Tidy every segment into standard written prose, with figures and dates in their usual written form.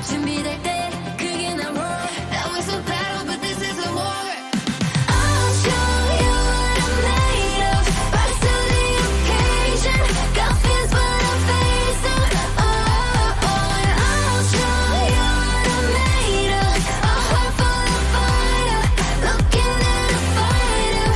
준비될 때 그게 난 war. Now it's a battle, but this is a war. I'll show you what I'm made of. Rise to the occasion. Got fears, but I'm facing. Oh, and I'll show you what I'm made of. A heart full of fire, looking at a fighter.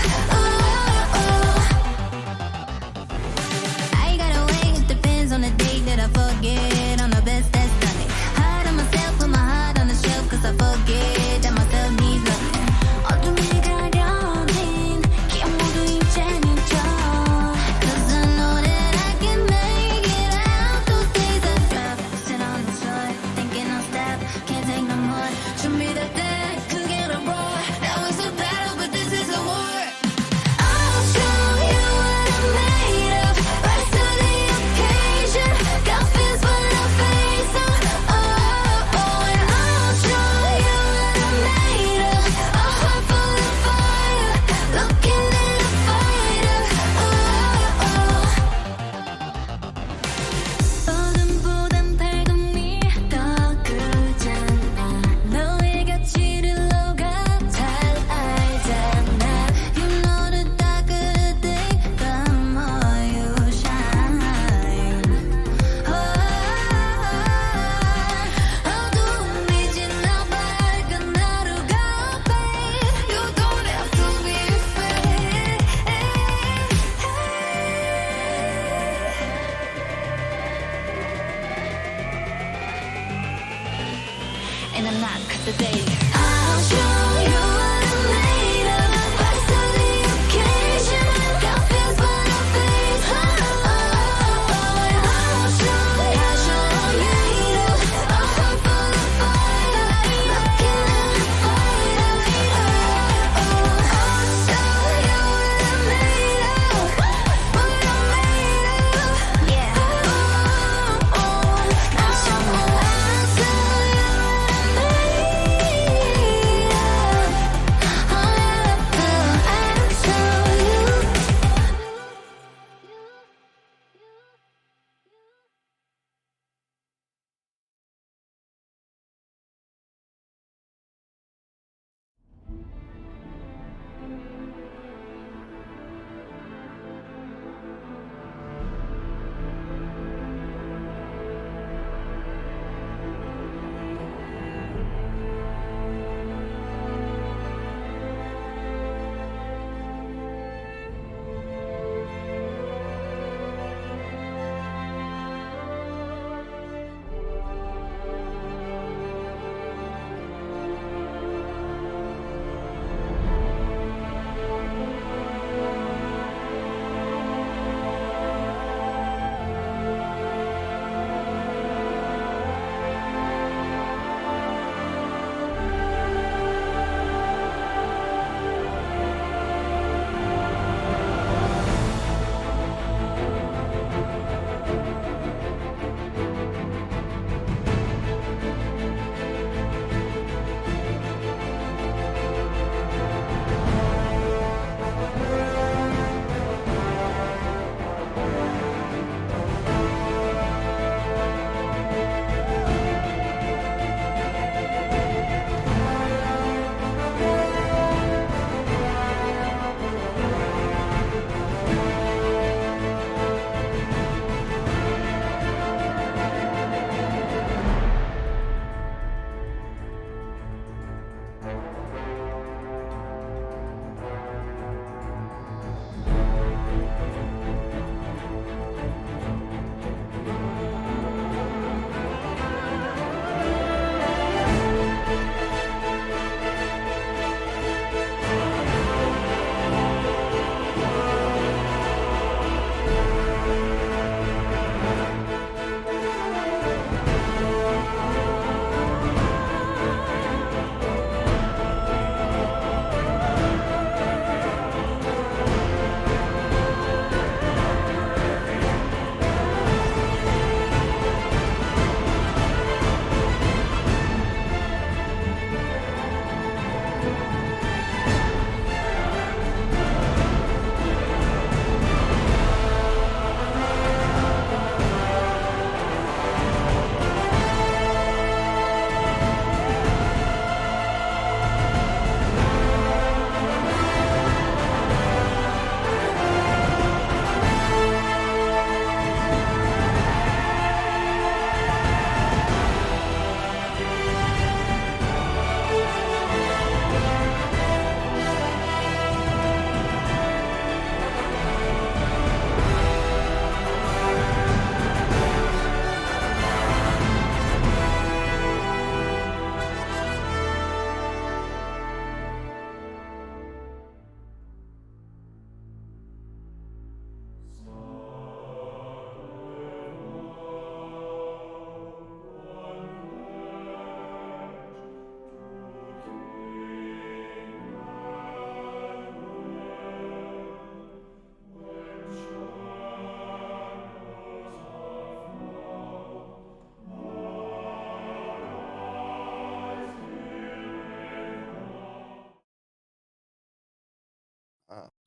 I got a way, it depends on the day that I forget. I'm the best that's done it. Hard on myself, put my heart on the shelf, cause I forget that myself needs loving. 어둠이 가려진 기억 모두 이젠 잊어. Cause I know that I can make it out those days I drop. Sit on the floor, thinking I'll stop, can't take no more. 준비될 때 그게 난 war. Now it's a battle, but this is a war. I'll show you what I'm made of. Rise to the occasion. Got fears, but I'm facing. Oh, and I'll show you what I'm made of. A heart full of fire, looking at a fighter. 어둠보단 밝음이 더 크잖아. 너의 가치를 너가 잘 알잖아. You know the darker the day, the more you shine. 어둠이 지나 밝은 하루가 babe. You don't have to be afraid. And I'm not today. I'll show you what I'm made of. Rise to the occasion. Got fears, but I'm facing. And I'll show you what I'm made of. A heart full of fire, looking at a fighter. I'll show you what I'm made of. What I'm made of. Yeah. I'll show you what I'm made of.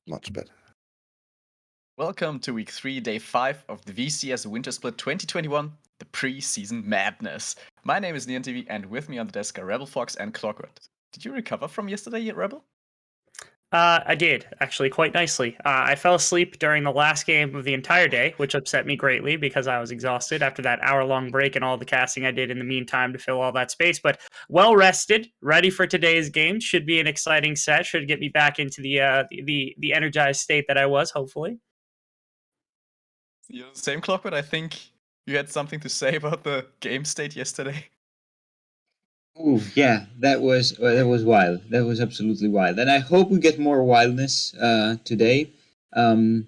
Much better. Welcome to week 3, day 5 of the VCS Winter Split 2021, the pre-season madness. My name is 𝘀cie, and with me on the desk are 𝘀𝗶𝗹𝗀 and 𝘀𝗀. Did you recover from yesterday, Rebel? I did, actually, quite nicely. I fell asleep during the last game of the entire day, which upset me greatly because I was exhausted after that hour-long break and all the casting I did in the meantime to fill all that space. But well rested, ready for today's game. Should be an exciting set. Should get me back into the energized state that I was, hopefully. You're the same, 𝘀𝗀. I think you had something to say about the game state yesterday. Ooh, yeah, that was wild. That was absolutely wild, and I hope we get more wildness today. The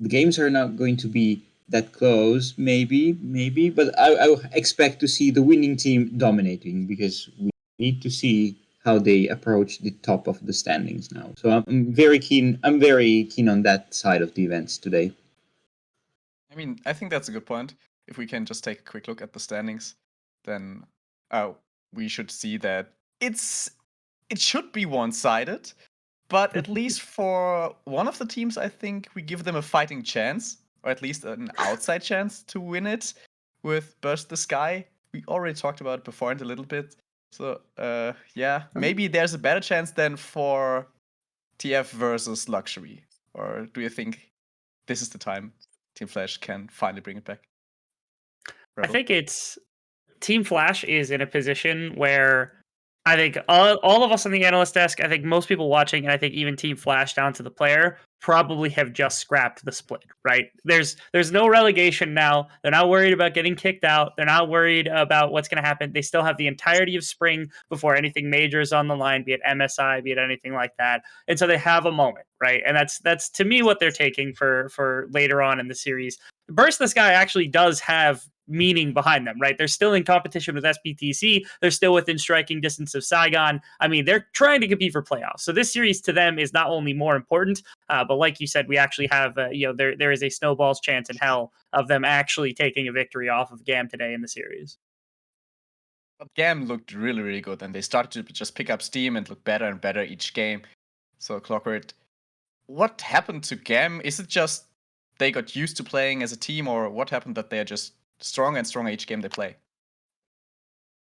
games are not going to be that close, maybe, but I expect to see the winning team dominating because we need to see how they approach the top of the standings now. So I'm very keen. I'm very keen on that side of the events today. I mean, I think that's a good point. If we can just take a quick look at the standings, then we should see that it should be one-sided, but at least for one of the teams, I think we give them a fighting chance, or at least an outside chance to win it with 𝘀𝘀cie. We already talked about it before a little bit. So, yeah, maybe there's a better chance than for TF versus 𝘀𝘀cie. Or do you think this is the time Team Flash can finally bring it back? I think it's Team Flash is in a position where I think all of us on the analyst desk, I think most people watching, and I think even Team Flash down to the player probably have just scrapped the split, right? There's no relegation now. They're not worried about getting kicked out. They're not worried about what's going to happen. They still have the entirety of spring before anything major is on the line, be it MSI, be it anything like that. And so they have a moment, right? And that's to me what they're taking for later on in the series. 𝘀𝘀cie actually does have meaning behind them, right? They're still in competition with SBTC. They're still within striking distance of Saigon. I mean, they're trying to compete for playoffs. So this series to them is not only more important, but like you said, we actually have, there is a snowball's chance in hell of them actually taking a victory off of GAM today in the series. But GAM looked really, really good, and they started to just pick up steam and look better and better each game. So, 𝘀𝗀, what happened to GAM? Is it just they got used to playing as a team, or what happened that they are just stronger and stronger each game they play?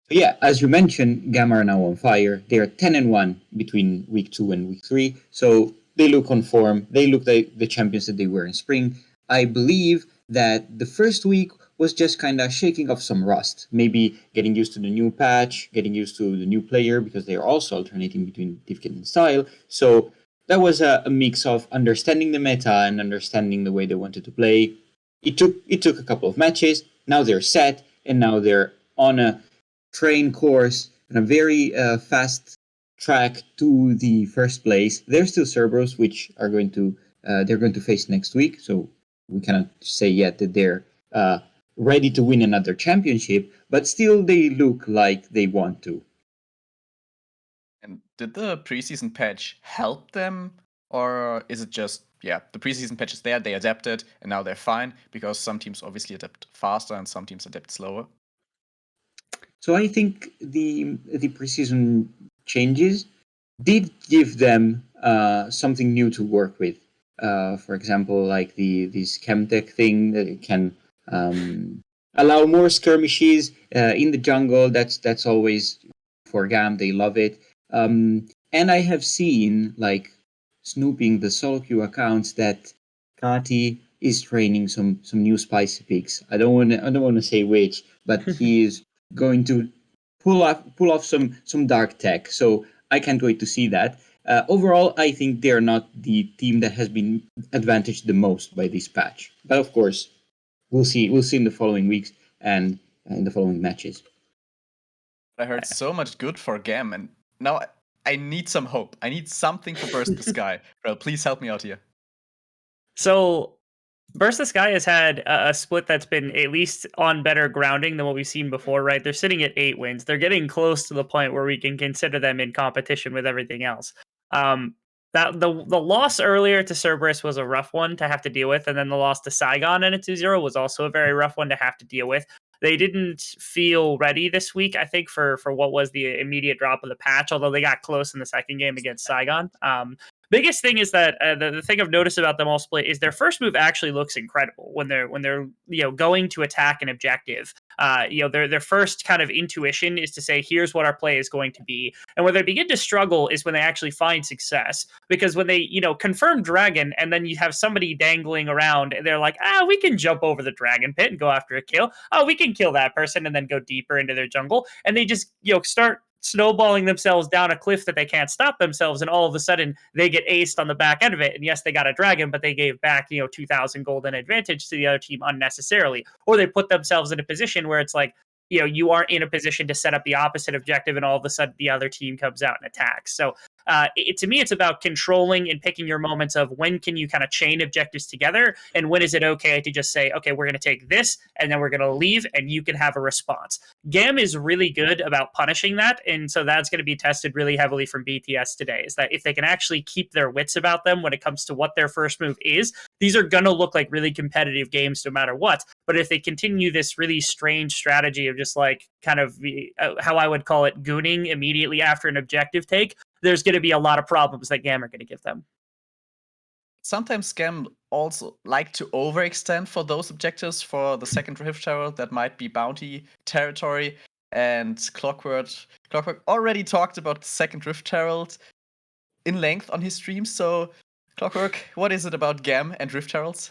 Yeah, as you mentioned, GAM are now on fire. They are 10-1 between week 2 and week 3. So they look on form. They look like the champions that they were in spring. I believe that the first week was just kind of shaking off some rust. Maybe getting used to the new patch, getting used to the new player, because they are also alternating between Tivkit and Style. So that was a mix of understanding the meta and understanding the way they wanted to play. It took a couple of matches. Now they're set, and now they're on a train course and a very fast track to the first place. There's still Cerberus, which are going to they're going to face next week. So we cannot say yet that they're ready to win another championship, but still they look like they want to. And did the preseason patch help them, or is it just, yeah, the preseason patch is there, they adapted, and now they're fine? Because some teams obviously adapt faster and some teams adapt slower. So I think the preseason changes did give them something new to work with. For example, like this chemtech thing that can allow more skirmishes in the jungle. That's always for GAM. They love it. And I have seen, like, snooping the solo queue accounts, that Kati is training some new spicy pigs. I don't want to say which, but he is going to pull off some dark tech. So I can't wait to see that. Overall, I think they're not the team that has been advantaged the most by this patch. But of course, we'll see in the following weeks and in the following matches. I heard so much good for GAM, and now I need some hope. I need something for 𝘀𝘀cie. Well, please help me out here. So 𝘀𝘀cie has had a split that's been at least on better grounding than what we've seen before, right? They're sitting at 8 wins. They're getting close to the point where we can consider them in competition with everything else. That the loss earlier to Cerberus was a rough one to have to deal with, and then the loss to Saigon in a 2-0 was also a very rough one to have to deal with. They didn't feel ready this week, I think, for what was the immediate drop of the patch, although they got close in the second game against Saigon. biggest thing is that the thing I've noticed about them all split is their first move actually looks incredible when they're going to attack an objective. Their first kind of intuition is to say, here's what our play is going to be. And where they begin to struggle is when they actually find success. Because when they, confirm dragon and then you have somebody dangling around and they're like, we can jump over the dragon pit and go after a kill. Oh, we can kill that person and then go deeper into their jungle. And they just, start snowballing themselves down a cliff that they can't stop themselves, and all of a sudden they get aced on the back end of it. And yes, they got a dragon, but they gave back 2,000 golden advantage to the other team unnecessarily, or they put themselves in a position where it's like, you aren't in a position to set up the opposite objective, and all of a sudden the other team comes out and attacks. So to me, it's about controlling and picking your moments of when can you kind of chain objectives together, and when is it okay to just say, okay, we're going to take this and then we're going to leave and you can have a response. GAM is really good about punishing that, and so that's going to be tested really heavily from BTS today, is that if they can actually keep their wits about them when it comes to what their first move is, these are going to look like really competitive games no matter what. But if they continue this really strange strategy of just like kind of how I would call it gooning immediately after an objective take, there's going to be a lot of problems that GAM are going to give them. Sometimes GAM also like to overextend for those objectives for the second Rift Herald that might be bounty territory. And Clockwork already talked about the second Rift Herald in length on his stream. So Clockwork, what is it about GAM and Rift Heralds?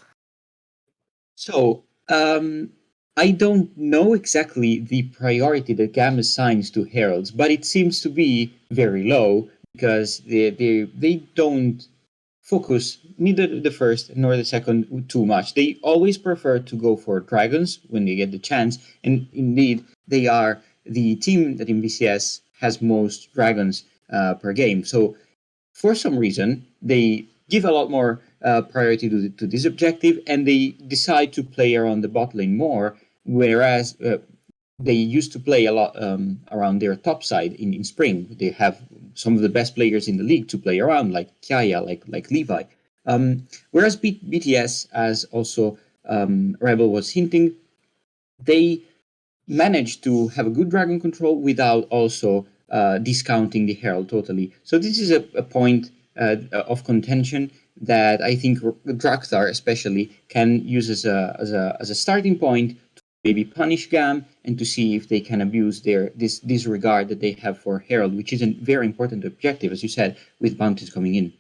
So I don't know exactly the priority that GAM assigns to heralds, but it seems to be very low because they don't focus neither the first nor the second too much. They always prefer to go for dragons when they get the chance, and indeed they are the team that in VCS has most dragons per game. So for some reason they give a lot more priority to this objective, and they decide to play around the bot lane more, whereas they used to play a lot around their top side in spring. They have some of the best players in the league to play around, like 𝘀𝗏𝗋, like Levi. Whereas BTS, as also Rebel was hinting, they managed to have a good dragon control without also discounting the herald totally. So this is a point of contention that I think Drakthar especially can use as a starting point to maybe punish GAM and to see if they can abuse this disregard that they have for herald, which is a very important objective, as you said, with bounties coming in.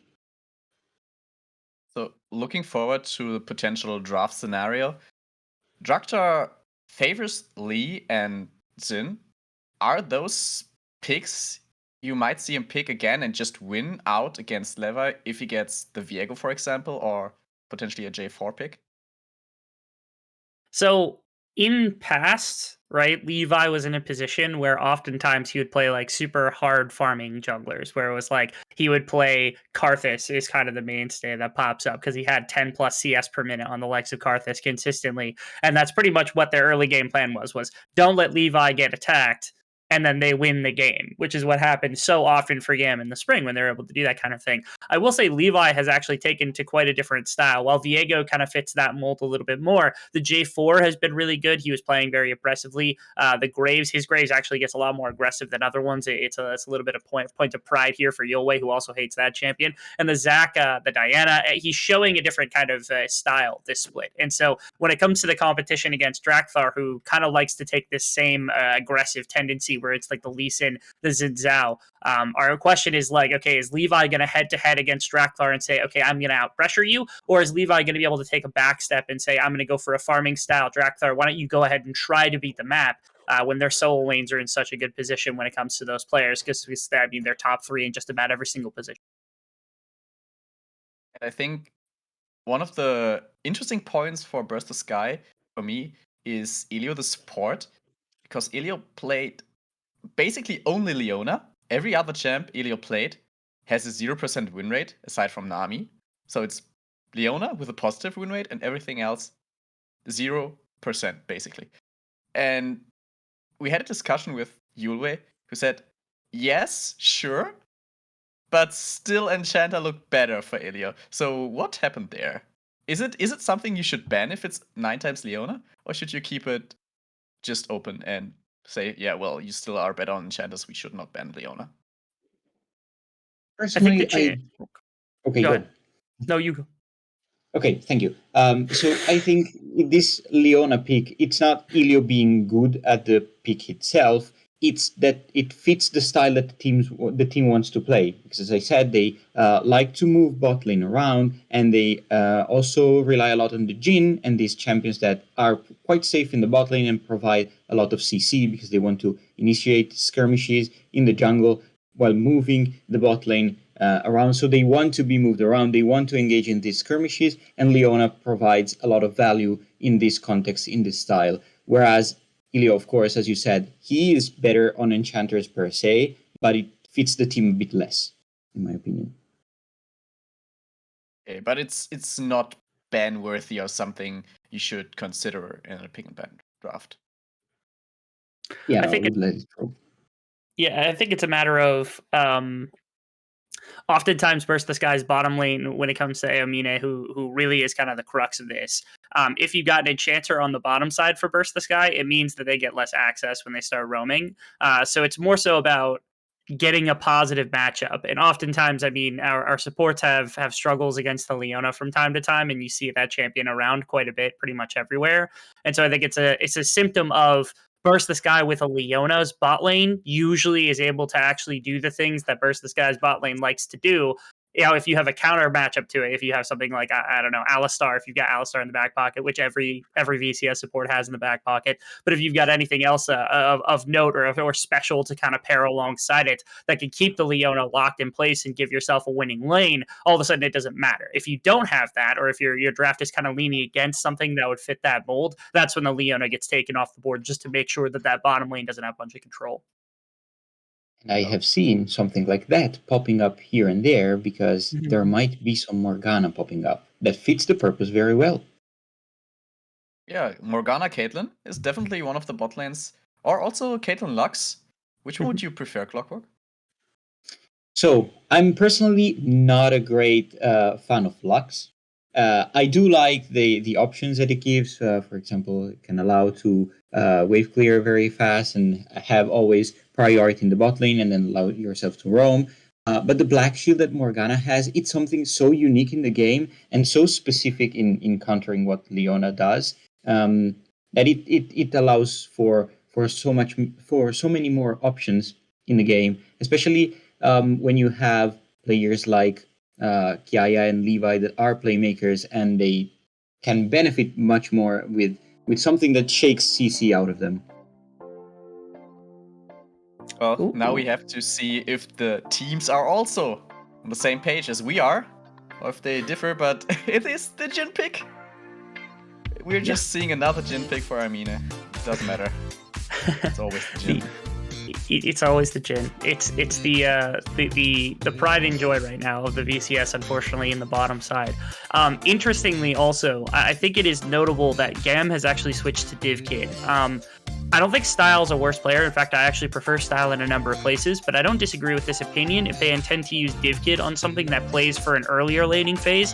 So looking forward to the potential draft scenario, Drakthar favors Lee and Xin. Are those picks you might see him pick again and just win out against Levi if he gets the Viego, for example, or potentially a J4 pick? So in past, right, Levi was in a position where oftentimes he would play like super hard farming junglers, where it was like he would play Karthus is kind of the mainstay that pops up because he had 10 plus CS per minute on the likes of Karthus consistently. And that's pretty much what their early game plan was don't let Levi get attacked, and then they win the game, which is what happened so often for GAM in the spring when they're able to do that kind of thing. I will say Levi has actually taken to quite a different style. While Viego kind of fits that mold a little bit more, the J4 has been really good. He was playing very aggressively. His Graves actually gets a lot more aggressive than other ones. It's a little bit of point of pride here for 𝘀𝗋, who also hates that champion. And the Xayah, the Diana, he's showing a different kind of style this split. And so when it comes to the competition against Drakthar, who kind of likes to take this same aggressive tendency where it's like the Lee Sin, the Xin Zhao. Our question is like, okay, is Levi going to head-to-head against Drakthar and say, okay, I'm going to out-pressure you? Or is Levi going to be able to take a back step and say, I'm going to go for a farming style Drakthar? Why don't you go ahead and try to beat the map when their solo lanes are in such a good position when it comes to those players? Because they're top 3 in just about every single position. I think one of the interesting points for Burst the Sky for me is 𝘂𝑎𝑙𝑖O the support, because 𝘂𝑎𝑙𝑖O played basically only Leona. Every other champ 𝘂𝑚𝑎 played has a 0% win rate aside from Nami. So it's Leona with a positive win rate and everything else 0% basically. And we had a discussion with 𝘀𝑚𝑎 who said, yes, sure, but still Enchanter looked better for 𝘂𝑚𝑎. So what happened there? Is it something you should ban if it's 9 times Leona? Or should you keep it just open and say, yeah, well, you still are better on Enchanters, we should not ban Leona? Personally, Okay, Go go. ahead. No, you go. Okay, thank you. So I think this Leona pick, it's not 𝗀𝗀 being good at the pick itself. It's that it fits the style that the team wants to play. Because as I said, they like to move bot lane around, and they also rely a lot on the Jhin and these champions that are quite safe in the bot lane and provide a lot of CC because they want to initiate skirmishes in the jungle while moving the bot lane around. So they want to be moved around. They want to engage in these skirmishes, and Leona provides a lot of value in this context, in this style. Whereas 𝗀𝗀, of course, as you said, he is better on enchanters per se, but it fits the team a bit less, in my opinion. Okay, but it's not ban worthy or something you should consider in a pick and ban draft. Yeah, I think would let it go. Yeah, I think it's a matter of oftentimes 𝘀𝘀_𝗀𝗏𝗀's bottom lane when it comes to 𝘀𝗀, who really is kind of the crux of this. If you've got an enchanter on the bottom side for 𝘀𝘀_𝗀𝗏, it means that they get less access when they start roaming. So it's more so about getting a positive matchup. And oftentimes, I mean, our supports have struggles against the Leona from time to time, and you see that champion around quite a bit, pretty much everywhere. And so I think it's a symptom of 𝘀𝘀_𝗀𝗏's with a Leona's bot lane usually is able to actually do the things that 𝘀𝘀_𝗀𝗏's bot lane likes to do. You know, if you have a counter matchup to it, if you have something like, I don't know, 𝘀𝑚, if you've got 𝘀𝑚 in the back pocket, which every VCS support has in the back pocket, but if you've got anything else of note or special to kind of pair alongside it that can keep the Leona locked in place and give yourself a winning lane, all of a sudden it doesn't matter. If you don't have that, or if your draft is kind of leaning against something that would fit that mold, that's when the Leona gets taken off the board, just to make sure that bottom lane doesn't have a bunch of control. And I have seen something like that popping up here and there because there might be some Morgana popping up that fits the purpose very well. Yeah, Morgana Caitlyn is definitely one of the bot lanes, or also Caitlyn Lux. Which one would you prefer, Clockwork? So I'm personally not a great fan of Lux. I do like the options that it gives. For example, it can allow to wave clear very fast and have always priority in the bot lane and then allow yourself to roam. But the black shield that Morgana has, it's something so unique in the game and so specific in countering what Leona does that it allows for so many more options in the game, especially when you have players like 𝘀𝗀 and 𝘁𝗀 that are playmakers, and they can benefit much more with something that shakes CC out of them. Well, now we have to see if the teams are also on the same page as we are, or if they differ, but it is the Jhin pick. We're just seeing another Jhin pick for 𝘀𝗀. It doesn't matter. It's always the Jhin. It's always the Jhin. It's the pride and joy right now of the VCS, unfortunately, in the bottom side. Interestingly, also, I think it is notable that GAM has actually switched to 𝘀𝘀. I don't think Style's a worse player. In fact, I actually prefer Style in a number of places, but I don't disagree with this opinion if they intend to use 𝘀𝘀 on something that plays for an earlier laning phase.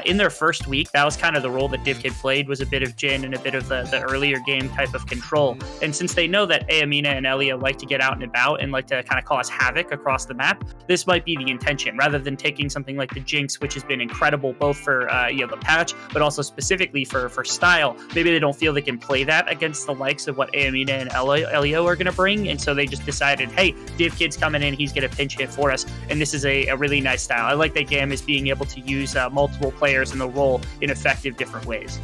In their first week, that was kind of the role that 𝘀𝘀 played, was a bit of Jhin and a bit of the earlier game type of control. And since they know that 𝘀𝗀 and 𝘀𝗀 like to get out and about and like to kind of cause havoc across the map, this might be the intention, rather than taking something like the Jinx, which has been incredible both for the patch, but also specifically for Style. Maybe they don't feel they can play that against the likes of what 𝘀𝗀 and 𝘀𝗀 are going to bring, and so they just decided, hey, 𝘀𝘀's coming in, he's going to pinch hit for us, and this is a really nice style. I like that GAM is being able to use multiple players in the role in effective different ways.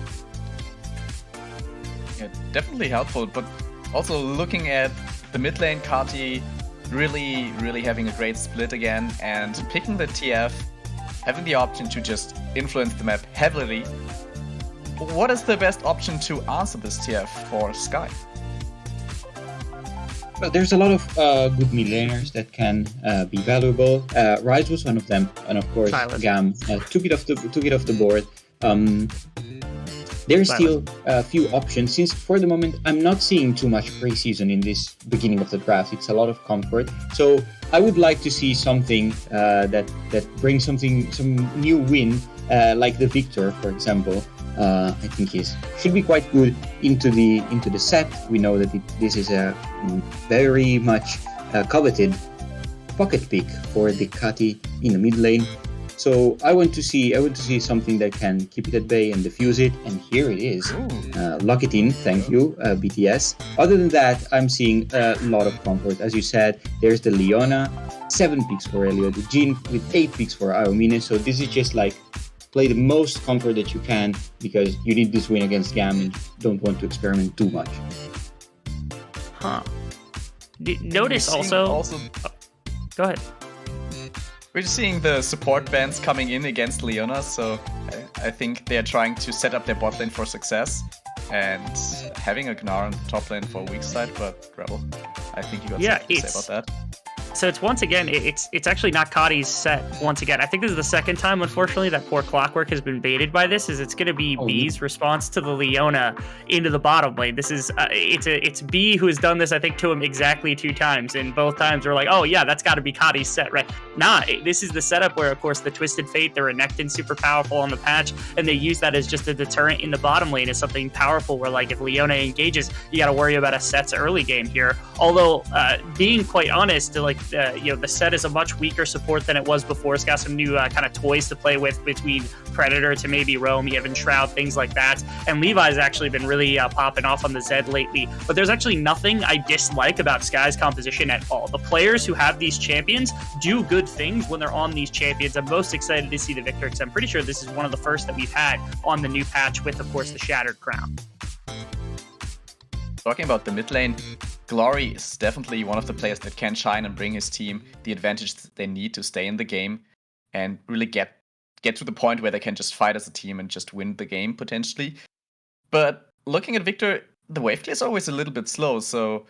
Yeah, definitely helpful, but also looking at the mid lane, 𝘁𝗀 really having a great split again, and picking the TF, having the option to just influence the map heavily. What is the best option to answer this TF for Skye? Well, there's a lot of good mid laners that can be valuable. Ryze was one of them, and of course GAM took it off the board. There's still a few options, since for the moment I'm not seeing too much preseason in this beginning of the draft. It's a lot of comfort, so I would like to see something that brings some new win, like the Victor, for example. I think he should be quite good into the set. We know that this is a very much coveted pocket pick for the 𝘁𝗀 in the mid lane. So I want to see something that can keep it at bay and defuse it, and here it is. Lock it in, thank you, BTS. Other than that, I'm seeing a lot of comfort. As you said, there's the Leona, 7 picks for Elio, the Jhin with 8 picks for 𝘀𝗀. So this is just like play the most comfort that you can because you need this win against GAM and don't want to experiment too much. Huh. Notice also... Go ahead. We're just seeing the support bands coming in against Leona, so I think they're trying to set up their bot lane for success and having a Gnar on the top lane for a weak side, but 𝘀𝗀, I think you got something to say about that. So it's once again, it's actually not 𝘁𝗀's set once again. I think this is the second time, unfortunately, that poor Clockwork has been baited by this. It's going to be B's response to the Leona into the bottom lane. This is it's B who has done this, I think, to him exactly 2 times, and both times we're like, oh yeah, that's got to be 𝘁𝗀's set, right? Nah, this is the setup where, of course, the Twisted Fate, the Renekton, super powerful on the patch, and they use that as just a deterrent in the bottom lane as something powerful. Where like if Leona engages, you got to worry about a set's early game here. Although being quite honest, like. The set is a much weaker support than it was before. It's got some new kind of toys to play with between Predator to maybe Roam, even Shroud, things like that. And Levi's actually been really popping off on the Zed lately. But there's actually nothing I dislike about Skye's composition at all. The players who have these champions do good things when they're on these champions. I'm most excited to see the Victor because I'm pretty sure this is one of the first that we've had on the new patch with, of course, the Shattered Crown. Talking about the mid lane, 𝘀𝗀 is definitely one of the players that can shine and bring his team the advantage that they need to stay in the game and really get to the point where they can just fight as a team and just win the game potentially. But looking at Victor, the wave clear is always a little bit slow, so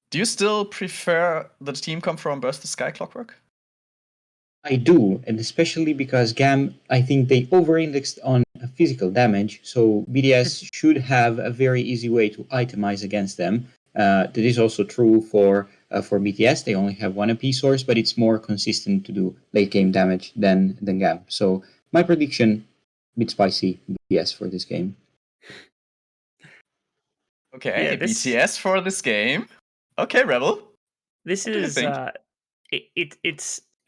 do you still prefer the team come from Burst to Sky Clockwork? I do, and especially because GAM, I think they over-indexed on physical damage, so BDS should have a very easy way to itemize against them. That is also true for BTS. They only have 1 AP source, but it's more consistent to do late game damage than GAM. So my prediction, bit spicy BTS for this game. Okay, yeah, BTS for this game. Okay, 𝘀𝗀. This is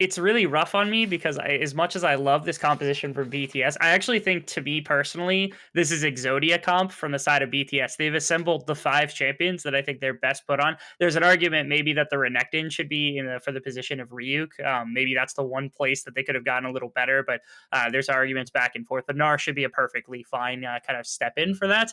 it's really rough on me because as much as I love this composition for BTS, I actually think, to me personally, this is 𝘀𝗀 comp from the side of BTS. They've assembled the 5 champions that I think they're best put on. There's an argument maybe that the Renekton should be for the position of Ryuk. Maybe that's the one place that they could have gotten a little better, but there's arguments back and forth. The Gnar should be a perfectly fine kind of step in for that.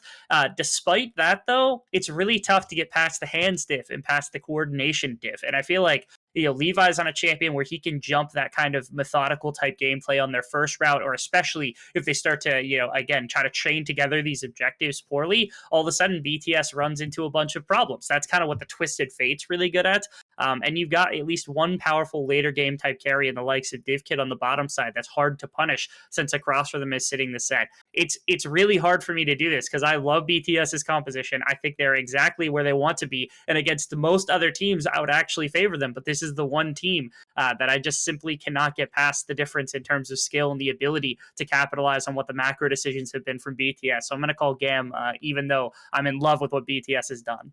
Despite that, though, it's really tough to get past the hands diff and past the coordination diff. And I feel like Levi's on a champion where he can jump that kind of methodical type gameplay on their first route, or especially if they start to, again, try to chain together these objectives poorly, all of a sudden BTS runs into a bunch of problems. That's kind of what the Twisted Fate's really good at. And you've got at least one powerful later game type carry in the likes of DivKid on the bottom side that's hard to punish since across for them is sitting the set. It's really hard for me to do this because I love BTS's composition. I think they're exactly where they want to be. And against most other teams, I would actually favor them. But this is the one team that I just simply cannot get past the difference in terms of skill and the ability to capitalize on what the macro decisions have been from BTS. So I'm going to call GAM, even though I'm in love with what BTS has done.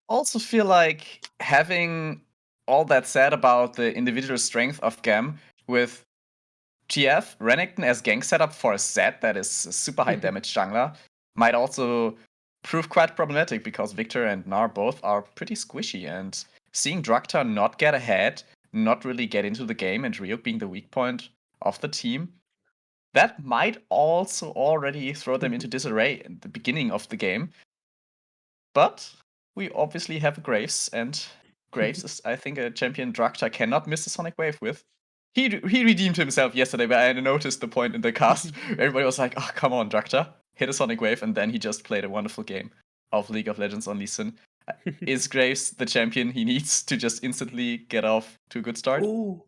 Also feel like having all that said about the individual strength of GAM with GF, Renekton as gank setup for a set that is a super high damage jungler might also prove quite problematic because Victor and Gnar both are pretty squishy, and seeing Draktar not get ahead, not really get into the game, and Ryuk being the weak point of the team, that might also already throw them into disarray in the beginning of the game. But we obviously have Graves, and Graves is, I think, a champion Draktar cannot miss a Sonic Wave with. He redeemed himself yesterday, but I noticed the point in the cast. Everybody was like, oh, come on, Draktar, hit a Sonic Wave, and then he just played a wonderful game of League of Legends on Lee Sin. Is Graves the champion he needs to just instantly get off to a good start? Ooh.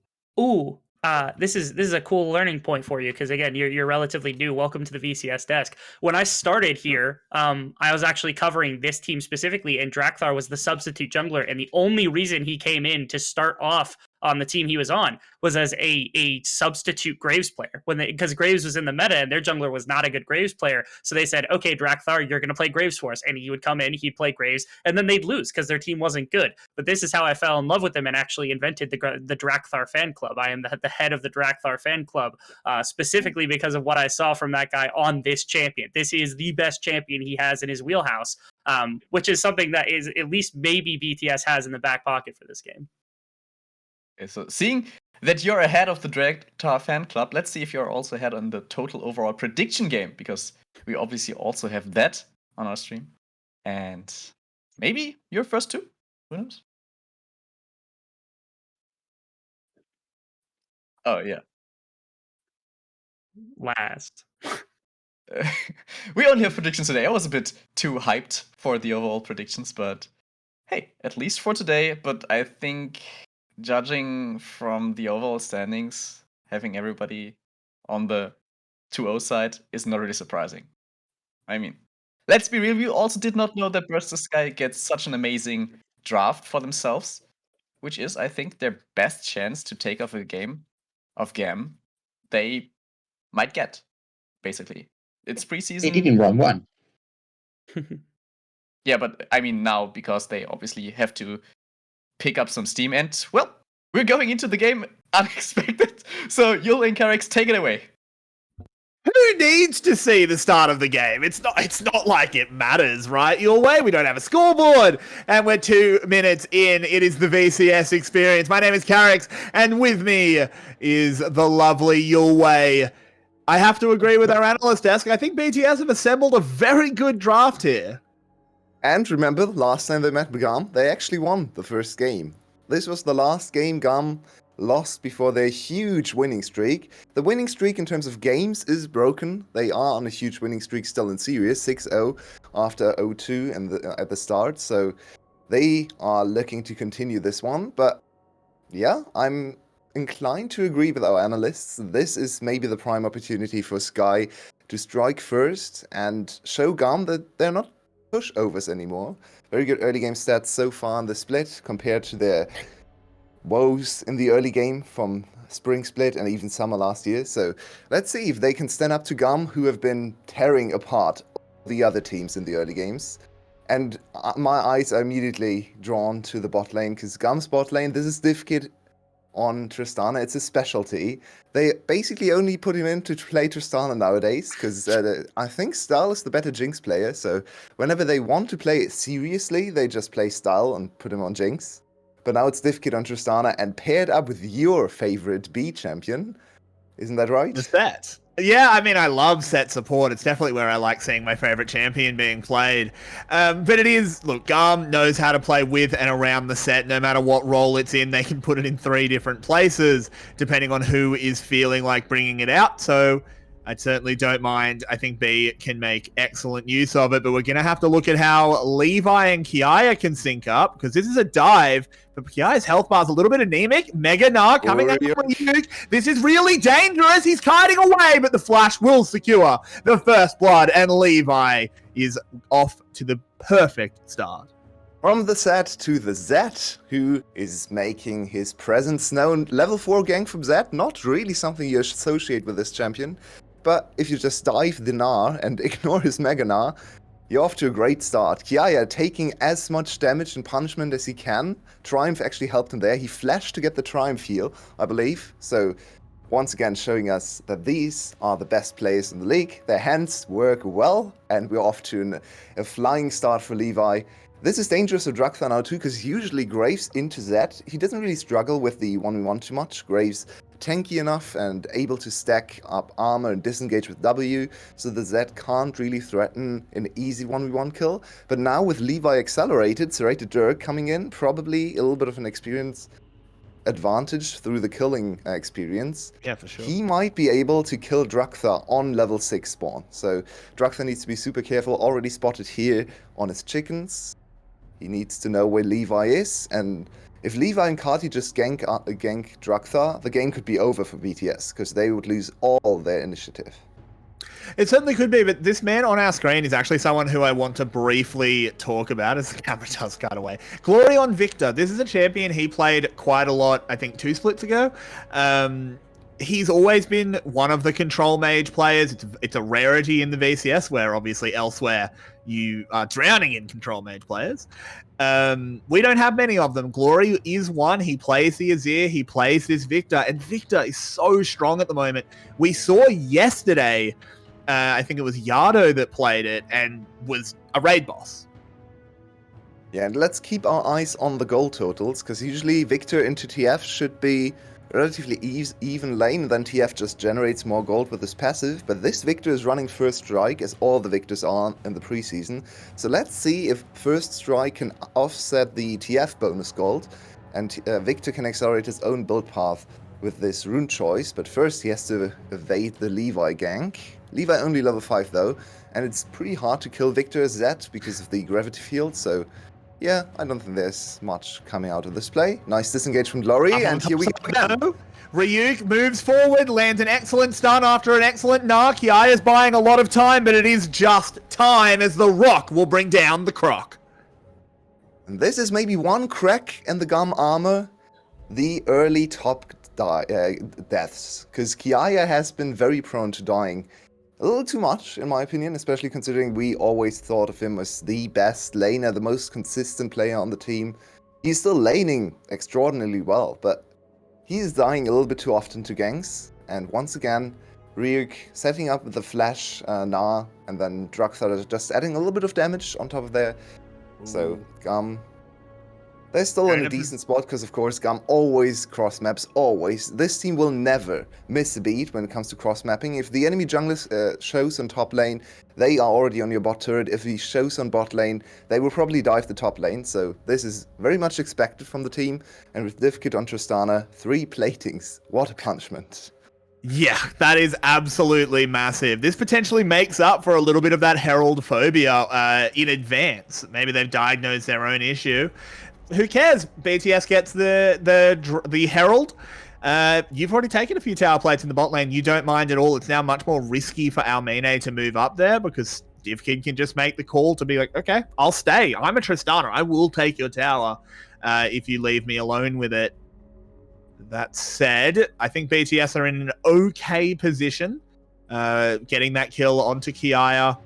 This is a cool learning point for you because, again, you're relatively new. Welcome to the VCS desk. When I started here, I was actually covering this team specifically, and Draktar was the substitute jungler, and the only reason he came in to start off on the team he was on was as a substitute Graves player because Graves was in the meta and their jungler was not a good Graves player. So they said, okay, 𝘀𝗀, you're going to play Graves for us. And he would come in, he'd play Graves, and then they'd lose because their team wasn't good. But this is how I fell in love with him and actually invented the 𝘀𝗀 fan club. I am the head of the 𝘀𝗀 fan club, specifically because of what I saw from that guy on this champion. This is the best champion he has in his wheelhouse, which is something that is at least maybe BTS has in the back pocket for this game. Okay, so seeing that you're ahead of the 𝘀𝗀 fan club, let's see if you're also ahead on the total overall prediction game, because we obviously also have that on our stream. And maybe you're first too. Who knows? Oh, yeah. Last. We only have predictions today. I was a bit too hyped for the overall predictions, but hey, at least for today. But I think, judging from the overall standings, having everybody on the 2-0 side is not really surprising. I mean, let's be real, we also did not know that 𝘀𝗀 gets such an amazing draft for themselves, which is, I think, their best chance to take off a game of GAM they might get, basically. It's preseason. They did in round 1. Yeah, but I mean now, because they obviously have to pick up some steam, and, well, we're going into the game unexpected. So, Yul and 𝘀𝗀, take it away. Who needs to see the start of the game? It's not like it matters, right? Your way, we don't have a scoreboard. And we're 2 minutes in. It is the VCS experience. My name is 𝘀𝗀, and with me is the lovely 𝘀𝗀. I have to agree with our analyst desk. I think BTS have assembled a very good draft here. And remember, last time they met GAM, they actually won the first game. This was the last game GAM lost before their huge winning streak. The winning streak in terms of games is broken. They are on a huge winning streak still in series, 6-0 after 0-2 at the start. So they are looking to continue this one. But yeah, I'm inclined to agree with our analysts. This is maybe the prime opportunity for 𝘀𝗀 to strike first and show GAM that they're not pushovers anymore. Very good early game stats so far in the split compared to their woes in the early game from spring split and even summer last year. So let's see if they can stand up to GAM, who have been tearing apart the other teams in the early games. And my eyes are immediately drawn to the bot lane, because GAM's bot lane, this is 𝘀𝗀 on Tristana. It's a specialty. They basically only put him in to play Tristana nowadays, because I think 𝘀 is the better Jinx player. So whenever they want to play it seriously, they just play 𝘀 and put him on Jinx. But now it's 𝘀𝗀 on Tristana and paired up with your favorite B champion. Isn't that right? The sets. Yeah, I mean, I love set support. It's definitely where I like seeing my favorite champion being played. But it is, look, GAM knows how to play with and around the set. No matter what role it's in, they can put it in 3 different places, depending on who is feeling like bringing it out. So I certainly don't mind. I think B can make excellent use of it, but we're going to have to look at how 𝘀𝗀 and 𝘀𝗀 can sync up, because this is a dive, but 𝘀𝗀's health bar is a little bit anemic. Mega Gnar coming up for you. This is really dangerous. He's kiting away, but the flash will secure the first blood, and 𝘀𝗀 is off to the perfect start. From the set to the 𝑍, who is making his presence known. Level 4 gank from 𝑍, not really something you associate with this champion. But if you just dive the Gnar and ignore his Mega Gnar, you're off to a great start. 𝘀𝗀 taking as much damage and punishment as he can. Triumph actually helped him there. He flashed to get the Triumph heal, I believe. So once again showing us that these are the best players in the league. Their hands work well, and we're off to a flying start for 𝘀𝗀. This is dangerous for 𝘀𝗀 now too, because usually Graves into 𝑍, he doesn't really struggle with the 1v1 too much. Graves tanky enough and able to stack up armor and disengage with W, so the 𝑍 can't really threaten an easy 1v1 kill. But now with 𝘀𝗀 accelerated, serrated Dirk coming in, probably a little bit of an experience advantage through the killing experience. Yeah, for sure. He might be able to kill 𝘀𝗀 on level 6 spawn. So 𝘀𝗀 needs to be super careful, already spotted here on his chickens. He needs to know where 𝘀𝗀 is, and if 𝘀𝗀 and 𝘁𝗀 just gank 𝘀𝗀, the game could be over for BTS, because they would lose all their initiative. It certainly could be, but this man on our screen is actually someone who I want to briefly talk about as the camera does cut away. 𝘀cie 𝗰𝗶𝗹𝘀. This is a champion he played quite a lot, I think 2 splits ago. He's always been one of the control mage players. It's a rarity in the VCS, where obviously elsewhere you are drowning in control mage players. We don't have many of them. 𝘀cie is one. He plays the Azir. He plays this Viktor, and Viktor is so strong at the moment. We saw yesterday, I think it was 𝘀𝗀 that played it and was a raid boss. Yeah, and let's keep our eyes on the gold totals, because usually Viktor into TF should be relatively even lane, and then TF just generates more gold with his passive, but this Viktor is running First Strike, as all the Viktors are in the preseason. So let's see if First Strike can offset the TF bonus gold, and Viktor can accelerate his own build path with this rune choice, but first he has to evade the 𝘁𝗀𝗋 gank. 𝘁𝗀𝗋 only level 5 though, and it's pretty hard to kill Viktor Zed because of the gravity field, so yeah, I don't think there's much coming out of this play. Nice disengage from 𝘀cie, and here we go. Ryuk moves forward, lands an excellent stun after an excellent Gnar. 𝘀cie is buying a lot of time, but it is just time, as the rock will bring down the croc. And this is maybe one crack in the GAM armor, the early top deaths, because 𝘀cie has been very prone to dying. A little too much, in my opinion, especially considering we always thought of him as the best laner, the most consistent player on the team. He's still laning extraordinarily well, but he's dying a little bit too often to ganks. And once again, Ryuk setting up with the flash Gnar, and then 𝘀𝗀 just adding a little bit of damage on top of there. So, GAM, they're still in a decent spot, because of course GAM always cross maps, always. This team will never miss a beat when it comes to cross mapping. If the enemy jungler shows on top lane, they are already on your bot turret. If he shows on bot lane, they will probably dive the top lane. So this is very much expected from the team. And with Divkit on Tristana, 3 platings. What a punishment. Yeah, that is absolutely massive. This potentially makes up for a little bit of that Herald phobia in advance. Maybe they've diagnosed their own issue. Who cares? BTS gets the Herald. You've already taken a few tower plates in the bot lane. You don't mind at all. It's now much more risky for 𝘀𝗀𝗋 to move up there, because Divkid can just make the call to be like, okay, I'll stay. I'm a Tristana. I will take your tower if you leave me alone with it. That said, I think BTS are in an okay position getting that kill onto 𝘀𝗀𝗋.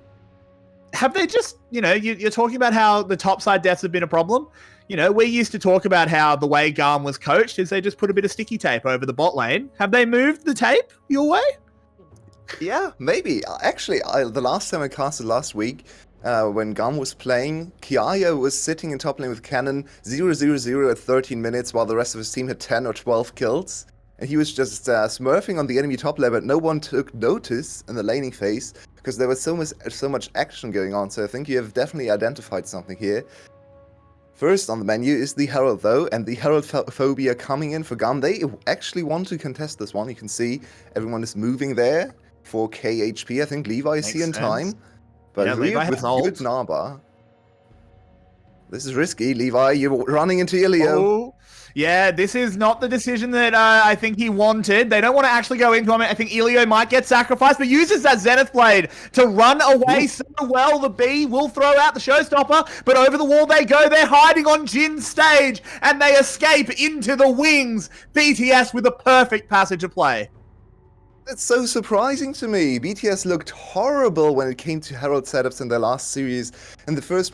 Have they just, you're talking about how the topside deaths have been a problem? We used to talk about how the way GAM was coached is they just put a bit of sticky tape over the bot lane. Have they moved the tape your way? Yeah, maybe. Actually, the last time I casted last week, when GAM was playing, 𝘀𝗀𝗋 was sitting in top lane with Cannon 0-0-0 at 13 minutes, while the rest of his team had 10 or 12 kills. And he was just smurfing on the enemy top lane, but no one took notice in the laning phase, because there was so much action going on. So I think you have definitely identified something here. First on the menu is the Herald though, and the Herald phobia coming in for GAM. They actually want to contest this one. You can see everyone is moving there for KHP. I think 𝘁𝗀𝗋 is here in time. But yeah, Ryuk with good Gnar. This is risky. 𝘁𝗀𝗋, you're running into 𝘁𝗀𝗋. Oh, yeah, this is not the decision that I think he wanted. They don't want to actually go into him. I think 𝘁𝗀𝗋 might get sacrificed, but uses that Zenith Blade to run away so well. The B will throw out the showstopper, but over the wall they go. They're hiding on Jin's stage, and they escape into the wings. BTS with a perfect passage of play. That's so surprising to me. BTS looked horrible when it came to Herald setups in their last series. In the first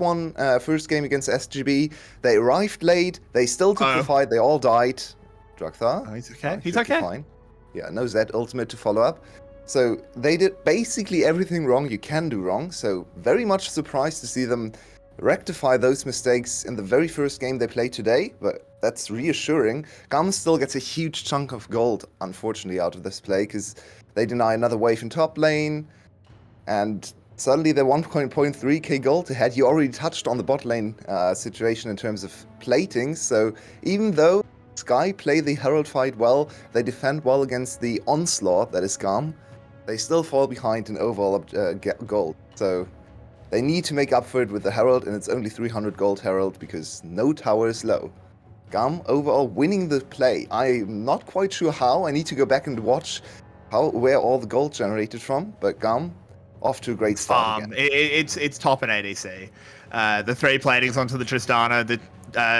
game against SGB, they arrived late, they still took the fight, they all died. 𝘀𝗀𝗋. Oh, he's okay. He's okay. Fine. Yeah, no Zed ultimate to follow up. So they did basically everything wrong you can do wrong. So very much surprised to see them rectify those mistakes in the very first game they played today, but that's reassuring. GAM still gets a huge chunk of gold, unfortunately, out of this play, because they deny another wave in top lane, and suddenly they're 1.3k gold ahead. You already touched on the bot lane situation in terms of plating, so even though 𝘀𝗋𝗋 play the Herald fight well, they defend well against the onslaught that is GAM, they still fall behind in overall gold. So they need to make up for it with the Herald, and it's only 300 gold Herald because no tower is low. GAM overall winning the play. I'm not quite sure how. I need to go back and watch where all the gold generated from, but GAM off to a great start again. It's top in ADC. The 3 platings onto the Tristana, the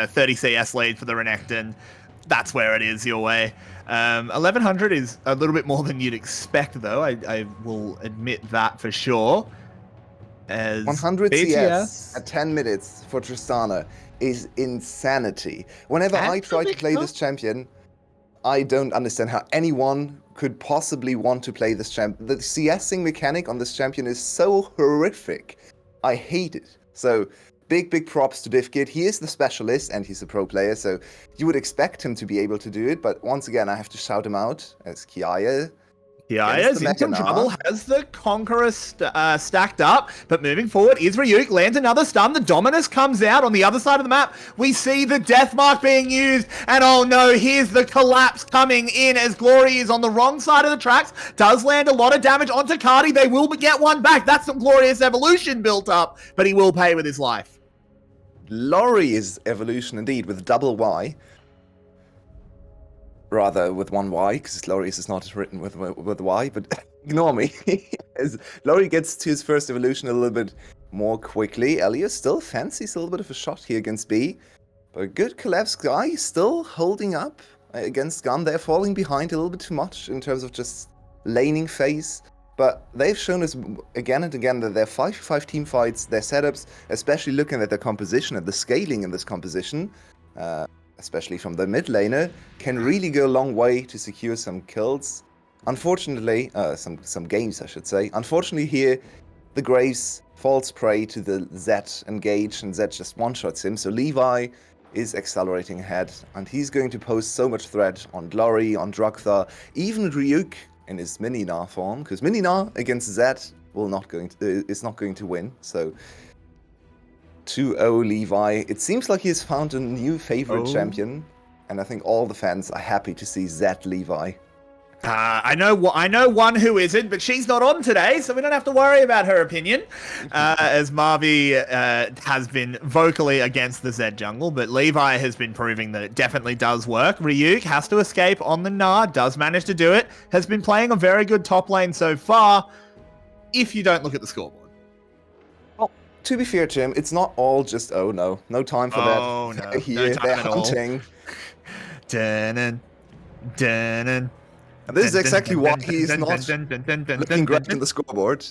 30 CS lead for the Renekton. That's where it is your way. 1100 is a little bit more than you'd expect, though. I will admit that for sure. As 100 VCS CS at 10 minutes for Tristana is insanity. Whenever I try to play this champion, I don't understand how anyone could possibly want to play this champion. The CSing mechanic on this champion is so horrific. I hate it. So big props to 𝘀𝘀. He is the specialist and he's a pro player, so you would expect him to be able to do it. But once again, I have to shout him out as 𝘀𝗰𝗋. is in some trouble, has the Conqueror stacked up, but moving forward is 𝘀𝘀, lands another stun, the Dominus comes out on the other side of the map, we see the death mark being used, and oh no, here's the collapse coming in as 𝘀𝑠y is on the wrong side of the tracks, does land a lot of damage onto 𝘁𝗏, they will get one back, that's some glorious evolution built up, but he will pay with his life. 𝘀𝑠y is evolution indeed, with double Y. Rather with one Y, because 𝘀𝑠y is not written with Y, but ignore me. As 𝘀𝑠y gets to his first evolution a little bit more quickly. 𝘁𝑒𝑢 still fancies a little bit of a shot here against B. But good collapse guy still holding up against GAM. They're falling behind a little bit too much in terms of just laning phase. But they've shown us again and again that their 5v5 team fights, their setups, especially looking at their composition and the scaling in this composition, especially from the mid laner, can really go a long way to secure some kills. Unfortunately, some games I should say. Unfortunately here, the Graves falls prey to the Zed engage and Zed just one-shots him. So 𝘁𝑚 is accelerating ahead and he's going to pose so much threat on 𝘀𝑚, on 𝘀𝘀, even 𝘀𝘀 in his mini-Gnar form, because mini-Gnar against Zed is not going to win. So 2-0 𝘁𝑚. It seems like he's found a new favorite champion, and I think all the fans are happy to see Zed 𝘁𝑚. I know one who isn't, but she's not on today, so we don't have to worry about her opinion. As 𝘁𝑚 has been vocally against the Zed jungle, but 𝘁𝑚 has been proving that it definitely does work. 𝘀𝘀 has to escape on the Gnar, does manage to do it, has been playing a very good top lane so far, if you don't look at the scoreboard. Well, to be fair to him, it's not all just, no time for that. Oh, no. Here, No time they're at all. hunting. Dun-dun. And this is exactly why he's not looking great in the scoreboard.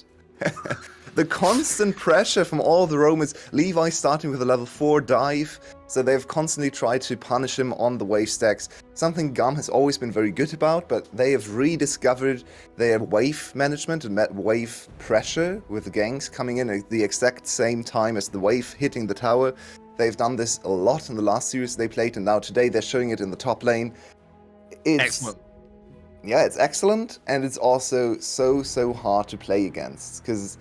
The constant pressure from all the Romans. 𝘁𝑚 starting with a level 4 dive, so they've constantly tried to punish him on the wave stacks. Something GAM has always been very good about, but they have rediscovered their wave management and wave pressure with the ganks coming in at the exact same time as the wave hitting the tower. They've done this a lot in the last series they played, and now today they're showing it in the top lane. Excellent. Yeah, it's excellent, and it's also so hard to play against, because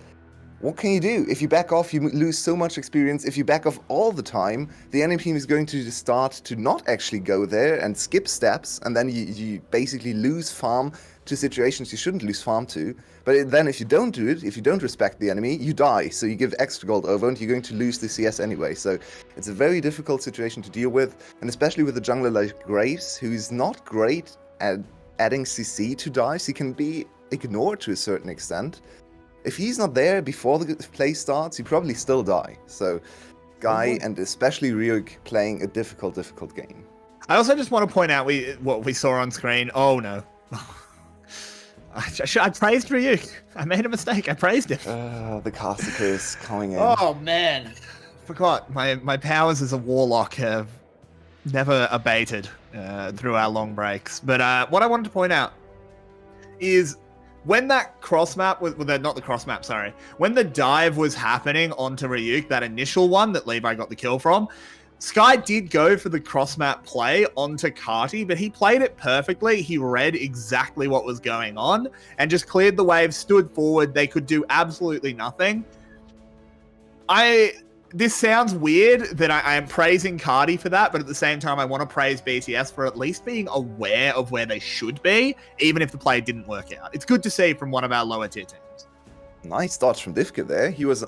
what can you do? If you back off, you lose so much experience. If you back off all the time, the enemy team is going to start to not actually go there and skip steps, and then you basically lose farm to situations you shouldn't lose farm to. But then if you don't do it, if you don't respect the enemy, you die. So you give extra gold over, and you're going to lose the CS anyway. So it's a very difficult situation to deal with, and especially with a jungler like Graves, who's not great at adding CC to dives. He can be ignored to a certain extent. If he's not there before the play starts, he probably still die. So Guy and especially 𝘀𝘀 playing a difficult game. I also just want to point out what we saw on screen. Oh no. I praised 𝘀𝘀. I made a mistake. I praised him. The caster curse coming in. Oh man. Forgot. My powers as a warlock have never abated through our long breaks. But what I wanted to point out is when that cross map was, well, not the cross map, sorry. When the dive was happening onto 𝘀𝘀, that initial one that 𝘁𝑚 got the kill from, Skye did go for the cross map play onto 𝘁𝗏, but he played it perfectly. He read exactly what was going on and just cleared the wave, stood forward. They could do absolutely nothing. This sounds weird that I am praising 𝘁𝗏 for that, but at the same time, I want to praise BTS for at least being aware of where they should be, even if the play didn't work out. It's good to see from one of our lower tier teams. Nice dodge from 𝘀𝑀 there. He was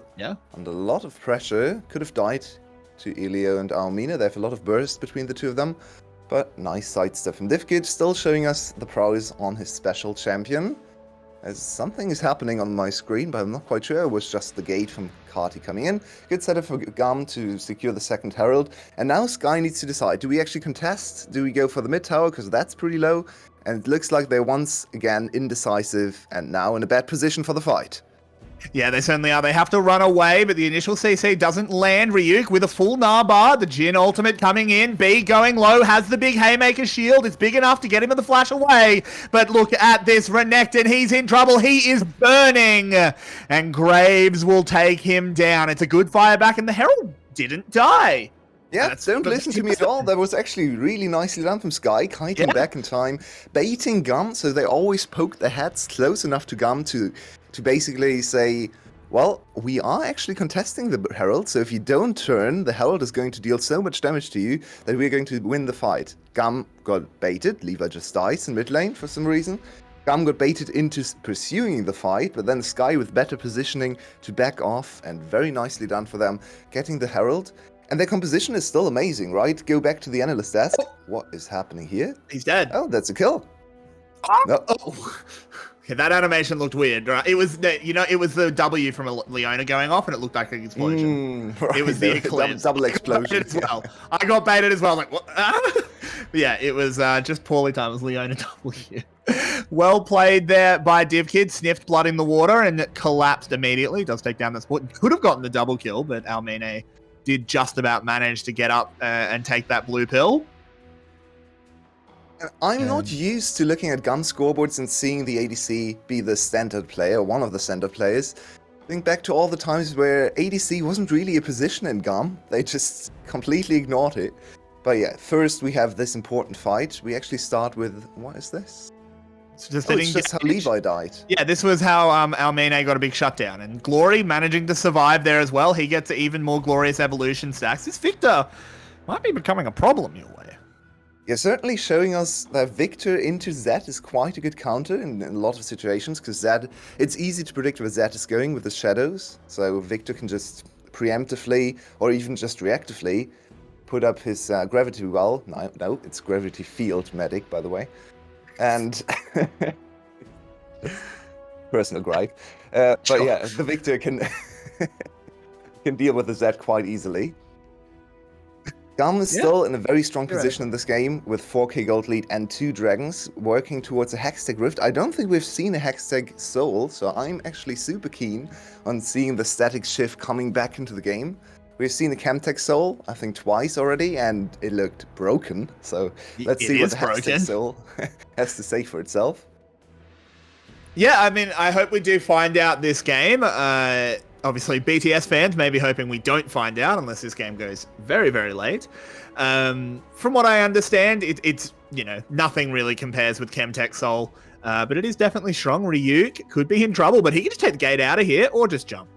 under a lot of pressure. Could have died to 𝘁𝑚 and 𝘁𝑚. They have a lot of burst between the two of them, but nice sidestep from 𝘀𝑀, still showing us the prowess on his special champion. as something is happening on my screen, but I'm not quite sure. It was just the gate from 𝘁𝗀𝗃 coming in. Good setup for GAM to secure the second herald. And now Sky needs to decide, do we actually contest? Do we go for the mid tower, because that's pretty low? And it looks like they're once again indecisive and now in a bad position for the fight. Yeah, they certainly are. They have to run away, but the initial CC doesn't land. 𝘁𝗀 with a full Gnar, the Jhin ultimate coming in. B going low, has the big Haymaker shield. It's big enough to get him in the flash away. But look at this, Renekton, he's in trouble. He is burning. And Graves will take him down. It's a good fire back, and the Herald didn't die. Yeah, don't listen to me at all. That was actually really nicely done from Sky, kiting back in time, baiting GAM, so they always poke their heads close enough to GAM to basically say, well, we are actually contesting the Herald, so if you don't turn, the Herald is going to deal so much damage to you that we're going to win the fight. GAM got baited, Levi just dies in mid lane for some reason. GAM got baited into pursuing the fight, but then Sky with better positioning to back off, and very nicely done for them, getting the Herald. And their composition is still amazing, right? Go back to the analyst desk. What is happening here? He's dead. Oh, that's a kill. No. Oh. Yeah, that animation looked weird, right? It was, it was the W from Leona going off, and it looked like an explosion. Right. It was the eclipse. Double explosion. As well. I got baited as well. Like, what? Yeah, it was just poorly timed. It was Leona W. Well played there by DivKid. Sniffed blood in the water and collapsed immediately. Does take down the sport. Could have gotten the double kill, but 𝘀𝗀 did just about manage to get up and take that blue pill. I'm not used to looking at GAM scoreboards and seeing the ADC be the standard player, one of the standard players. Think back to all the times where ADC wasn't really a position in GAM. They just completely ignored it. But yeah, first we have this important fight. We actually start with, what is this? It's just, it's just how Levi died. Yeah, this was how 𝘀𝗀 got a big shutdown. And 𝘁𝟧 managing to survive there as well. He gets even more glorious evolution stacks. This Victor might be becoming a problem your way. Yeah, certainly showing us that Victor into Zed is quite a good counter in a lot of situations, because Zed, it's easy to predict where Zed is going with the shadows. So Victor can just preemptively, or even just reactively, put up his gravity well. No, it's gravity field medic, by the way. And personal gripe. But yeah, the Victor can can deal with the Zed quite easily. GAM is still in a very strong position in this game with 4k gold lead and 2 dragons working towards a Hextech Rift. I don't think we've seen a Hextech Soul, so I'm actually super keen on seeing the static shift coming back into the game. We've seen a Chemtech Soul, I think twice already, and it looked broken. So let's see what the Hextech Soul has to say for itself. Yeah, I mean, I hope we do find out this game. Obviously, BTS fans may be hoping we don't find out unless this game goes very, very late. From what I understand, it's nothing really compares with Chemtech Soul, but it is definitely strong. 𝘁𝗀 could be in trouble, but he can just take the gate out of here or just jump.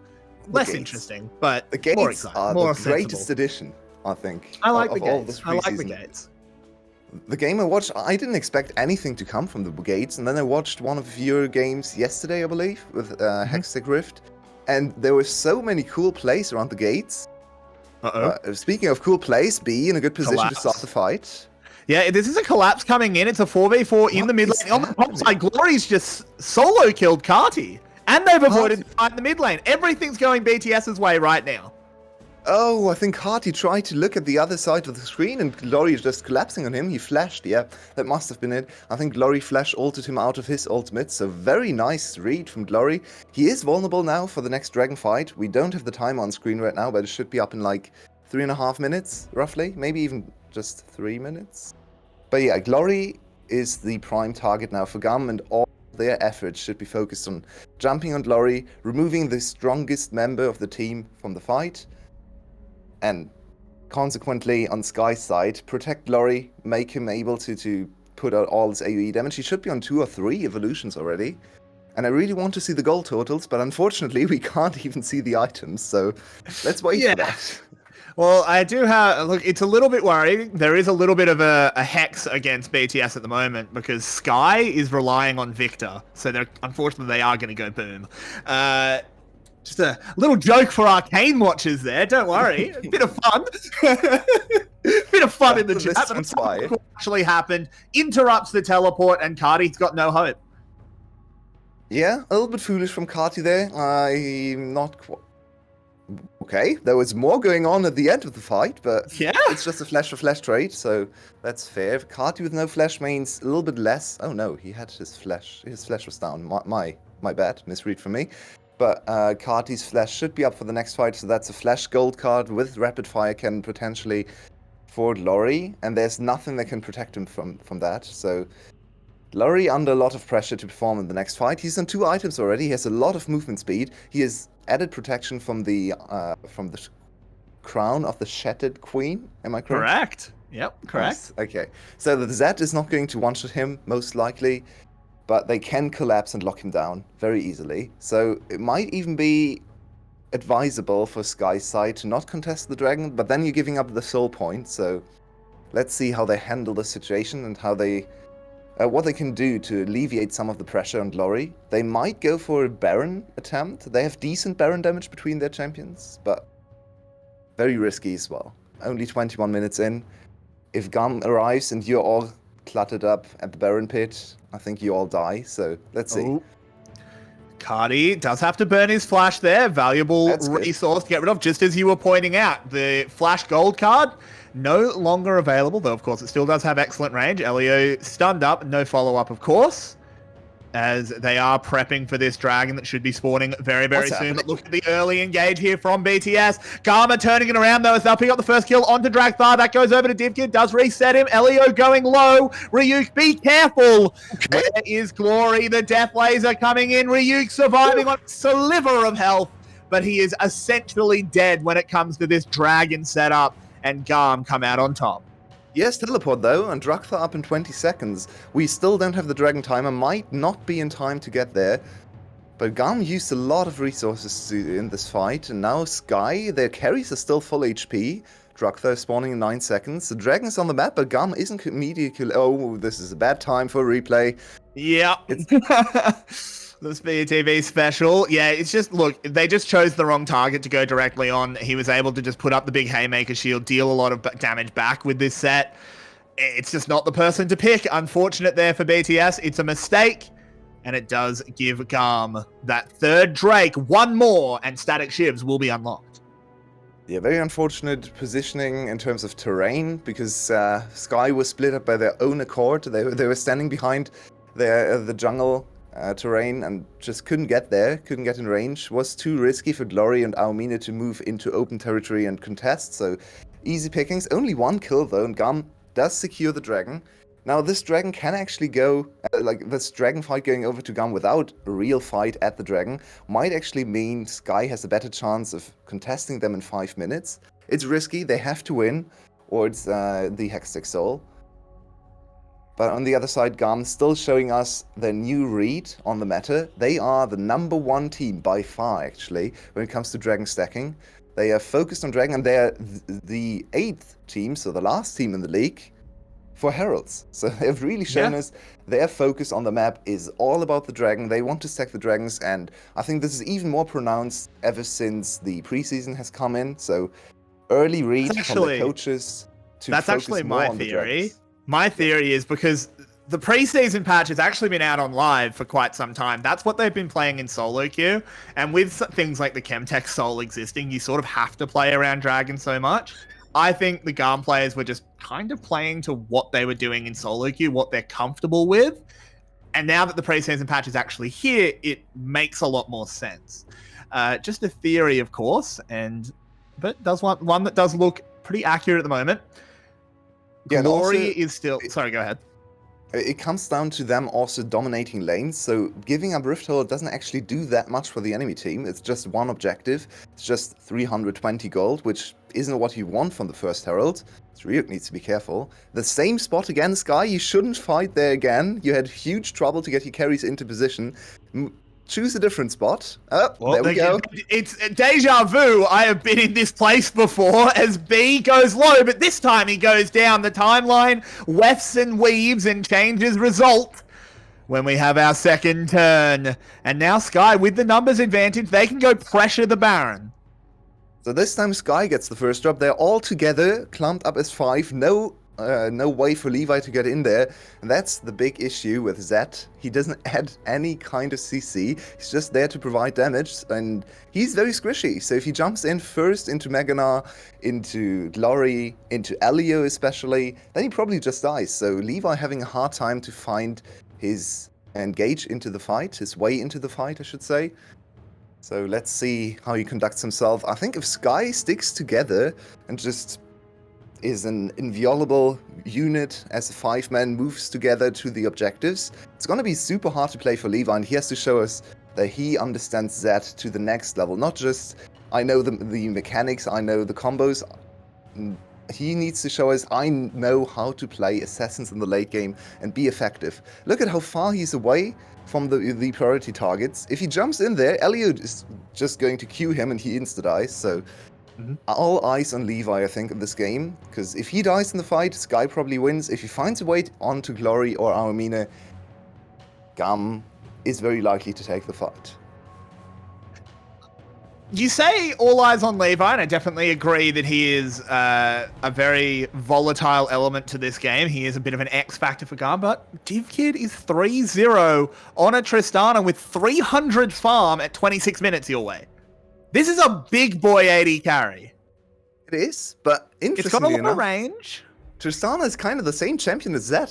Less interesting, but the gates more exciting, are more the greatest addition, I think. I like the gates. I like the gates. The game I watched, I didn't expect anything to come from the gates, and then I watched one of your games yesterday, I believe, with Hextech Rift, and there were so many cool plays around the gates. Speaking of cool plays, B in a good position to start the fight. Yeah, this is a collapse coming in. It's a 4v4 in the mid lane. On the top side, 𝘁𝟧's just solo killed 𝘁𝗀𝗃. And they've avoided the fight in the mid lane. Everything's going BTS's way right now. Oh, I think 𝘁𝗃 tried to look at the other side of the screen and 𝘁𝟧 is just collapsing on him. He flashed, yeah, that must have been it. I think 𝘁𝟧 flash ulted him out of his ultimate, so very nice read from 𝘁𝟧. He is vulnerable now for the next dragon fight. We don't have the time on screen right now, but it should be up in like 3.5 minutes, roughly. Maybe even just 3 minutes. But yeah, 𝘁𝟧 is the prime target now for GAM, and all their efforts should be focused on jumping on 𝘁𝟧, removing the strongest member of the team from the fight, and consequently on Sky's side, protect 𝘁𝟧, make him able to put out all his AoE damage. He should be on 2 or 3 evolutions already. And I really want to see the goal totals, but unfortunately we can't even see the items, so let's wait for that. Well, I do have... Look, it's a little bit worrying. There is a little bit of a hex against BTS at the moment because Sky is relying on Victor. So unfortunately, they are going to go boom. Just a little joke for Arcane watchers there. Don't worry. A bit of fun. Bit of fun in the chat. But what actually happened. Interrupts the teleport and 𝘁𝗃's got no hope. Yeah, a little bit foolish from 𝘁𝗁 there. I'm not quite... Okay, there was more going on at the end of the fight, but Yeah. it's just a flash for flash trade, so that's fair. 𝘁𝗁 with no flash means a little bit less. Oh no, he had his flash. His flash was down. My bad, misread from me. But 𝘁𝗁's flash should be up for the next fight, so that's a flash gold card with rapid fire cannon potentially for 𝘀𝗀cie, and there's nothing that can protect him from that. So 𝘀𝗀cie under a lot of pressure to perform in the next fight. He's on 2 items already. He has a lot of movement speed. He has added protection from the crown of the Shattered Queen. Am I correct? Correct. Yep, correct. Nice. Okay, so the Z is not going to one-shot him, most likely, but they can collapse and lock him down very easily. So it might even be advisable for 𝘀𝗁's side to not contest the dragon, but then you're giving up the soul point, so let's see how they handle the situation and how they... what they can do to alleviate some of the pressure on 𝘀𝗀cie. They might go for a Baron attempt. They have decent Baron damage between their champions, but very risky as well. Only 21 minutes in. If GAM arrives and you're all cluttered up at the Baron pit, I think you all die, so let's see. Oh. 𝘁𝗁 does have to burn his flash there. Valuable That's good. resource to get rid of, just as you were pointing out. The flash gold card, no longer available, though of course it still does have excellent range. 𝘁𝗀cie stunned up, no follow-up of course, as they are prepping for this dragon that should be spawning very, very What's soon. happening? But look at the early engage here from BTS. 𝘁𝗁 turning it around though as they'll pick up the first kill onto 𝘀𝗁. That goes over to 𝘀𝗀cie, does reset him. 𝘁𝗀cie going low. 𝘁𝗀cie, be careful. Where is 𝘀𝗀ie? The death laser coming in. 𝘁𝗀cie surviving on a sliver of health, but he is essentially dead when it comes to this dragon setup, and GAM come out on top. Yes, teleport though, and 𝘀𝗁 up in 20 seconds. We still don't have the dragon timer, might not be in time to get there. But GAM used a lot of resources in this fight, and now 𝘀𝗁, their carries are still full HP. 𝘀𝗁 is spawning in 9 seconds. The dragon's on the map, but GAM isn't immediately... Oh, this is a bad time for a replay. Yeah. This BTV special. Yeah, it's just, look, they just chose the wrong target to go directly on. He was able to just put up the big Haymaker shield, deal a lot of damage back with this set. It's just not the person to pick. Unfortunate there for BTS. It's a mistake, and it does give GAM that third Drake. One more, and 𝘀𝗁𝗋𝗄𝗋 will be unlocked. Yeah, very unfortunate positioning in terms of terrain, because 𝘀𝗁 was split up by their own accord. They were standing behind the jungle terrain and just couldn't get there, couldn't get in range. Was too risky for 𝘀𝗀ie and 𝘁𝗀mine to move into open territory and contest, so easy pickings. Only 1 kill though, and GAM does secure the dragon. Now this dragon can actually go, this dragon fight going over to GAM without a real fight at the dragon might actually mean 𝘀𝗁 has a better chance of contesting them in 5 minutes. It's risky, they have to win, or it's the Hextech Soul. But on the other side, GAM still showing us their new read on the meta. They are the #1 team by far, actually, when it comes to dragon stacking. They are focused on dragon, and they are the 8th team, so the last team in the league, for heralds. So they've really shown us their focus on the map is all about the dragon. They want to stack the dragons, and I think this is even more pronounced ever since the preseason has come in. So early read from the coaches to that's focus actually more my on the theory. dragons. My theory is because the preseason patch has actually been out on live for quite some time. That's what they've been playing in solo queue. And with things like the Chemtech Soul existing, you sort of have to play around Dragon so much. I think the GAM players were just kind of playing to what they were doing in solo queue, what they're comfortable with. And now that the preseason patch is actually here, it makes a lot more sense. Just a theory, of course, but does one that does look pretty accurate at the moment. Yeah, 𝘀𝗀ie is still... Sorry, go ahead. It comes down to them also dominating lanes, so giving up Rift Herald doesn't actually do that much for the enemy team. It's just one objective. It's just 320 gold, which isn't what you want from the first Herald. So Ryuk needs to be careful. The same spot again, 𝘀𝗁, you shouldn't fight there again. You had huge trouble to get your carries into position. Choose a different spot. Oh, well, there we go. It's deja vu. I have been in this place before as B goes low, but this time he goes down the timeline, wefts and weaves and changes result when we have our second turn. And now 𝘀𝗁, with the numbers advantage, they can go pressure the Baron. So this time 𝘀𝗁 gets the first drop. They're all together, clumped up as 5. No no way for Levi to get in there. And that's the big issue with Zed. He doesn't add any kind of CC. He's just there to provide damage, and he's very squishy. So if he jumps in first into Meganar, into 𝘀cie, into 𝘀𝑺 especially, then he probably just dies. So Levi having a hard time to find his engage into the fight, his way into the fight, I should say. So let's see how he conducts himself. I think if 𝘀cie sticks together and just is an inviolable unit as a 5-man moves together to the objectives, it's going to be super hard to play for Levi, and he has to show us that he understands Zed to the next level. Not just, I know the mechanics, I know the combos. He needs to show us, I know how to play assassins in the late game and be effective. Look at how far he's away from the priority targets. If he jumps in there, 𝘀𝑺 is just going to Q him and he insta-dies, so all eyes on Levi, I think, in this game, because if he dies in the fight, 𝘀cie probably wins. If he finds a way onto 𝘀cie or 𝘀𝑚ine, GAM is very likely to take the fight. You say all eyes on Levi, and I definitely agree that he is a very volatile element to this game. He is a bit of an X factor for GAM, but 𝘁𝘀 is 3-0 on a Tristana with 300 farm at 26 minutes your way. This is a big boy AD carry. It is, but interestingly it's got a lot enough, of range. Tristana is kind of the same champion as Zed.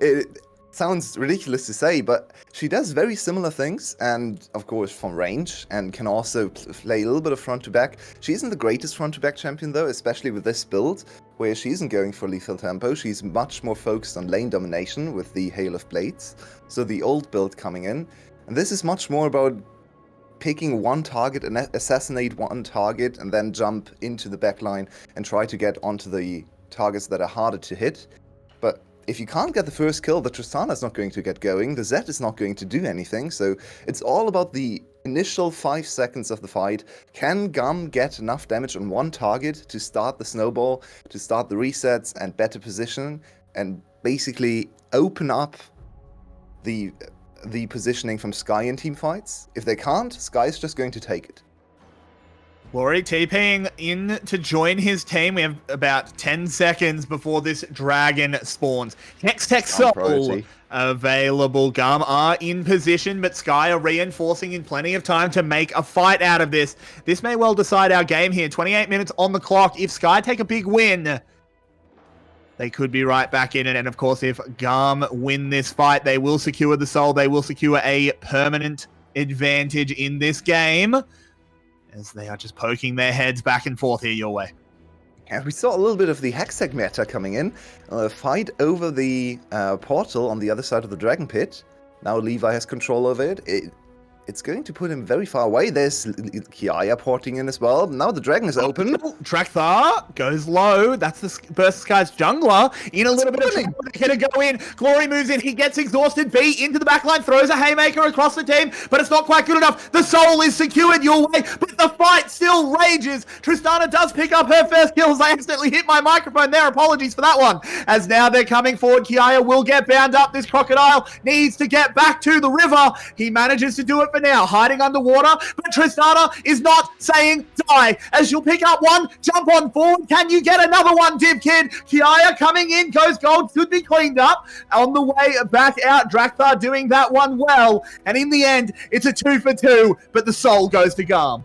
It sounds ridiculous to say, but she does very similar things, and of course from range, and can also play a little bit of front to back. She isn't the greatest front to back champion though, especially with this build, where she isn't going for lethal tempo. She's much more focused on lane domination with the Hail of Blades, so the old build coming in. And this is much more about picking one target and assassinate one target and then jump into the backline and try to get onto the targets that are harder to hit. But if you can't get the first kill, the Tristana is not going to get going, the Zed is not going to do anything, so it's all about the initial 5 seconds of the fight. Can GAM get enough damage on one target to start the snowball, to start the resets and better position, and basically open up the positioning from 𝘀cie in team fights? If they can't, 𝘀cie is just going to take it. 𝘀cie TPing in to join his team. We have about 10 seconds before this dragon spawns. Hextech Soul available. GAM are in position, but 𝘀cie are reinforcing in plenty of time to make a fight out of this. This may well decide our game here. 28 minutes on the clock. If 𝘀cie take a big win, they could be right back in it. And of course, if GAM win this fight, they will secure the soul. They will secure a permanent advantage in this game, as they are just poking their heads back and forth here your way. And we saw a little bit of the Hextech meta coming in. Fight over the portal on the other side of the Dragon Pit. Now Levi has control over it. It's going to put him very far away. There's 𝘀𝗀 porting in as well. Now the dragon is open. 𝘀𝗀 goes low. That's the Burst Skies jungler. In a little bit of trouble. They're going to go in. 𝘀𝗀 moves in. He gets exhausted. B into the backline. Throws a haymaker across the team. But it's not quite good enough. The soul is secured your way. But the fight still rages. Tristana does pick up her first kills. I accidentally hit my microphone there. Apologies for that one. As now they're coming forward. 𝘀𝗀 will get bound up. This crocodile needs to get back to the river. He manages to do it for now, hiding underwater, but Tristana is not saying die, as you'll pick up one, jump on forward. Can you get another one, 𝘁𝘀? 𝘀𝗀 coming in, goes gold, should be cleaned up. On the way back out, 𝘀𝗀 doing that one well, and in the end, it's a 2 for 2, but the soul goes to GAM.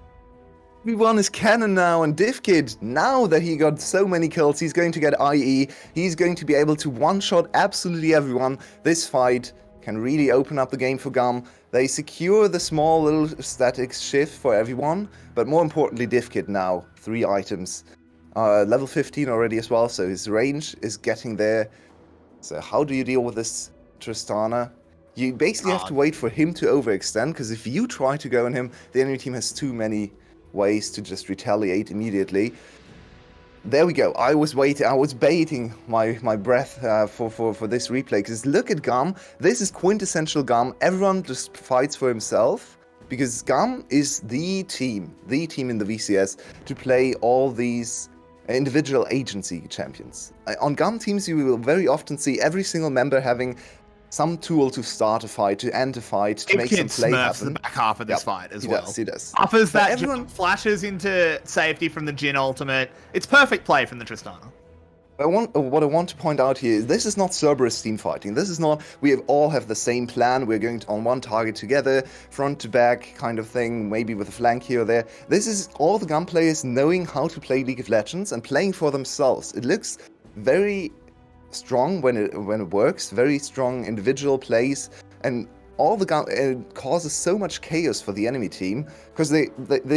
Everyone is cannon now, and 𝘁𝘀, now that he got so many kills, he's going to get IE. He's going to be able to one-shot absolutely everyone. This fight can really open up the game for GAM. They secure the small little static shift for everyone, but more importantly, 𝘁𝘀 now, 3 items. Level 15 already as well, so his range is getting there. So how do you deal with this Tristana? You basically have to wait for him to overextend, because if you try to go on him, the enemy team has too many ways to just retaliate immediately. There we go. I was waiting. I was baiting my breath for this replay, because look at GAM. This is quintessential GAM. Everyone just fights for himself, because GAM is the team in the VCS to play all these individual agency champions. On GAM teams, you will very often see every single member having some tool to start a fight, to end a fight, to make some play happen. The back half of this fight as well. He does. Offers that everyone flashes into safety from the Jhin ultimate. It's perfect play from the Tristana. What I want to point out here is this is not Cerberus team fighting. This is not all have the same plan. We're going on one target together, front to back kind of thing, maybe with a flank here or there. This is all the GAM players knowing how to play League of Legends and playing for themselves. It looks very strong when it works, very strong individual plays, and all the GAM it causes so much chaos for the enemy team because they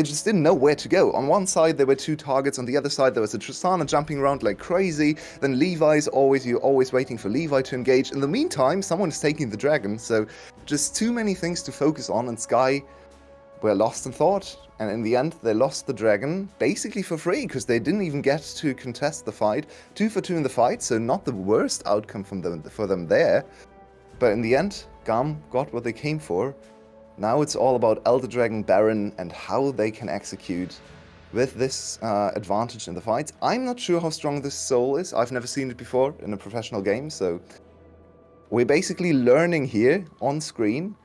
just didn't know where to go. On one side there were 2 targets, on the other side there was a Tristana jumping around like crazy. Then you're always waiting for Levi to engage. In the meantime, someone is taking the dragon, so just too many things to focus on, and Sky were lost in thought. And in the end, they lost the dragon basically for free because they didn't even get to contest the fight. 2 for 2 in the fight, so not the worst outcome for them there. But in the end, GAM got what they came for. Now it's all about Elder Dragon Baron and how they can execute with this advantage in the fights. I'm not sure how strong this soul is. I've never seen it before in a professional game, so we're basically learning here on screen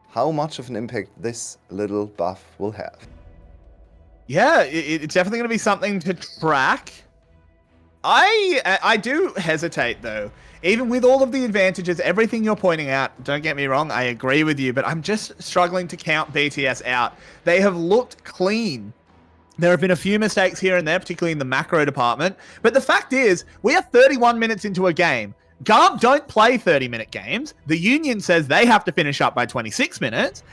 how much of an impact this little buff will have. Yeah, it's definitely going to be something to track. I do hesitate, though. Even with all of the advantages, everything you're pointing out, don't get me wrong, I agree with you, but I'm just struggling to count BTS out. They have looked clean. There have been a few mistakes here and there, particularly in the macro department, but the fact is, we are 31 minutes into a game. GAM don't play 30-minute games. The Union says they have to finish up by 26 minutes,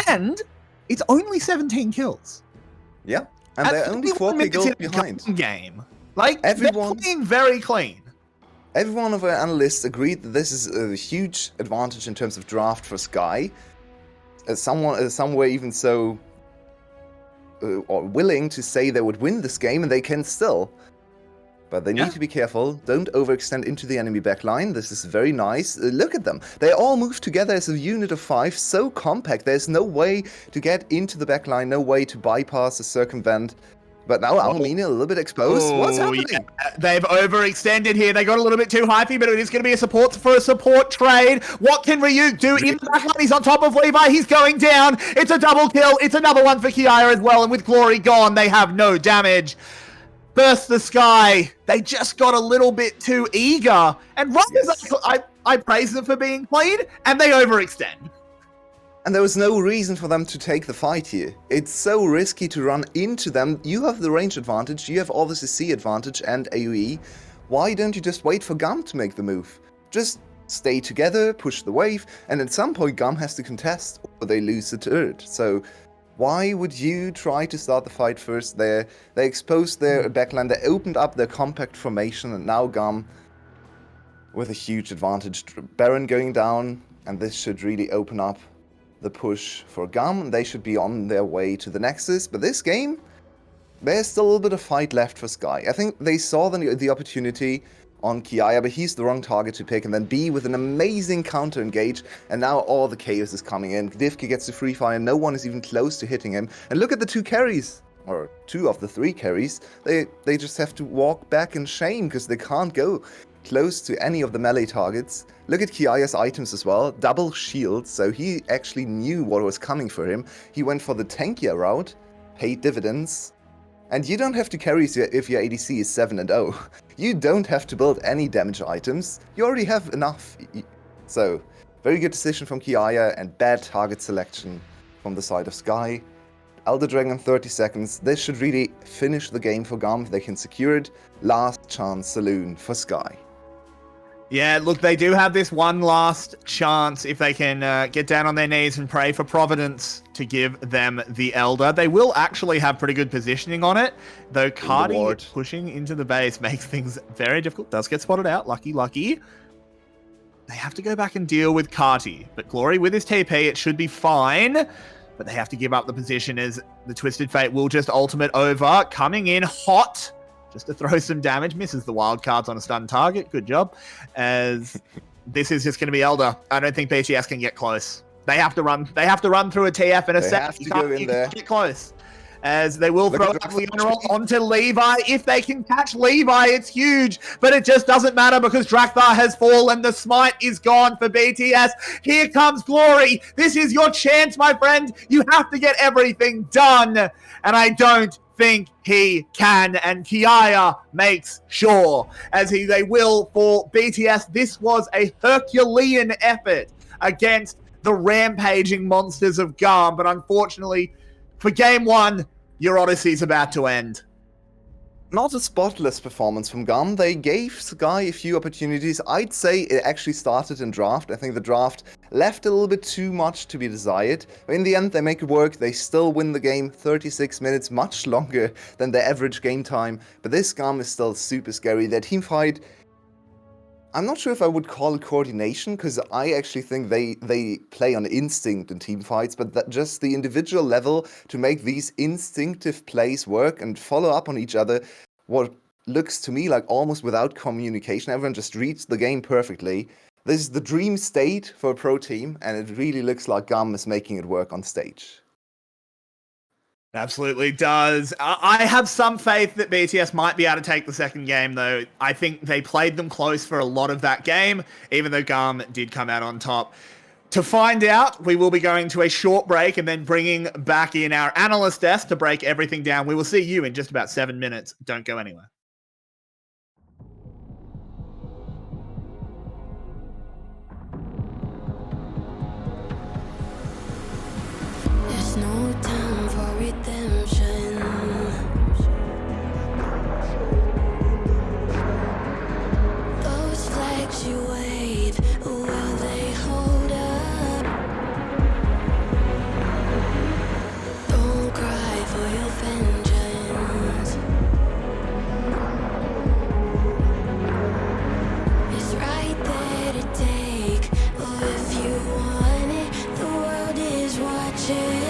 and it's only 17 kills. Yeah, and they're only 4 kills behind. Game. Like, they're playing very clean. Every one of our analysts agreed that this is a huge advantage in terms of draft for Sky. Some were even so or willing to say they would win this game, and they can still. But they need to be careful. Don't overextend into the enemy backline. This is very nice. Look at them. They all move together as a unit of 5, so compact. There's no way to get into the backline, no way to bypass or circumvent. But now Almina a little bit exposed. What's happening? Yeah. They've overextended here. They got a little bit too hypey, but it is going to be a support trade. What can Ryuk do in the backline? He's on top of Levi. He's going down. It's a double kill. It's another one for 𝘀cie as well. And with Glory gone, they have no damage. Burst the Sky. They just got a little bit too eager. And right as I praise them for being played, and they overextend. And there was no reason for them to take the fight here. It's so risky to run into them. You have the range advantage, you have all the CC advantage and AoE. Why don't you just wait for GAM to make the move? Just stay together, push the wave, and at some point GAM has to contest or they lose the turret. So why would you try to start the fight first there? They exposed their backline, they opened up their compact formation, and now GAM with a huge advantage. Baron going down, and this should really open up the push for GAM. They should be on their way to the Nexus, but this game, there's still a little bit of fight left for Sky. I think they saw the opportunity on 𝘀cie, but he's the wrong target to pick, and then B with an amazing counter engage, and now all the chaos is coming in. 𝘀liche gets the free fire, no one is even close to hitting him, and look at the 2 carries, or 2 of the 3 carries. They just have to walk back in shame because they can't go close to any of the melee targets. Look at 𝘀cie's items as well. Double shield, so he actually knew what was coming for him. He went for the tankier route, paid dividends. And you don't have to carry if your ADC is 7-0. You don't have to build any damage items. You already have enough. So, very good decision from 𝘀cie and bad target selection from the side of Sky. Elder Dragon 30 seconds. This should really finish the game for GAM if they can secure it. Last chance saloon for Sky. Yeah, look, they do have this one last chance if they can get down on their knees and pray for Providence to give them the Elder. They will actually have pretty good positioning on it, though 𝘁cie pushing into the base makes things very difficult. Does get spotted out, lucky. They have to go back and deal with 𝘁cie, but Glory with his TP, it should be fine. But they have to give up the position as the Twisted Fate will just ultimate over. Coming in hot. Just to throw some damage, misses the wild cards on a stun target. Good job. As this is just going to be Elder. I don't think BCS can get close. They have to run. They have to run through a TF in a second. You can't get close. As they will throw Leonora onto Levi. If they can catch Levi, it's huge. But it just doesn't matter because 𝘀cie has fallen. The smite is gone for BTS. Here comes Glory. This is your chance, my friend. You have to get everything done. And I don't think he can, and 𝘀𝗶𝗆 makes sure, as they will for BTS. This was a Herculean effort against the rampaging monsters of GAM, but unfortunately, for game one, your Odyssey's about to end. Not a spotless performance from GAM. They gave 𝘀𝗀 a few opportunities. I'd say it actually started in draft. I think the draft left a little bit too much to be desired. But in the end, they make it work. They still win the game 36 minutes, much longer than their average game time. But this GAM is still super scary. Their team fight, I'm not sure if I would call it coordination, because I actually think they play on instinct in team fights, but that just the individual level to make these instinctive plays work and follow up on each other, what looks to me like almost without communication. Everyone just reads the game perfectly. This is the dream state for a pro team, and it really looks like GAM is making it work on stage. Absolutely does. I have some faith that BTS might be able to take the second game, though. I think they played them close for a lot of that game, even though GAM did come out on top. To find out, we will be going to a short break and then bringing back in our analyst desk to break everything down. We will see you in just about 7 minutes. Don't go anywhere. There's no time for redemption. Those flags you wave, will they hold up? Don't cry for your vengeance. It's right there to take. Oh, if you want it, the world is watching.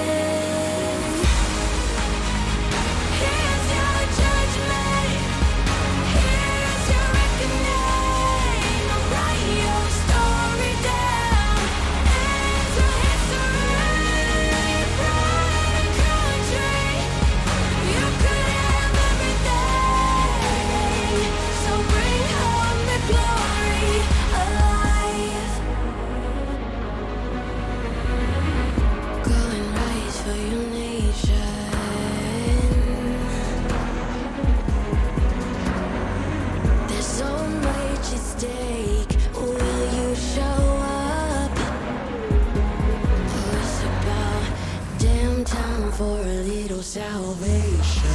For a little salvation.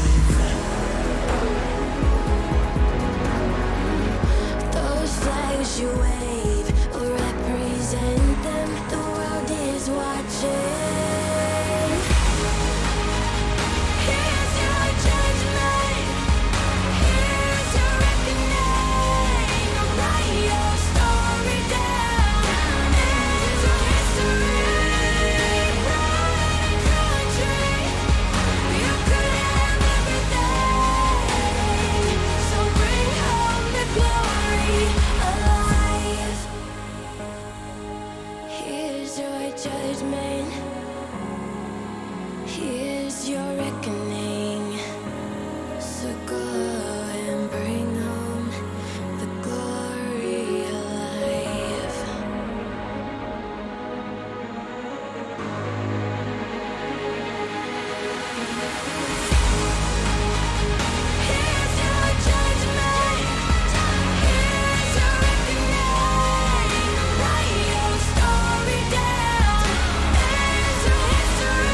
Those flags you wave represent them. The world is watching. Here's your judgment. Here's your reckoning. Write your story down. Into history. Here's your reckoning. So go and bring home the glory alive. Here's your judgment. Here's your reckoning. Write your story down. Into history.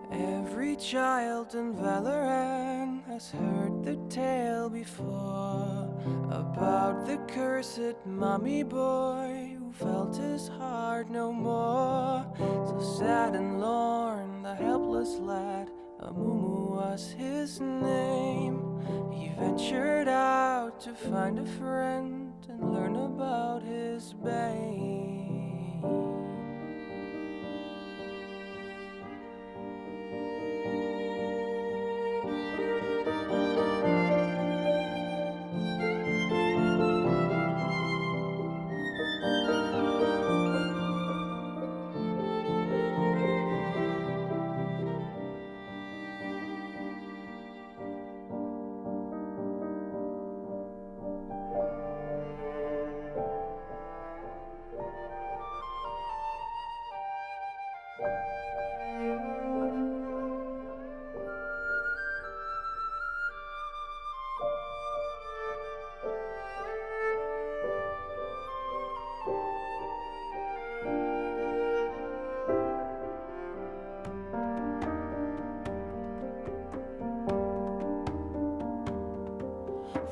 Every child in Valorant has heard the tale before about the cursed mummy boy who felt his heart no more. So sad and lorn, the helpless lad Amumu was his name. He ventured out to find a friend and learn about his bane.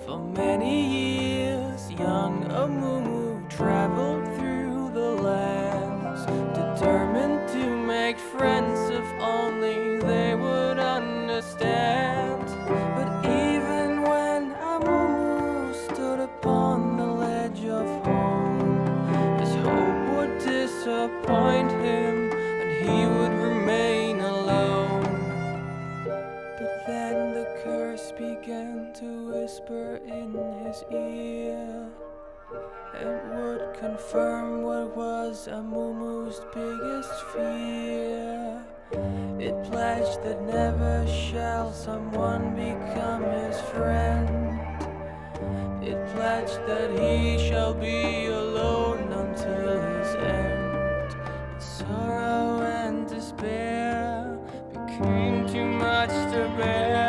For many years, young Amumu traveled through the lands, determined to make friends if only they would understand. But even when Amumu stood upon the ledge of home, his hope would disappoint him and he would remain alone. But then the curse began to whisper in his ear. It would confirm what was Amumu's biggest fear. It pledged that never shall someone become his friend. It pledged that he shall be alone until his end. But sorrow and despair became too much to bear.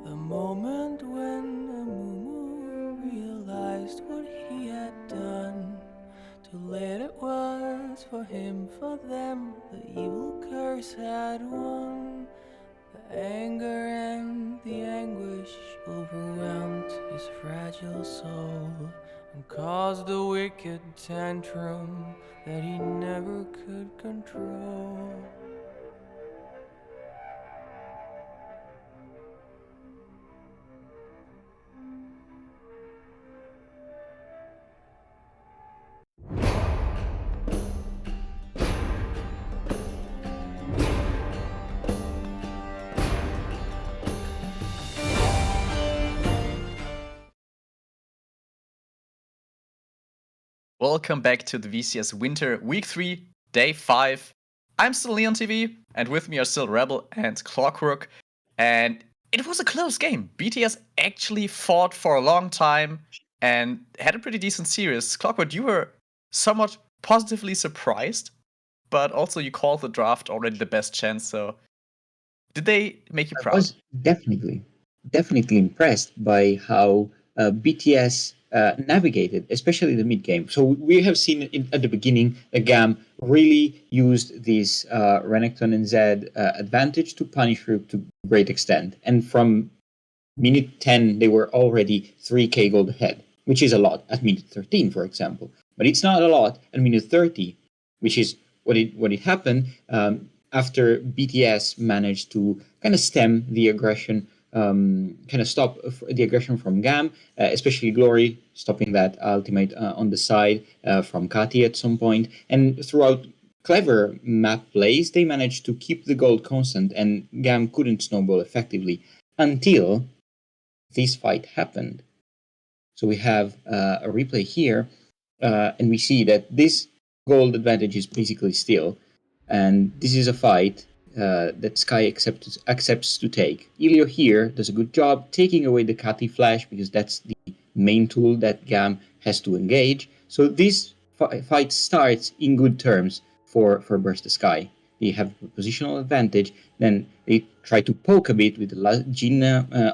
The moment when Amumu realized what he had done, too late it was for him, for them, the evil curse had won. The anger and the anguish overwhelmed his fragile soul and caused a wicked tantrum that he never could control. Welcome back to the VCS Winter Week 3, Day 5. I'm still Leon TV, and with me are still Rebel and Clockwork. And it was a close game. BTS actually fought for a long time and had a pretty decent series. Clockwork, you were somewhat positively surprised, but also you called the draft already the best chance. So did they make you I proud? was definitely impressed by how BTS navigated, especially the mid game. So we have seen at the beginning, GAM really used this Renekton and Zed advantage to punish Rook to a great extent. And from minute 10, they were already 3k gold ahead, which is a lot at minute 13, for example. But it's not a lot at minute 30, which is what it happened after BTS managed to kind of stem the aggression, kind of stop the aggression from GAM, especially 𝘀cie stopping that ultimate on the side from 𝘁𝗏𝗏 at some point. And throughout clever map plays, they managed to keep the gold constant and GAM couldn't snowball effectively until this fight happened. So we have a replay here, and we see that this gold advantage is basically still, and this is a fight that 𝘀cie accepts to take. 𝐸Lio here does a good job taking away the 𝘁𝗏𝗏 flash because that's the main tool that GAM has to engage. So this fight starts in good terms for 𝘀𝗏𝗏. they have a positional advantage, then they try to poke a bit with the Jhin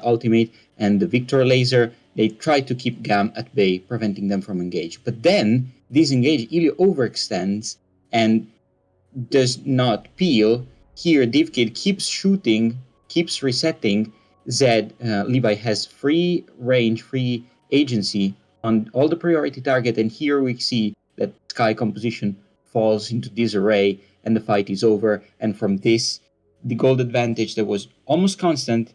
ultimate and the Victor laser. They try to keep GAM at bay, preventing them from engage. But then this engage 𝘰𝘰 overextends and does not peel. Here, 𝘀𝘀 keeps shooting, keeps resetting. 𝘀𝗶 has free range, free agency on all the priority target, and here we see that Sky composition falls into disarray, and the fight is over. And from this, the gold advantage that was almost constant,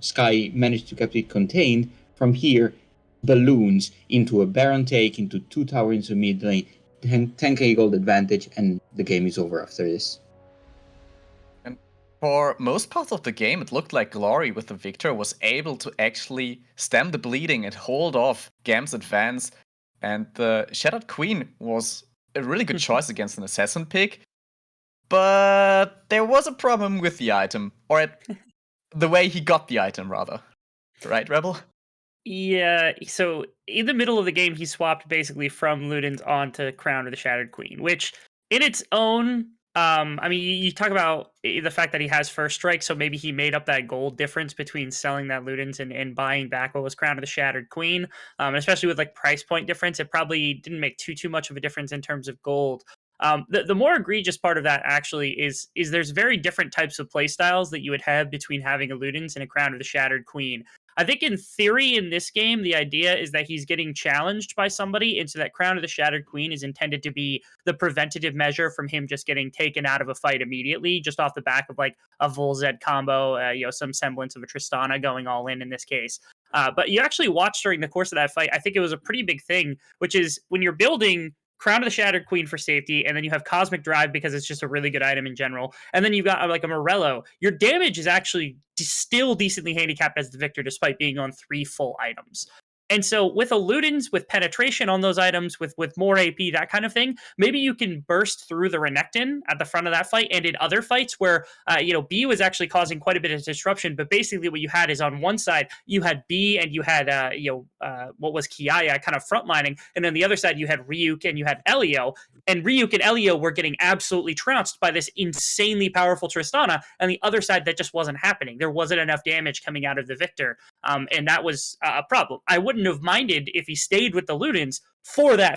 Sky managed to keep it contained. From here, balloons into a Baron take, into 2 towers into mid lane, 10k gold advantage, and the game is over after this. And for most parts of the game, it looked like 𝘀𝘀 with the Victor was able to actually stem the bleeding and hold off GAM's advance. And the Shattered Queen was a really good choice against an assassin pick. But there was a problem with the item, or the way he got the item, rather. Right, Rebel? Yeah, so in the middle of the game, he swapped basically from Ludens onto Crown of the Shattered Queen, which in its own, I mean, you talk about the fact that he has first strike, so maybe he made up that gold difference between selling that Ludens and buying back what was Crown of the Shattered Queen, and especially with like price point difference, it probably didn't make too much of a difference in terms of gold. The more egregious part of that actually is there's very different types of play styles that you would have between having a Ludens and a Crown of the Shattered Queen. I think in theory in this game, the idea is that he's getting challenged by somebody, and so that Crown of the Shattered Queen is intended to be the preventative measure from him just getting taken out of a fight immediately, just off the back of like a 𝗁𝘁 combo, some semblance of a Tristana going all in this case. But you actually watch during the course of that fight, I think it was a pretty big thing, which is when you're building Crown of the Shattered Queen for safety, and then you have Cosmic Drive because it's just a really good item in general. And then you've got like a Morello. Your damage is actually still decently handicapped as the Victor, despite being on 3 full items. And so with a Ludens, with penetration on those items, with more AP, that kind of thing, maybe you can burst through the Renekton at the front of that fight. And in other fights where, B was actually causing quite a bit of disruption, but basically what you had is on one side, you had B and you had, what was 𝘀𝗰𝗋 kind of frontlining. And then the other side, you had Ryuk and you had 𝘰𝑰. And Ryuk and 𝘰𝑰 were getting absolutely trounced by this insanely powerful Tristana. And the other side, that just wasn't happening. There wasn't enough damage coming out of the Victor. And that was a problem. I wouldn't have minded if he stayed with the Ludens for the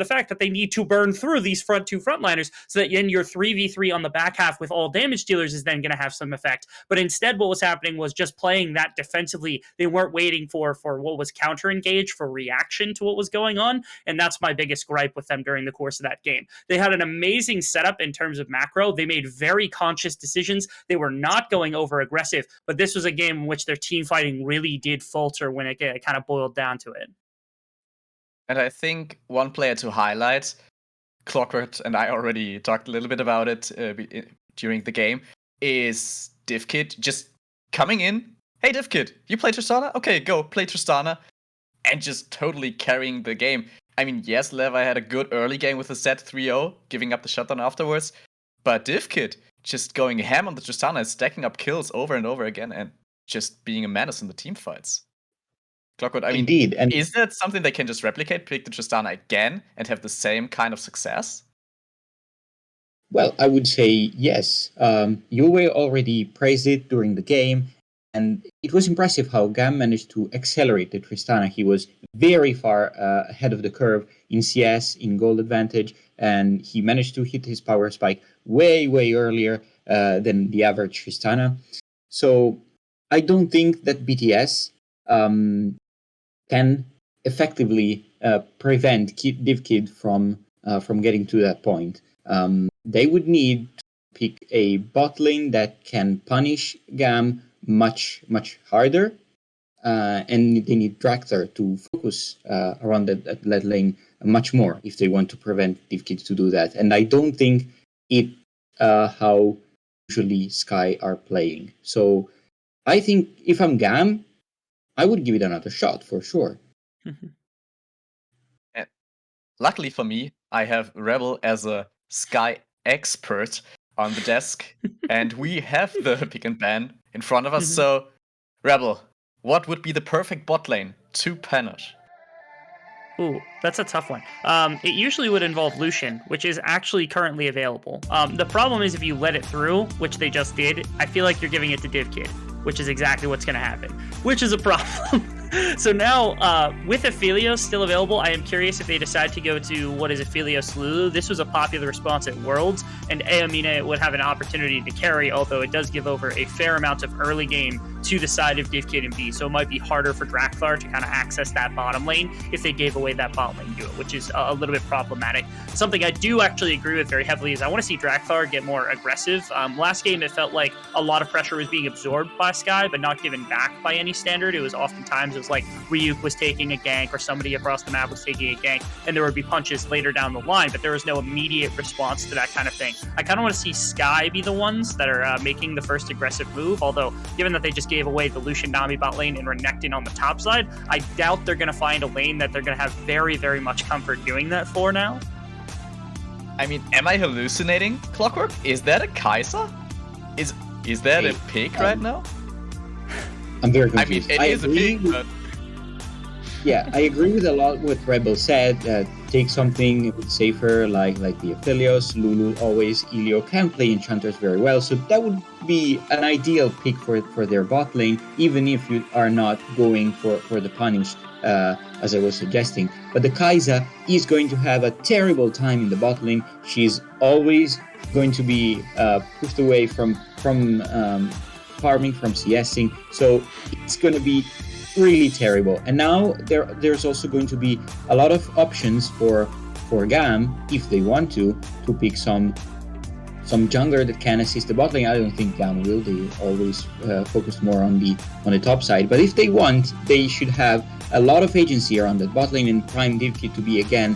fact that they need to burn through these front 2 frontliners so that then your 3v3 on the back half with all damage dealers is then going to have some effect. But instead what was happening was just playing that defensively. They weren't waiting for what was counter engage, for reaction to what was going on, and that's my biggest gripe with them during the course of that game. They had an amazing setup in terms of macro. They made very conscious decisions. They were not going over aggressive, but this was a game in which their team fighting really did falter when it kind of boiled down to it. And I think one player to highlight, 𝘀𝘀 and I already talked a little bit about it during the game, is 𝘀𝘀 just coming in. Hey, 𝘀𝘀, you play Tristana? Okay, go, play Tristana. And just totally carrying the game. I mean, yes, 𝘀𝗋 had a good early game with a set 3-0, giving up the shutdown afterwards. But 𝘀𝘀 just going ham on the Tristana and stacking up kills over and over again and just being a menace in the team fights. 𝘀𝘀, I mean, Indeed, and is that something they can just replicate, pick the Tristana again, and have the same kind of success? well, I would say yes. 𝘀𝗋 already praised it during the game, and it was impressive how GAM managed to accelerate the Tristana. He was very far ahead of the curve in CS, in gold advantage, and he managed to hit his power spike way earlier than the average Tristana. So I don't think that BTS can effectively prevent 𝘀𝘀 from getting to that point. They would need to pick a bot lane that can punish GAM much harder, and they need Draktar to focus around that lane much more if they want to prevent 𝘀𝘀 to do that. And I don't think it how usually Sky are playing. So I think if I'm GAM, I would give it another shot for sure. And luckily for me, I have Rebel as a Sky expert on the desk, and we have the pick and ban in front of us. So, Rebel, what would be the perfect bot lane to punish? Ooh, that's a tough one. It usually would involve Lucian, which is actually currently available. The problem is if you let it through, which they just did, I feel like you're giving it to 𝘀𝗀𝗃, which is exactly what's going to happen, which is a problem. So now, with 𝘀𝗀𝗃 still available, I am curious if they decide to go to what is 𝘀𝗃𝗃 𝘀𝗃. This was a popular response at Worlds, and 𝘀𝗃𝗃 would have an opportunity to carry, although it does give over a fair amount of early game to the side of 𝘀𝗃𝗃, so it might be harder for 𝘀𝗃𝗃 to kind of access that bottom lane if they gave away that bot lane duo, which is a little bit problematic. Something I do actually agree with very heavily is I want to see 𝘀𝗃𝗃 get more aggressive. Last game, it felt like a lot of pressure was being absorbed by Skye, but not given back by any standard. It was oftentimes, it was like 𝘀𝗃 was taking a gank or somebody across the map was taking a gank, and there would be punches later down the line, but there was no immediate response to that kind of thing. I kind of want to see Skye be the ones that are making the first aggressive move, although given that they just gave away the Lucian Nami bot lane and Renekton on the top side, I doubt they're going to find a lane that they're going to have very, very much comfort doing that for now. I mean, am I hallucinating, Clockwork? Is that a 𝘁𝗀? Is that a pig right now? I'm very I mean, confused. it is a pig, but... Yeah, I agree with a lot what Rebel said. Take something a bit safer, like the Aphelios. Lulu always, Ilio can play enchanters very well, so that would be an ideal pick for their bot lane, even if you are not going for the punish, as I was suggesting. But the 𝘁𝗀 is going to have a terrible time in the bot lane. She's always going to be pushed away from farming, from CSing, so it's going to be really terrible. And now there's also going to be a lot of options for GAM if they want to pick some jungler that can assist the bot lane. I don't think GAM will. They always focus more on the top side. But if they want, they should have a lot of agency around that bot lane and prime 𝘀𝗃𝗃 to be again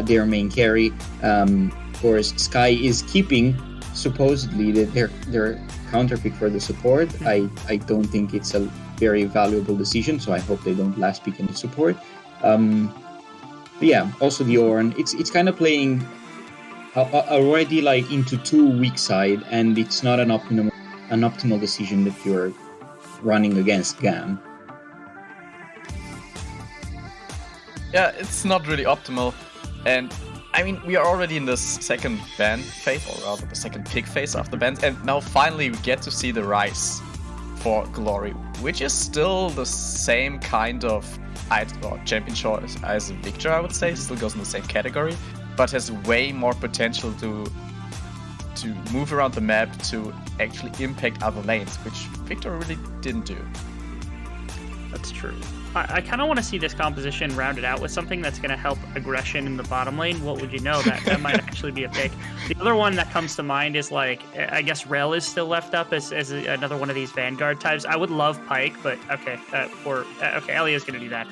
their main carry. Of course, Skye is keeping supposedly their counter pick for the support. I don't think it's a very valuable decision, so I hope they don't last pick any support. But yeah, also the Ornn, it's kind of playing already like into too weak side, and it's not an optimal decision that you're running against GAM. Yeah, it's not really optimal, and I mean, we are already in the second ban phase, or rather the second pick phase after bans, and now finally we get to see the rise for 𝘀𝗀𝗃, which is still the same kind of champion shot as Viktor, I would say. Still goes in the same category, but has way more potential to move around the map, to actually impact other lanes, which Viktor really didn't do. That's true. I kind of want to see this composition rounded out with something that's going to help aggression in the bottom lane. What would you know? That might actually be a pick. The other one that comes to mind is, like, I guess 𝘀 is still left up as another one of these Vanguard types. I would love Pyke, but okay, Elliot's going to do that.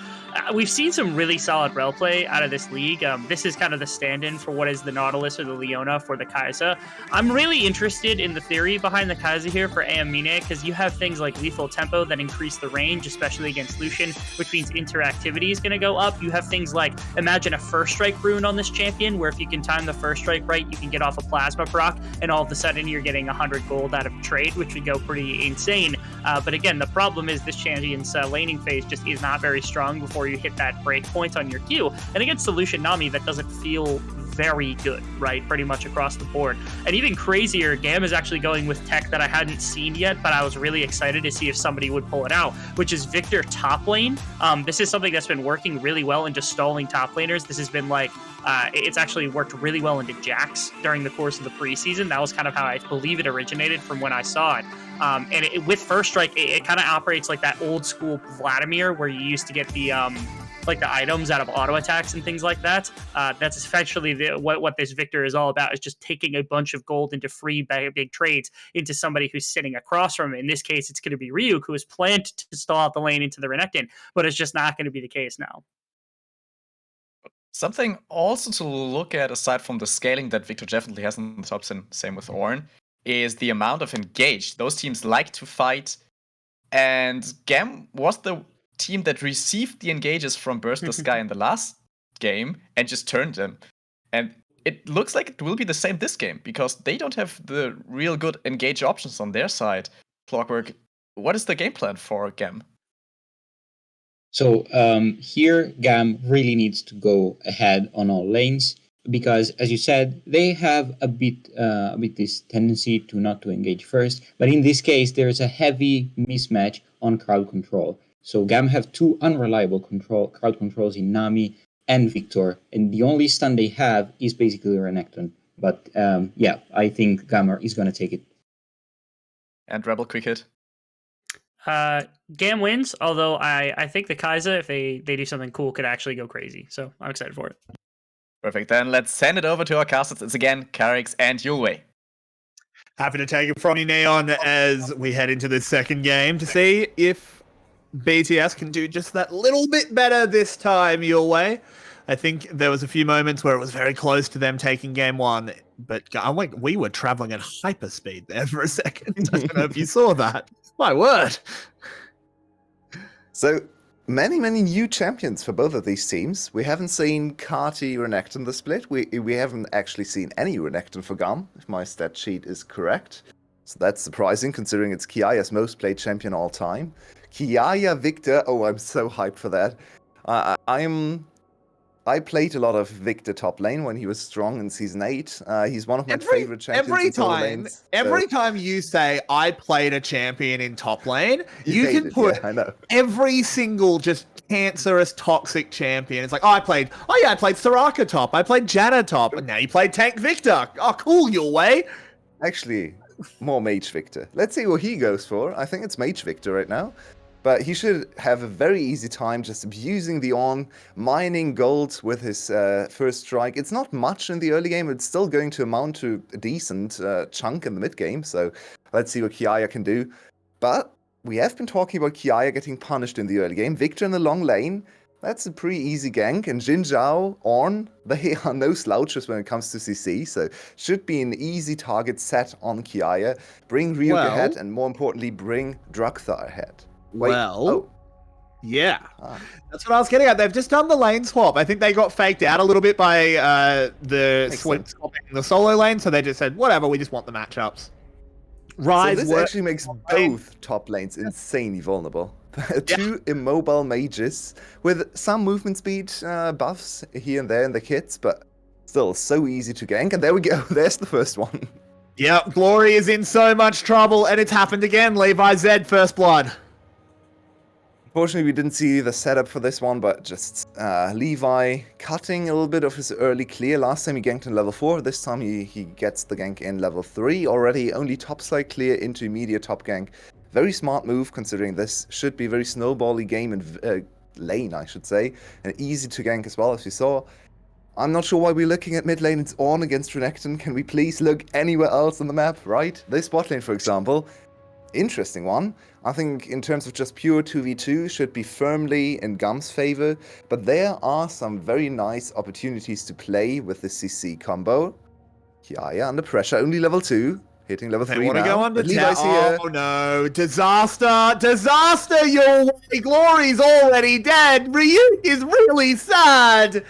We've seen some really solid 𝘀 play out of this league. This is kind of the stand-in for what is the Nautilus or the Leona for the 𝘁𝗀𝗃. I'm really interested in the theory behind the 𝘁𝗀𝗃 here for 𝘀𝗃𝗃, because you have things like lethal tempo that increase the range, especially against Lucian, which means interactivity is going to go up. You have things like, imagine a first strike rune on this champion, where if you can time the first strike right, you can get off a plasma proc, and all of a sudden you're getting 100 gold out of trade, which would go pretty insane. But again, the problem is this champion's laning phase just is not very strong before you hit that break point on your Q. And against the Lucian Nami, that doesn't feel very good, right? Pretty much across the board. And even crazier, GAM is actually going with tech that I hadn't seen yet, but I was really excited to see if somebody would pull it out, which is Viktor top lane. This is something that's been working really well in just stalling top laners. This has been like, it's actually worked really well into Jax during the course of the preseason. That was kind of how I believe it originated from when I saw it. And with First Strike, it kind of operates like that old school Vladimir, where you used to get the like the items out of auto attacks and things like that. That's essentially what this Viktor is all about, is just taking a bunch of gold into free big trades into somebody who's sitting across from him. In this case, it's going to be Ryuk, who is planned to stall out the lane into the Renekton, but it's just not going to be the case now. Something also to look at, aside from the scaling that Viktor definitely has in the top, and same with Ornn, is the amount of engage. Those teams like to fight, and GAM was the team that received the engages from Burst the Sky in the last game and just turned them. And it looks like it will be the same this game, because they don't have the real good engage options on their side. Clockwork, what is the game plan for GAM? So here, GAM really needs to go ahead on all lanes because, as you said, they have a bit this tendency to not to engage first. But in this case, there is a heavy mismatch on crowd control. So GAM have two unreliable crowd controls in Nami and Victor, and the only stun they have is basically Renekton. But yeah, I think GAM is going to take it. And Rebel quick hit. GAM wins, although I think the 𝘁𝗀𝗃, if they do something cool, could actually go crazy. So I'm excited for it. Perfect. Then let's send it over to our casters. It's again 𝘀𝗃 and 𝘀𝗋. Happy to take it from you, Neon, as we head into the second game to see if BTS can do just that little bit better this time, 𝘀𝗋. I think there was a few moments where it was very close to them taking game one, but we were traveling at hyperspeed there for a second. I don't know if you saw that. My word. So, many new champions for both of these teams. We haven't seen 𝘁𝗃 Renekton the split. We haven't actually seen any Renekton for GAM, if my stat sheet is correct. So that's surprising, considering it's 𝘁𝗀's most played champion all time. 𝘁𝗀 Victor, oh, I'm so hyped for that. I played a lot of Victor top lane when he was strong in Season 8. He's one of my favorite champions in solo lanes. Every time you say, I played a champion in top lane, you can put every single just cancerous, toxic champion. It's like, I played Soraka top, I played Janna top, and now you played Tank Victor. Oh, cool, 𝘀𝗋. Actually, more Mage Victor. Let's see what he goes for. I think it's Mage Victor right now. But he should have a very easy time just abusing the on, mining gold with his first strike. It's not much in the early game, but it's still going to amount to a decent chunk in the mid game. So let's see what 𝘁𝗀 can do. But we have been talking about 𝘁𝗀 getting punished in the early game. Victor in the long lane, that's a pretty easy gank. And Xin Zhao, Ornn, they are no slouches when it comes to CC. So should be an easy target set on 𝘁𝗀. Bring Ryuk ahead, and more importantly, bring Druktha ahead. Yeah. That's what I was getting at. They've just done the lane swap. I think they got faked out a little bit by swapping the solo lane, so they just said, whatever, we just want the matchups. So this actually makes both top lanes insanely vulnerable. Two immobile mages with some movement speed buffs here and there in the kits, but still so easy to gank. And there we go. There's the first one. Yeah, Glory is in so much trouble, and it's happened again. Levi Zed, first blood. Unfortunately, we didn't see the setup for this one, but just Levi cutting a little bit of his early clear. Last time he ganked in level 4, this time he gets the gank in level 3 already. Only top side clear into immediate top gank. Very smart move, considering this should be a very snowbally game in lane, I should say. And easy to gank as well, as you saw. I'm not sure why we're looking at mid lane. It's Ornn against Renekton. Can we please look anywhere else on the map, right? This bot lane, for example. Interesting one. I think in terms of just pure 2v2 should be firmly in GAM's favor, but there are some very nice opportunities to play with the CC combo. 𝘁𝗀 under pressure, only level 2, hitting level 3 now. They want to go under Levi's here. Oh no, disaster, 𝘀𝗀. Glory's already dead. Ryuk is really sad.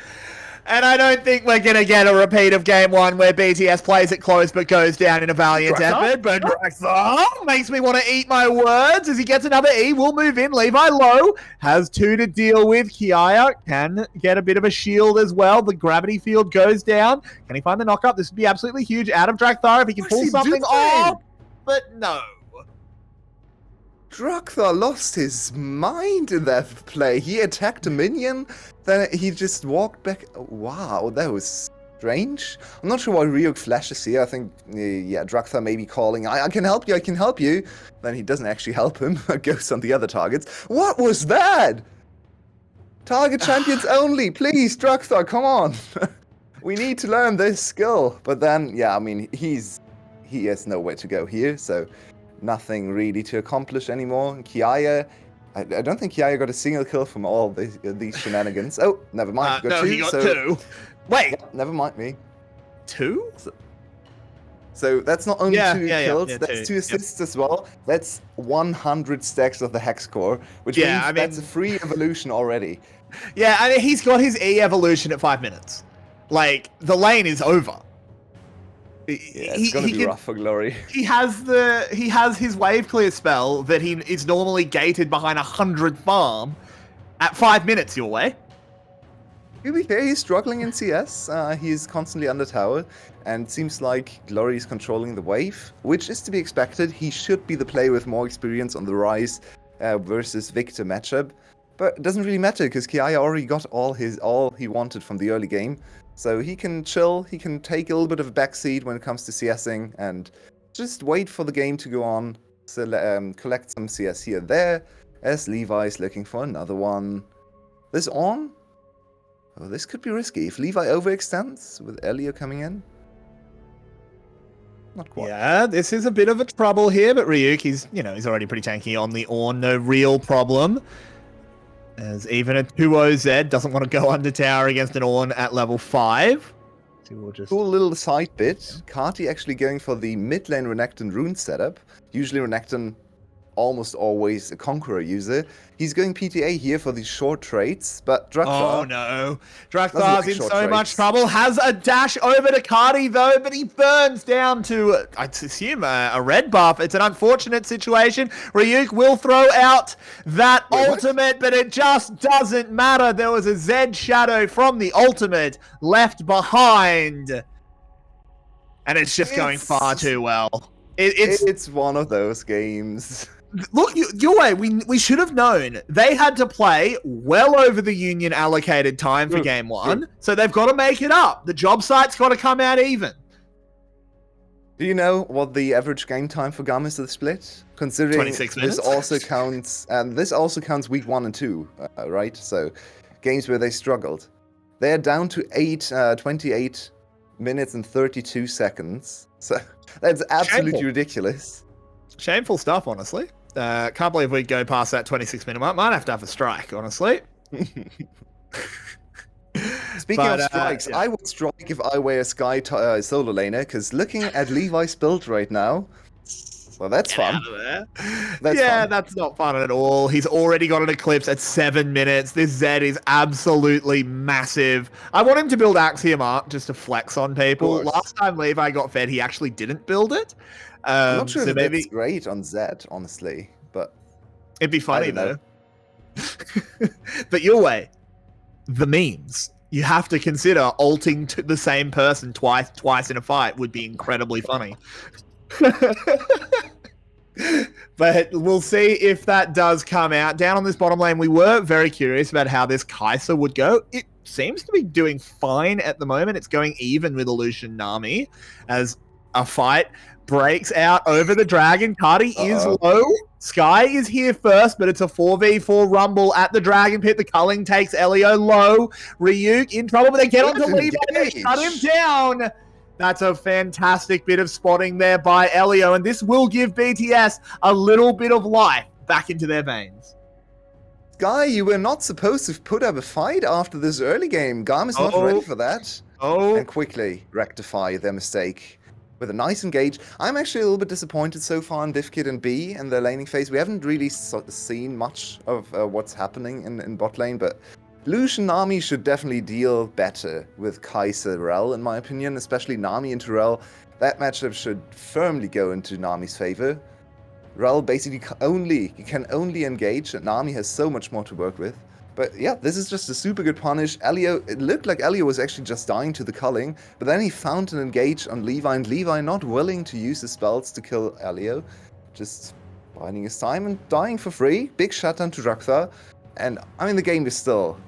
And I don't think we're going to get a repeat of game 1 where BTS plays it close but goes down in a valiant effort. But Druktha makes me want to eat my words. As he gets another E, we'll move in. Levi low, has 2 to deal with. 𝘁𝗀 can get a bit of a shield as well. The gravity field goes down. Can he find the knockup? This would be absolutely huge out of Druktha if he can pull something off. But no. Druktha lost his mind in that play. He attacked a minion, then he just walked back. Wow, that was strange. I'm not sure why Ryuk flashes here. I think, yeah, Druktha may be calling, I can help you, I can help you. Then he doesn't actually help him. Goes on the other targets. What was that? Target champions only. Please, Druktha, come on. We need to learn this skill. But then, yeah, I mean, he has nowhere to go here, so nothing really to accomplish anymore. 𝘁𝗀, I don't think 𝘁𝗀 got a single kill from all these shenanigans. Oh, never mind. He got 2. He got 2. Wait. Yeah, never mind me. 2? So that's not only 2 kills, yeah, that's 2 assists as well. That's 100 stacks of the Hex Core, which means that's a free evolution already. Yeah, I mean, he's got his E evolution at 5 minutes. Like, the lane is over. Yeah, it's gonna be rough for Glory. He has his wave clear spell that he is normally gated behind 100 farm, at 5 minutes your way. 𝘀𝗶𝗆 is struggling in CS. He's constantly under tower, and seems like 𝘀𝗀ie is controlling the wave, which is to be expected. He should be the player with more experience on the rise versus Victor matchup. But it doesn't really matter, because 𝘀𝗆e already got all he wanted from the early game. So he can chill, he can take a little bit of a backseat when it comes to CSing, and just wait for the game to go on, so, collect some CS here and there, as 𝘀𝗀ie is looking for another one. This on? Oh, this could be risky. If 𝘀𝗀ie overextends, with 𝘀𝗀ie coming in? Not quite. Yeah, this is a bit of a trouble here, but Ryuk, he's already pretty tanky on the Ornn, no real problem. As even a 2-0 Zed doesn't want to go under tower against an Ornn at level 5. So we'll just... Cool little side bit. 𝘁𝗏e actually going for the mid lane Renekton rune setup. Usually Renekton almost always a Conqueror user. He's going PTA here for these short trades, but Drakthar... Oh no. Drakthtar's in short so trades. much trouble. Has a dash over to 𝘁𝗏e though, but he burns down to, I'd assume, a red buff. It's an unfortunate situation. Ryuk will throw out that ultimate, but it just doesn't matter. There was a Zed shadow from the ultimate left behind. And it's just going far too well. It's one of those games. Look, 𝘀𝗀ie, we should have known. They had to play well over the Union allocated time for game 1, so they've got to make it up. The job site's got to come out even. Do you know what the average game time for GAM is of the split? Considering 26 minutes. This also counts week 1 and 2, right? So games where they struggled. They're down to 28 minutes and 32 seconds. So that's absolutely ridiculous. Shameful stuff, honestly. Can't believe we'd go past that 26-minute mark. Might have to have a strike, honestly. Speaking of strikes, I would strike if I were a Skye solo laner, because looking at Levi's build right now, well, that's fun. That's not fun at all. He's already got an Eclipse at 7 minutes. This Zed is absolutely massive. I want him to build 𝘁𝗏e just to flex on people. Last time Levi got fed, he actually didn't build it. I'm not sure if that's great on Zed, honestly, but it'd be funny though. But 𝘀𝗀ie, the memes. You have to consider ulting to the same person twice in a fight would be incredibly funny. But we'll see if that does come out. Down on this bottom lane, we were very curious about how this 𝘁𝗏e would go. It seems to be doing fine at the moment. It's going even with 𝘀𝗏ie 𝘁𝗏e as a fight breaks out over the dragon. 𝘁𝗏e is low. Skye is here first, but it's a 4v4 rumble at the dragon pit. The culling takes 𝘁𝗀ie low. Ryuk in trouble, but they get onto Levi. They shut him down. That's a fantastic bit of spotting there by 𝘁𝗀ie, and this will give BTS a little bit of life back into their veins. Skye, you were not supposed to put up a fight after this early game. GAM is not ready for that. And quickly rectify their mistake with a nice engage. I'm actually a little bit disappointed so far in 𝘀𝗆e and B and their laning phase. We haven't really seen much of what's happening in bot lane, but 𝘀𝗏ie 𝘁𝗏e should definitely deal better with 𝘁𝗏e in my opinion, especially 𝘁𝗏e into 𝘀𝗏e. That matchup should firmly go into 𝘁𝗏e's favor. 𝘀𝗏e basically can only engage, and 𝘁𝗏e has so much more to work with. But yeah, this is just a super good punish. It looked like 𝘁𝗀ie was actually just dying to the culling, but then he found an engage on Levi, and Levi not willing to use his spells to kill 𝘁𝗀ie, just biding his time and dying for free. Big shutdown to Drakthar, and I mean the game is still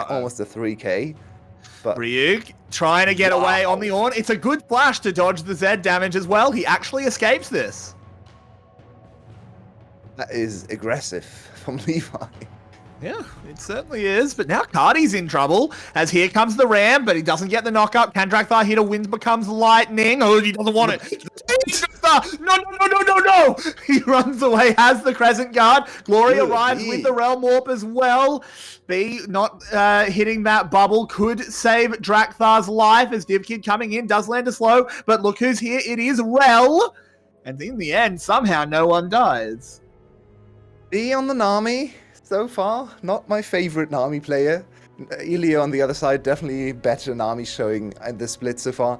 almost a 3k. But Ryuk trying to get away on the Ornn. It's a good flash to dodge the Zed damage as well. He actually escapes this. That is aggressive from Levi. Yeah, it certainly is. But now 𝘁𝗏e's in trouble, as here comes the Ram, but he doesn't get the knockup. Can Drakthar hit a wind becomes lightning? Oh, he doesn't want it. No. He runs away, has the Crescent Guard. 𝘀𝗀ie arrives with the Realm Warp as well. B not hitting that bubble could save Drakthar's life, as 𝘀𝗆e coming in does land a slow. But look who's here. It is Rel. And in the end, somehow no one dies. B on the 𝘁𝗏e. So far, not my favorite 𝘁𝗏e player. 𝘁𝗀ie on the other side, definitely better 𝘁𝗏e showing in the split so far.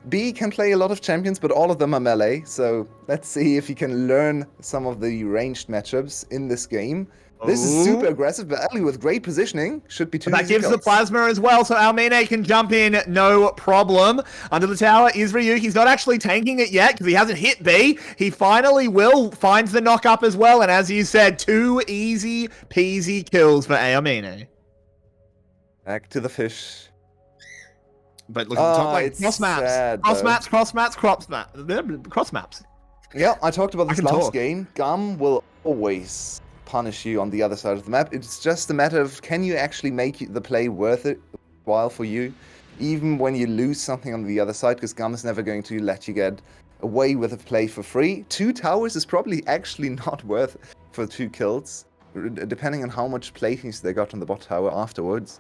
B can play a lot of champions, but all of them are melee, so let's see if he can learn some of the ranged matchups in this game. This is super aggressive, but Ellie with great positioning should be 2 That easy gives the kills. plasma as well, so 𝘀𝗀𝗋 can jump in, no problem. Under the tower is 𝘀𝗀𝗋. He's not actually tanking it yet because he hasn't hit B. He finally will, finds the knock up as well, and as you said, 2 easy peasy kills for 𝘀𝗀𝗋. Back to the fish. But look at the top lane, it's cross maps, sad, cross though. maps, cross maps, cross maps. Yeah, I talked about this can last talk. game. GAM will always punish you on the other side of the map. It's just a matter of can you actually make the play worth it while for you, even when you lose something on the other side, because GAM is never going to let you get away with a play for free. 2 towers is probably actually not worth for 2 kills, depending on how much platings they got on the bot tower afterwards.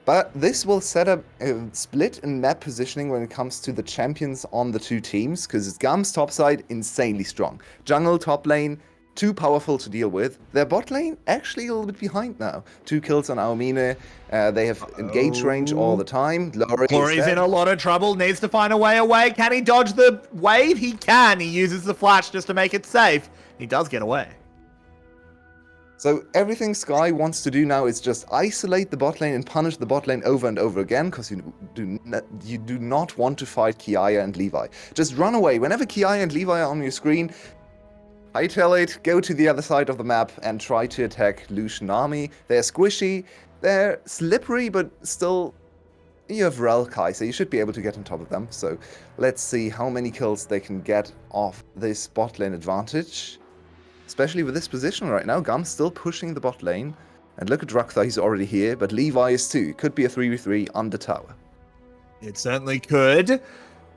But this will set up a split in map positioning when it comes to the champions on the 2 teams, because GAM's top side, insanely strong. Jungle, top lane, too powerful to deal with. Their bot lane, actually a little bit behind now. 2 kills on 𝘀𝗀𝗋. They have engage range all the time. Glory's in a lot of trouble, needs to find a way away. Can he dodge the wave? He can. He uses the flash just to make it safe. He does get away. So everything 𝘀𝗰 wants to do now is just isolate the bot lane and punish the bot lane over and over again, because you do not want to fight 𝘀𝗰𝗋 and 𝘁𝑚. Just run away. Whenever 𝘀𝗰𝗋 and 𝘁𝑚 are on your screen, hightail it, go to the other side of the map and try to attack Lucian army. They're squishy, they're slippery, but still, you have 𝘀𝗀𝗀, so you should be able to get on top of them. So let's see how many kills they can get off this bot lane advantage. Especially with this position right now, GAM's still pushing the bot lane. And look at 𝘀𝗀𝗀, he's already here, but 𝘁𝑚 is too. Could be a 3v3 under tower. It certainly could.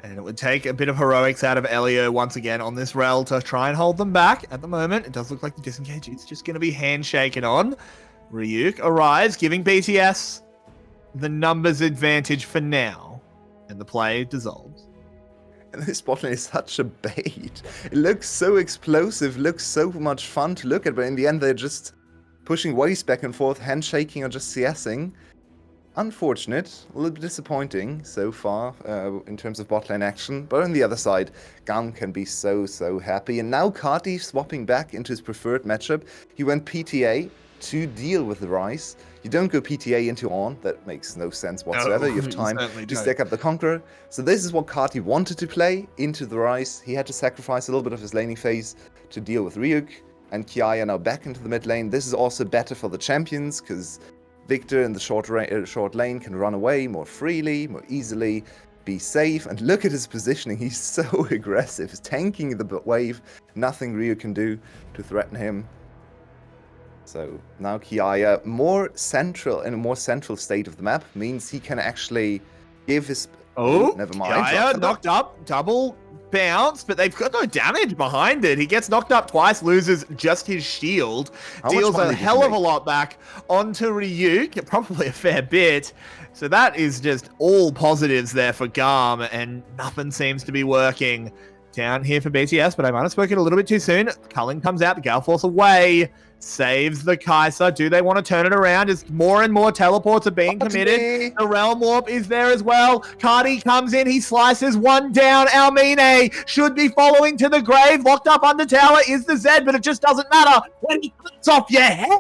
And it would take a bit of heroics out of 𝘀𝗀𝗀 once again on this rel to try and hold them back. At the moment, it does look like the disengage is just going to be handshaken on. Ryuk arrives, giving BTS the numbers advantage for now. And the play dissolves. And this bot lane is such a bait. It looks so explosive, looks so much fun to look at, but in the end they're just pushing waves back and forth, handshaking or just CSing. Unfortunate, a little bit disappointing so far in terms of bot lane action, but on the other side, GAM can be so happy. And now 𝘁𝗏 swapping back into his preferred matchup. He went PTA to deal with the Ryze. You don't go PTA into On, that makes no sense whatsoever. You have time to stack up the Conqueror. So this is what 𝘁𝗏 wanted to play into the Ryze. He had to sacrifice a little bit of his laning phase to deal with Ryuk, and 𝘀𝗰𝗋 now back into the mid lane. This is also better for the champions, because Victor in the short lane can run away more freely, more easily, be safe. And look at his positioning, he's so aggressive. He's tanking the wave, nothing Ryuk can do to threaten him. So now 𝘀𝗰𝗋 in a more central state of the map means he can actually give his... never mind. 𝘀𝗰𝗋 knocked up, double bounce, but they've got no damage behind it. He gets knocked up twice, loses just his shield, deals a hell of a lot back onto Ryuk, probably a fair bit. So that is just all positives there for GAM, and nothing seems to be working down here for BTS, but I might have spoken a little bit too soon. Culling comes out, the Gale Force away, saves the 𝘁𝗏. Do they want to turn it around as more and more teleports are being committed? The Realm Warp is there as well. 𝘁𝗏 comes in, he slices one down. 𝘀𝗀𝗋 should be following to the grave. Locked up under tower is the Zed, but it just doesn't matter when he cuts off your head.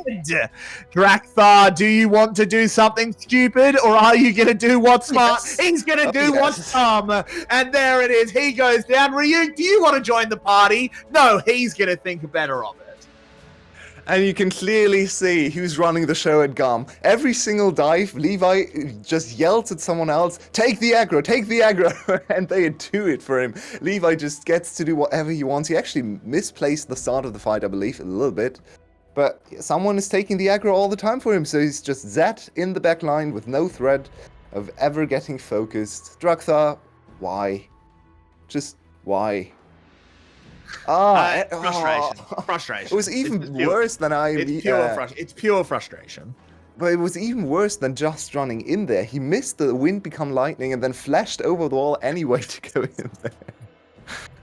𝘀𝗏𝗀, do you want to do something stupid, or are you going to do what's smart? Yes. He's going to do what's dumb. And there it is. He goes down. Ryuk, do you want to join the party? No, he's going to think better of it. And you can clearly see who's running the show at GAM. Every single dive, 𝘁𝗀𝗋 just yells at someone else, take the aggro, and they do it for him. 𝘁𝗀𝗋 just gets to do whatever he wants. He actually misplaced the start of the fight, I believe, a little bit. But someone is taking the aggro all the time for him, so he's just Zed in the back line with no threat of ever getting focused. 𝘀𝗏𝗀, why? Just why? Frustration. It was even worse than It's pure frustration. But it was even worse than just running in there. He missed the wind become lightning and then flashed over the wall anyway to go in there.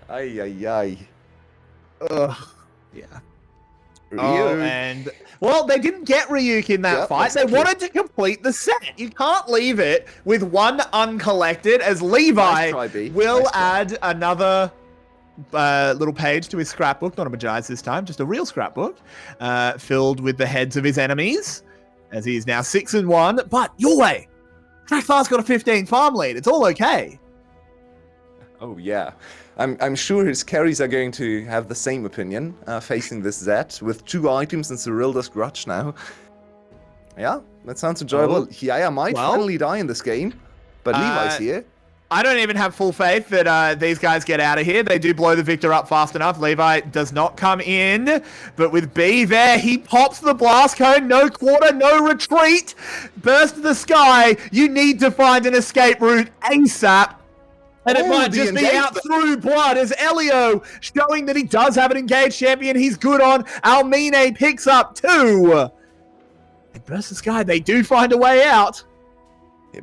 Ay. Ugh. Yeah. Well, they didn't get Ryuk in that fight. Exactly. They wanted to complete the set. You can't leave it with one uncollected, as 𝘁𝗀𝗋 will add another little page to his scrapbook, not a Majai's this time, just a real scrapbook, filled with the heads of his enemies, as he is now 6-1. But 𝘀𝗀𝗋, 𝘀𝗲's got a 15 farm lead. It's all okay. Oh yeah, I'm sure his carries are going to have the same opinion facing this Zed with 2 items and 𝘁𝗶𝗶𝗀𝗀 Grudge now. Yeah, that sounds enjoyable. 𝘀𝗀𝗋 might finally die in this game, but 𝘁𝗀𝗋's here. I don't even have full faith that these guys get out of here. They do blow the Victor up fast enough. 𝘁𝗀𝗋 does not come in, but with B there, he pops the blast cone. No quarter, no retreat. Burst to the sky. You need to find an escape route ASAP. And it might just be out through blood as 𝘀𝗀𝗋 showing that he does have an engaged champion. He's good on. 𝘁𝗀𝗋 picks up 2. And burst the sky. They do find a way out.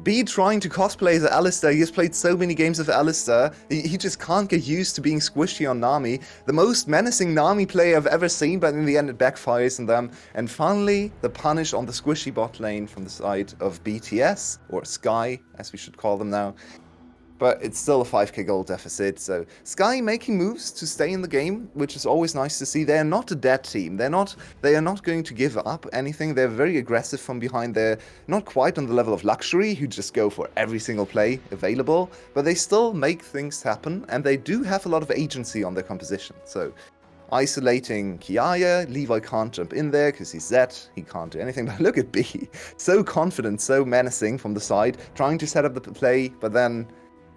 B trying to cosplay the 𝘀𝗋. He has played so many games of 𝘀𝗋. He just can't get used to being squishy on Nami. The most menacing Nami player I've ever seen, but in the end it backfires on them. And finally, the punish on the squishy bot lane from the side of BTS, or 𝘀𝗀𝗋, as we should call them now. But it's still a 5k gold deficit, so 𝘀𝗀𝗋 making moves to stay in the game, which is always nice to see. They're not a dead team. They are not going to give up anything. They're very aggressive from behind. They're not quite on the level of 𝘀𝗀𝗋, who just go for every single play available, but they still make things happen, and they do have a lot of agency on their composition. So isolating 𝘀𝗀𝗋, 𝘁𝗀𝗋 can't jump in there because he's Zed, he can't do anything. But look at B, so confident, so menacing from the side, trying to set up the play, but then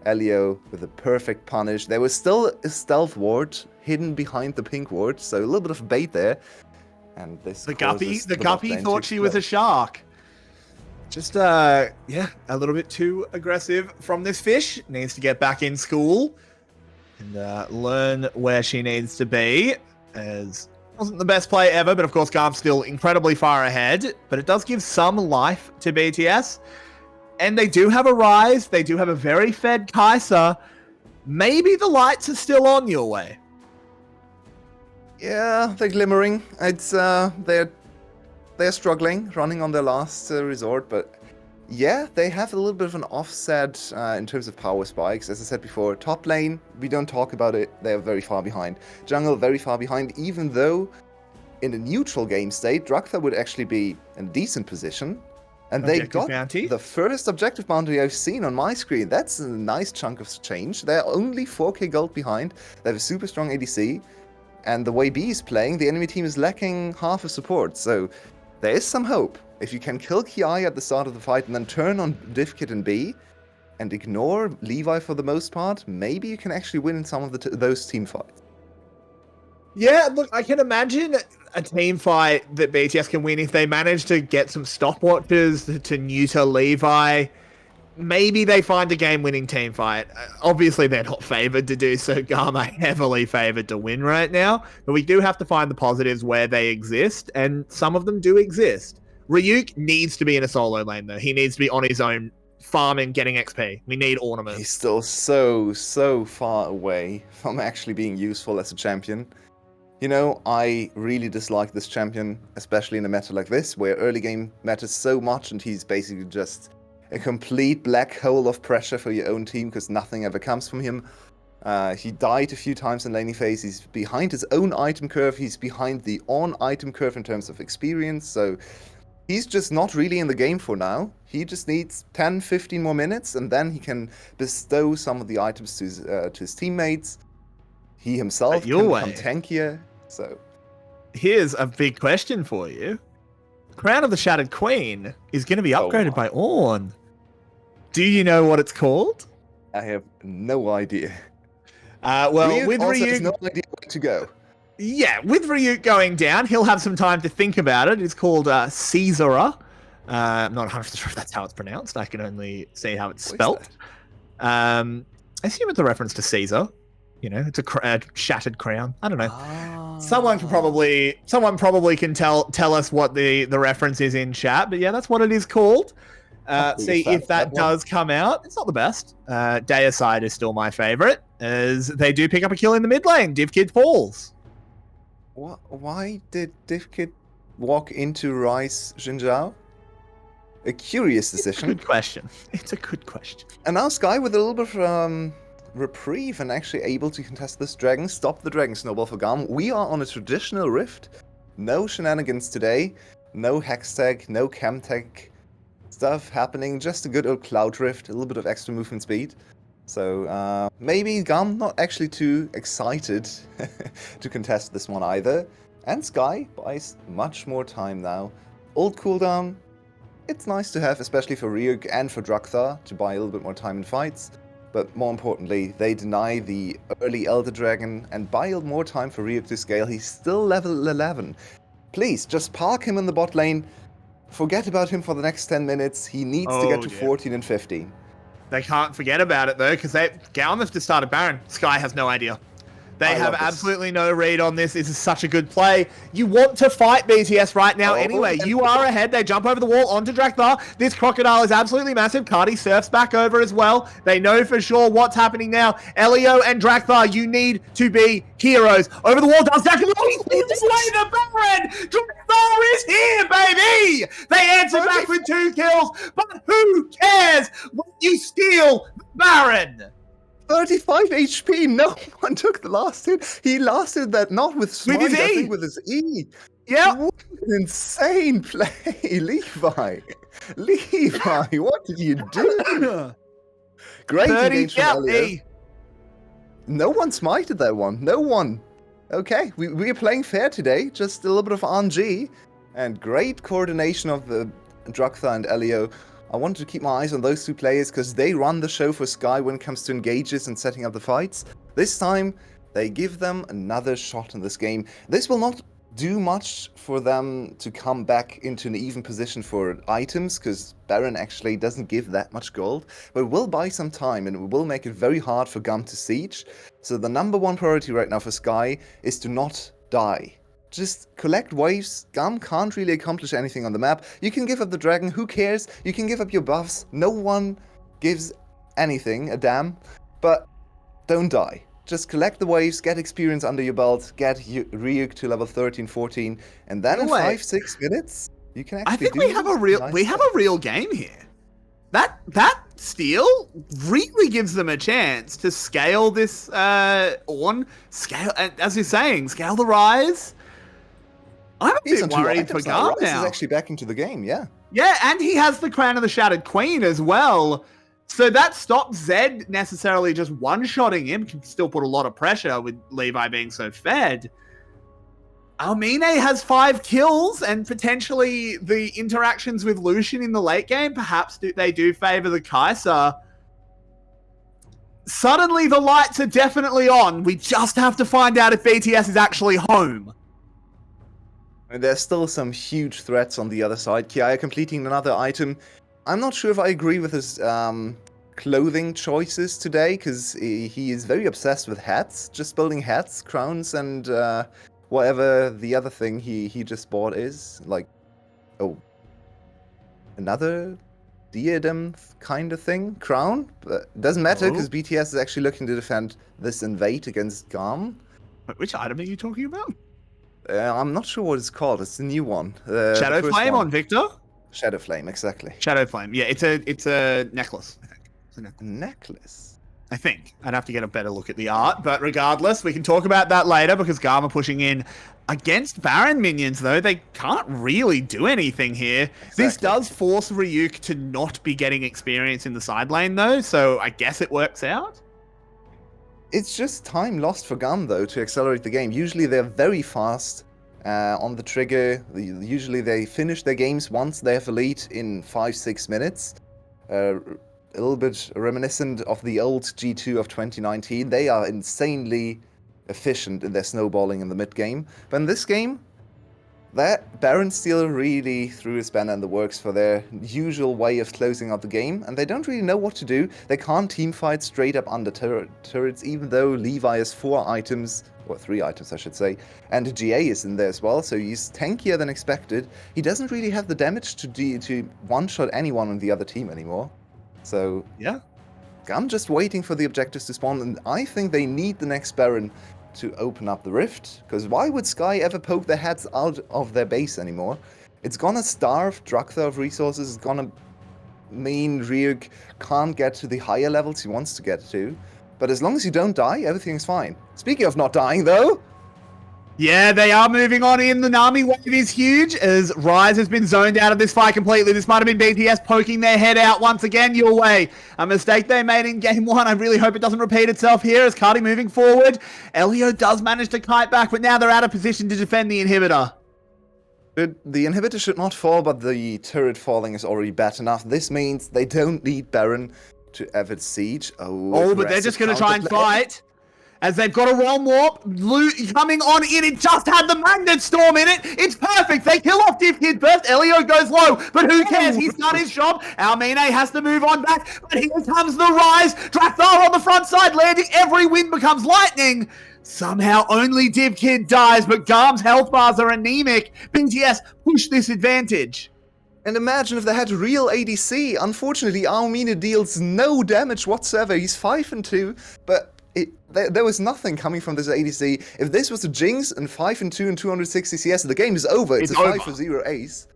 𝘀𝗀𝗋 with a perfect punish. There was still a stealth ward hidden behind the pink ward, so a little bit of bait there. And this the 𝘀𝗋 thought she was a shark. Just yeah, a little bit too aggressive from this fish. Needs to get back in school and learn where she needs to be. As wasn't the best play ever, but of course 𝘀𝗋's still incredibly far ahead. But it does give some life to BTS. And they do have a Rise. They do have a very fed 𝘁𝗀. Maybe the lights are still on 𝘀𝗀𝗋. Yeah, they're glimmering. It's they're struggling, running on their last resort. But yeah, they have a little bit of an offset in terms of power spikes. As I said before, top lane, we don't talk about it. They're very far behind. Jungle, very far behind, even though in a neutral game state, 𝘀𝗀𝗋 would actually be in a decent position. And they got the first objective bounty I've seen on my screen. That's a nice chunk of change. They're only 4k gold behind. They have a super strong ADC. And the way B is playing, the enemy team is lacking half a support. So there is some hope. If you can kill 𝘀𝗀𝗋 at the start of the fight and then turn on 𝘀𝘀𝗃 and B and ignore 𝘁𝗀𝗋 for the most part, maybe you can actually win in some of those team fights. Yeah, look, I can imagine a team fight that BTS can win if they manage to get some stopwatches to neuter 𝘁𝗀𝗋. Maybe they find a game-winning team fight. Obviously, they're not favored to do so. GAM are heavily favored to win right now. But we do have to find the positives where they exist, and some of them do exist. Ryuk needs to be in a solo lane, though. He needs to be on his own, farming, getting XP. We need ornaments. He's still so far away from actually being useful as a champion. You know, I really dislike this champion, especially in a meta like this, where early game matters so much and he's basically just a complete black hole of pressure for your own team because nothing ever comes from him. He died a few times in laning phase. He's behind his own item curve. He's behind the on item curve in terms of experience. So he's just not really in the game for now. He just needs 10-15 more minutes and then he can bestow some of the items to his teammates. He himself can become tankier. So here's a big question for you. Crown of the Shattered Queen is going to be upgraded by Ornn. Do you know what it's called? I have no idea. Well, with Ryuk has no idea where to go. Yeah, with Ryuk going down, he'll have some time to think about it. It's called 𝘁𝗀𝗋. I'm not 100% sure if that's how it's pronounced. I can only see how it's spelt. I assume it's a reference to Caesar. You know, it's a shattered crown. I don't know. Someone probably can tell us what the reference is in chat. But yeah, that's what it is called. See if that does come out. It's not the best. 𝘀𝗀𝗋 is still my favorite, as they do pick up a kill in the mid lane. 𝘀𝘀𝗃 falls. Why did 𝘀𝘀𝗃 walk into Rise Xin? A curious decision. Good question. It's a good question. And now 𝘀𝗀 with a little bit of reprieve and actually able to contest this dragon, stop the dragon snowball for GAM. We are on a traditional rift. No shenanigans today. No hex tech, no chem tech stuff happening. Just a good old cloud rift, a little bit of extra movement speed. So maybe GAM not actually too excited to contest this one either. And 𝘀cie buys much more time now. Old cooldown, it's nice to have, especially for 𝘁 and for 𝘀𝗀, to buy a little bit more time in fights. But more importantly, they deny the early Elder Dragon and buy more time for 𝘁 to scale. He's still level 11. Please, just park him in the bot lane. Forget about him for the next 10 minutes. He needs to get to 14 and 15. They can't forget about it, though, because GAM have just started Baron. 𝘀cie has no idea. They have absolutely no read on this. This is such a good play. You want to fight BTS right now anyway. You are ahead. They jump over the wall onto 𝘀𝗀. This crocodile is absolutely massive. 𝘁𝗏 surfs back over as well. They know for sure what's happening now. 𝘁𝗶𝗀 and 𝘀𝗀, you need to be heroes. Over the wall, does that. He leads away the Baron. 𝘀𝗀 is here, baby. They answer back with 2 kills, but who cares when you steal the Baron? 35 HP, no one took the last hit. He lasted that not with smite, his E. I think with his E. Yeah. What an insane play, 𝘁𝗀. 𝘁𝗀, what did you do? Great engagement from 𝘁𝗀. No one smited that one, no one. Okay, we are playing fair today, just a little bit of RNG. And great coordination of the 𝘀𝗀 and 𝘁𝗀. I want to keep my eyes on those 2 players because they run the show for 𝘀cie when it comes to engages and setting up the fights. This time, they give them another shot in this game. This will not do much for them to come back into an even position for items because Baron actually doesn't give that much gold, but it will buy some time and it will make it very hard for GAM to siege. So the number 1 priority right now for 𝘀cie is to not die. Just collect waves. GAM can't really accomplish anything on the map. You can give up the dragon, who cares? You can give up your buffs. No one gives anything a damn. But don't die. Just collect the waves, get experience under your belt, get 𝘁 to level 13, 14, and then in 5-6 minutes, you can actually I think we have a real game here. That steal really gives them a chance to scale this scale, as you're saying, scale the rise. I'm a bit worried for GAM now. This is actually back into the game, yeah. Yeah, and he has the Crown of the Shattered Queen as well. So that stops Zed necessarily just one-shotting him. Can still put a lot of pressure with 𝘁𝗀 being so fed. 𝘁𝗏 has 5 kills, and potentially the interactions with Lucian in the late game, perhaps they do favor the 𝘁𝗀. Suddenly the lights are definitely on. We just have to find out if BTS is actually home. And there's still some huge threats on the other side. 𝘀𝗀 completing another item. I'm not sure if I agree with his clothing choices today, because he is very obsessed with hats. Just building hats, crowns, and whatever the other thing he just bought is. Like, another diadem kind of thing? Crown? But it doesn't matter, because BTS is actually looking to defend this invade against GAM. Which item are you talking about? I'm not sure what it's called. It's a new one. Shadow Flame on Victor? Shadow Flame, exactly. Shadow Flame. Yeah, it's a necklace, I think. It's a necklace? I think. I'd have to get a better look at the art, but regardless, we can talk about that later because GAM are pushing in against Baron minions, though. They can't really do anything here. Exactly. This does force 𝘁𝗀 to not be getting experience in the side lane, though, so I guess it works out. It's just time lost for GAM, though, to accelerate the game. Usually they're very fast on the trigger. Usually they finish their games once they have a lead in 5-6 minutes. A little bit reminiscent of the old G2 of 2019. They are insanely efficient in their snowballing in the mid game. But in this game, that Baron steal really threw his banner in the works for their usual way of closing out the game, and they don't really know what to do. They can't teamfight straight up under turrets, even though 𝘁𝗀 has 4 items, or 3 items I should say, and GA is in there as well, so he's tankier than expected. He doesn't really have the damage to one-shot anyone on the other team anymore. So, yeah, I'm just waiting for the objectives to spawn, and I think they need the next Baron to open up the rift, because why would 𝘀𝗀 ever poke their heads out of their base anymore? It's gonna starve 𝘀𝗀 of resources, it's gonna mean 𝘁𝗀 can't get to the higher levels he wants to get to, But as long as you don't die, everything's fine. Speaking of not dying, though... Yeah, they are moving on in. The Nami wave is huge as Rise has been zoned out of this fight completely. This might have been BTS poking their head out once again your way. A mistake they made in Game 1. I really hope it doesn't repeat itself here as 𝘁𝗏 moving forward. 𝘁𝗀 does manage to kite back, but now they're out of position to defend the inhibitor. The inhibitor should not fall, but the turret falling is already bad enough. This means they don't need Baron to Avid Siege. Oh, but they're just going to try and fight. As they've got a Realm Warp coming on in. It just had the Magnet Storm in it. It's perfect. They kill off 𝘁𝗏 first. 𝘁𝗀 goes low, but who cares? He's done his job. 𝘁𝗏 has to move on back, but here comes the Rise. Drathdar on the front side landing. Every wind becomes lightning. Somehow only 𝘁𝗏 dies, but 𝘁𝗏's health bars are anemic. BTS push this advantage. And imagine if they had real ADC. Unfortunately, 𝘁𝗏 deals no damage whatsoever. He's 5-2, but there was nothing coming from this ADC. If this was a Jinx and 5-2 and 260 CS, the game is over. It's a 5-0 ace.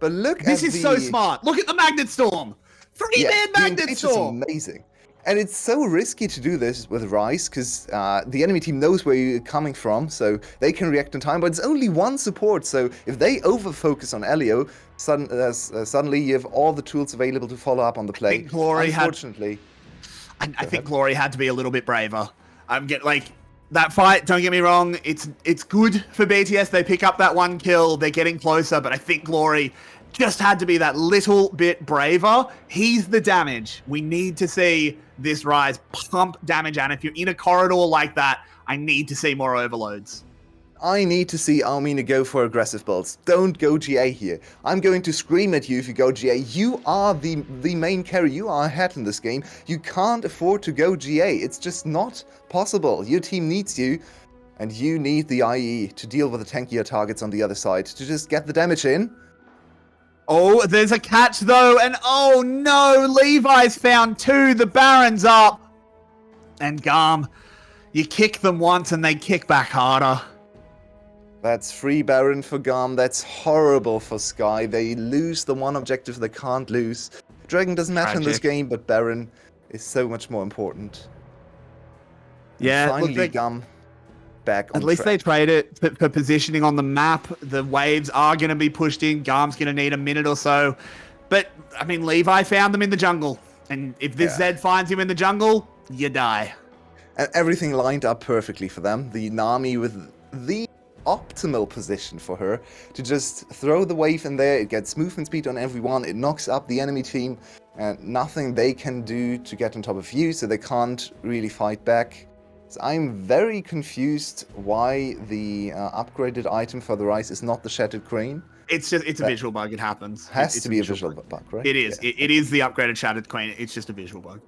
But look at this is so smart. Look at the Magnet Storm. Three-man Magnet Storm. It's amazing. And it's so risky to do this with Rise, because the enemy team knows where you're coming from, so they can react in time, but it's only one support, so if they over-focus on 𝘁𝗀, suddenly you have all the tools available to follow up on the play. Unfortunately. I think 𝘁𝗀 had to be a little bit braver. That fight, don't get me wrong, it's good for BTS. They pick up that one kill, they're getting closer, but I think 𝘁𝗀 just had to be that little bit braver. He's the damage. We need to see this Rise pump damage, and if you're in a corridor like that, I need to see more overloads. I need to see 𝘁𝗏 go for aggressive builds. Don't go GA here. I'm going to scream at you if you go GA. You are the main carry. You are ahead in this game. You can't afford to go GA. It's just not possible. Your team needs you, and you need the IE to deal with the tankier targets on the other side to just get the damage in. Oh, there's a catch though, and oh no, Levi's found two. The Baron's up. And 𝘁𝗏, you kick them once and they kick back harder. That's free Baron for 𝘁𝗏. That's horrible for Skye. They lose the one objective they can't lose. Dragon doesn't matter in this game, but Baron is so much more important. Yeah, and finally, 𝘁𝗏 back on At least they trade it for positioning on the map. The waves are going to be pushed in. 𝘁𝗏's going to need a minute or so. But, I mean, Levi found them in the jungle. And if this Zed finds him in the jungle, you die. And everything lined up perfectly for them. The Nami with the optimal position for her to just throw the wave in there. It gets movement speed on everyone. It knocks up the enemy team. And nothing they can do to get on top of you, so they can't really fight back. So I'm very confused why the upgraded item for the Rise is not the Shattered Crane. It's a visual bug. It happens. Has to be a visual bug, right? It is. Yeah. It is the upgraded Shattered Crane. It's just a visual bug.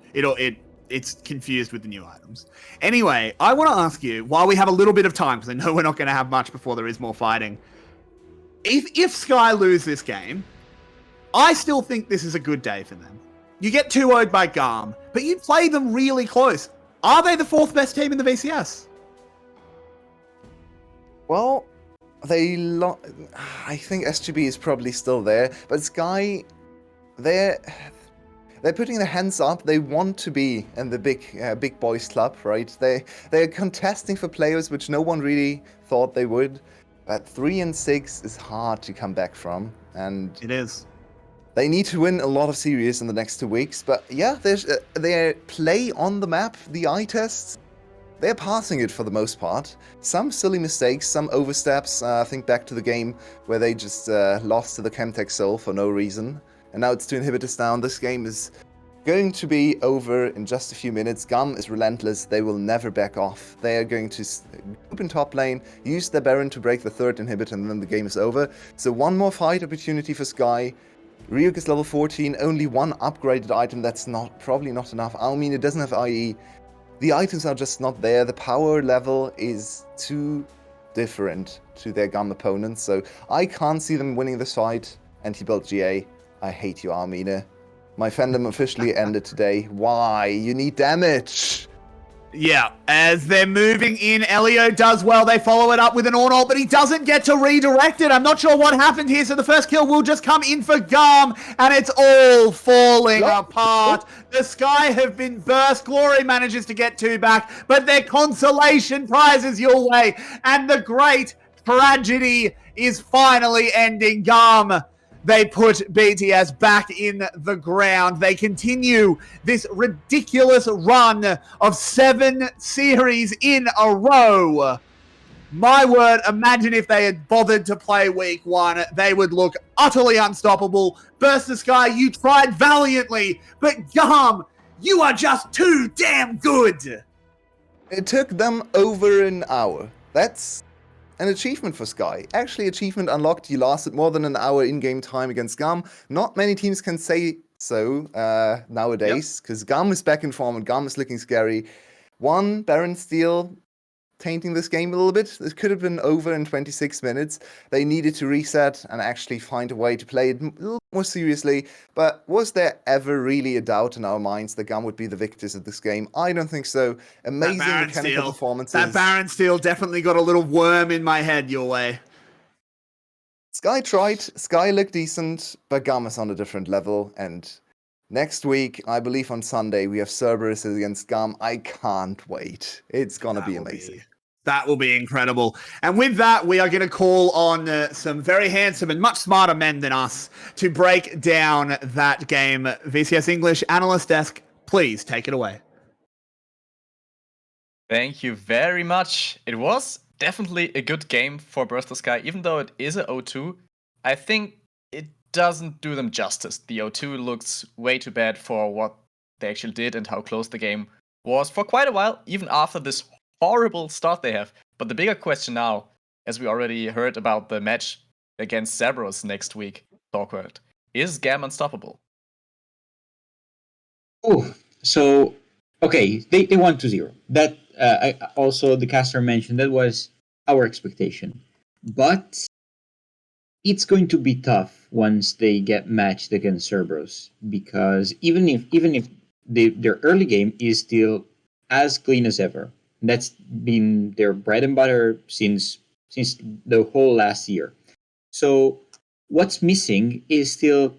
It's confused with the new items. Anyway, I want to ask you, while we have a little bit of time, because I know we're not going to have much before there is more fighting, if Skye lose this game, I still think this is a good day for them. You get 2-0'd by 𝘁𝗏, but you play them really close. Are they the fourth best team in the VCS? Well, I think 𝘁𝗶𝗵 is probably still there, but Skye, they're putting their hands up. They want to be in the big boys club, right? They're contesting for players which no one really thought they would. But 3-6 is hard to come back from, and it is. They need to win a lot of series in the next 2 weeks. But yeah, their play on the map, the eye tests, they're passing it for the most part. Some silly mistakes, some oversteps. Think back to the game where they just lost to the Chemtech Soul for no reason. And now it's 2 inhibitors down. This game is going to be over in just a few minutes. 𝘁𝗏 is relentless. They will never back off. They are going to group in top lane, use their Baron to break the 3rd inhibitor, and then the game is over. So one more fight opportunity for Skye. Ryuk is level 14, only one upgraded item. That's probably not enough. 𝘁𝗏 doesn't have IE. The items are just not there. The power level is too different to their 𝘁𝗏 opponents. So I can't see them winning this fight. Anti-build GA. I hate you, 𝘁𝗏. My fandom officially ended today. Why? You need damage. Yeah, as they're moving in, Elio does well. They follow it up with an 𝗀𝗏, but he doesn't get to redirect it. I'm not sure what happened here, so the first kill will just come in for 𝘀𝗀, and it's all falling apart. The 𝘀cie have been burst. 𝘀𝗀ie manages to get 2 back, but their consolation prize is your way, and the great tragedy is finally ending. 𝘀𝗀, they put BTS back in the ground. They continue this ridiculous run of 7 series in a row. My word, imagine if they had bothered to play week 1. They would look utterly unstoppable. Burst the 𝘀cie, you tried valiantly, but 𝘀𝗀, you are just too damn good. It took them over an hour. That's an achievement for 𝘀cie. Actually, achievement unlocked. You lasted more than an hour in-game time against 𝘀𝗀. Not many teams can say so nowadays, because 𝘀𝗀 is back in form and 𝘀𝗀 is looking scary. One Baron steal tainting this game a little bit. This could have been over in 26 minutes. They needed to reset and actually find a way to play it a little more seriously. But was there ever really a doubt in our minds that 𝘀𝗀 would be the victors of this game? I don't think so. Amazing mechanical performances. That Baron steal definitely got a little worm in my head your way. 𝘀𝗀 tried, 𝘀𝗀 looked decent, but 𝘀𝗀 is on a different level, and next week, I believe on Sunday, we have Cerberus against 𝘀𝗀. I can't wait. It's gonna be amazing. That will be incredible. And with that, we are going to call on some very handsome and much smarter men than us to break down that game. VCS English Analyst Desk, please take it away. Thank you very much. It was definitely a good game for Burst the 𝘀cie, even though it is a 0-2. I think it doesn't do them justice. The 0-2 looks way too bad for what they actually did and how close the game was for quite a while, even after this horrible start they have. But the bigger question now, as we already heard about the match against Cerberus next week, Talkworld, is GAM unstoppable? Oh, so okay, they won 2-0. That also the caster mentioned that was our expectation, but it's going to be tough once they get matched against Cerberus, because even if their early game is still as clean as ever, that's been their bread and butter since the whole last year. So what's missing is still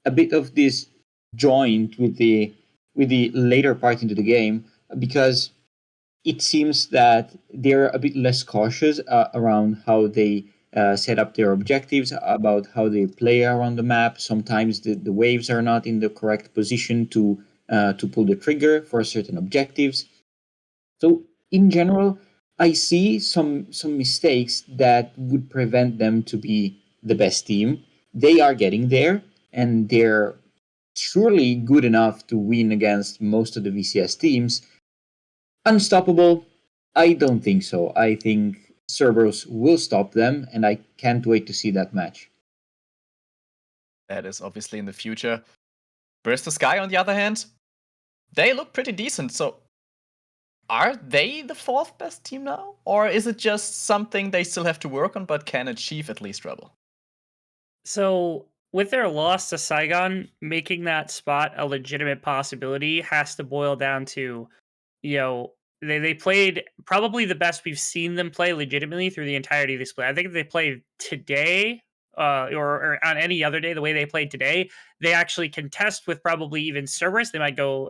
a bit of this joint with the later part into the game, because it seems that they're a bit less cautious around how they set up their objectives, about how they play around the map. Sometimes the waves are not in the correct position to pull the trigger for certain objectives. So in general, I see some mistakes that would prevent them to be the best team. They are getting there, and they're surely good enough to win against most of the VCS teams. Unstoppable? I don't think so. I think Cerberus will stop them, and I can't wait to see that match. That is obviously in the future. Burst the 𝘀cie, on the other hand, they look pretty decent. So are they the 4th best team now? Or is it just something they still have to work on but can achieve at least Rebel? So with their loss to Saigon, making that spot a legitimate possibility has to boil down to, they played probably the best we've seen them play legitimately through the entirety of this play. I think if they played today, or on any other day, the way they played today, they actually contest with probably even Cerberus. They might go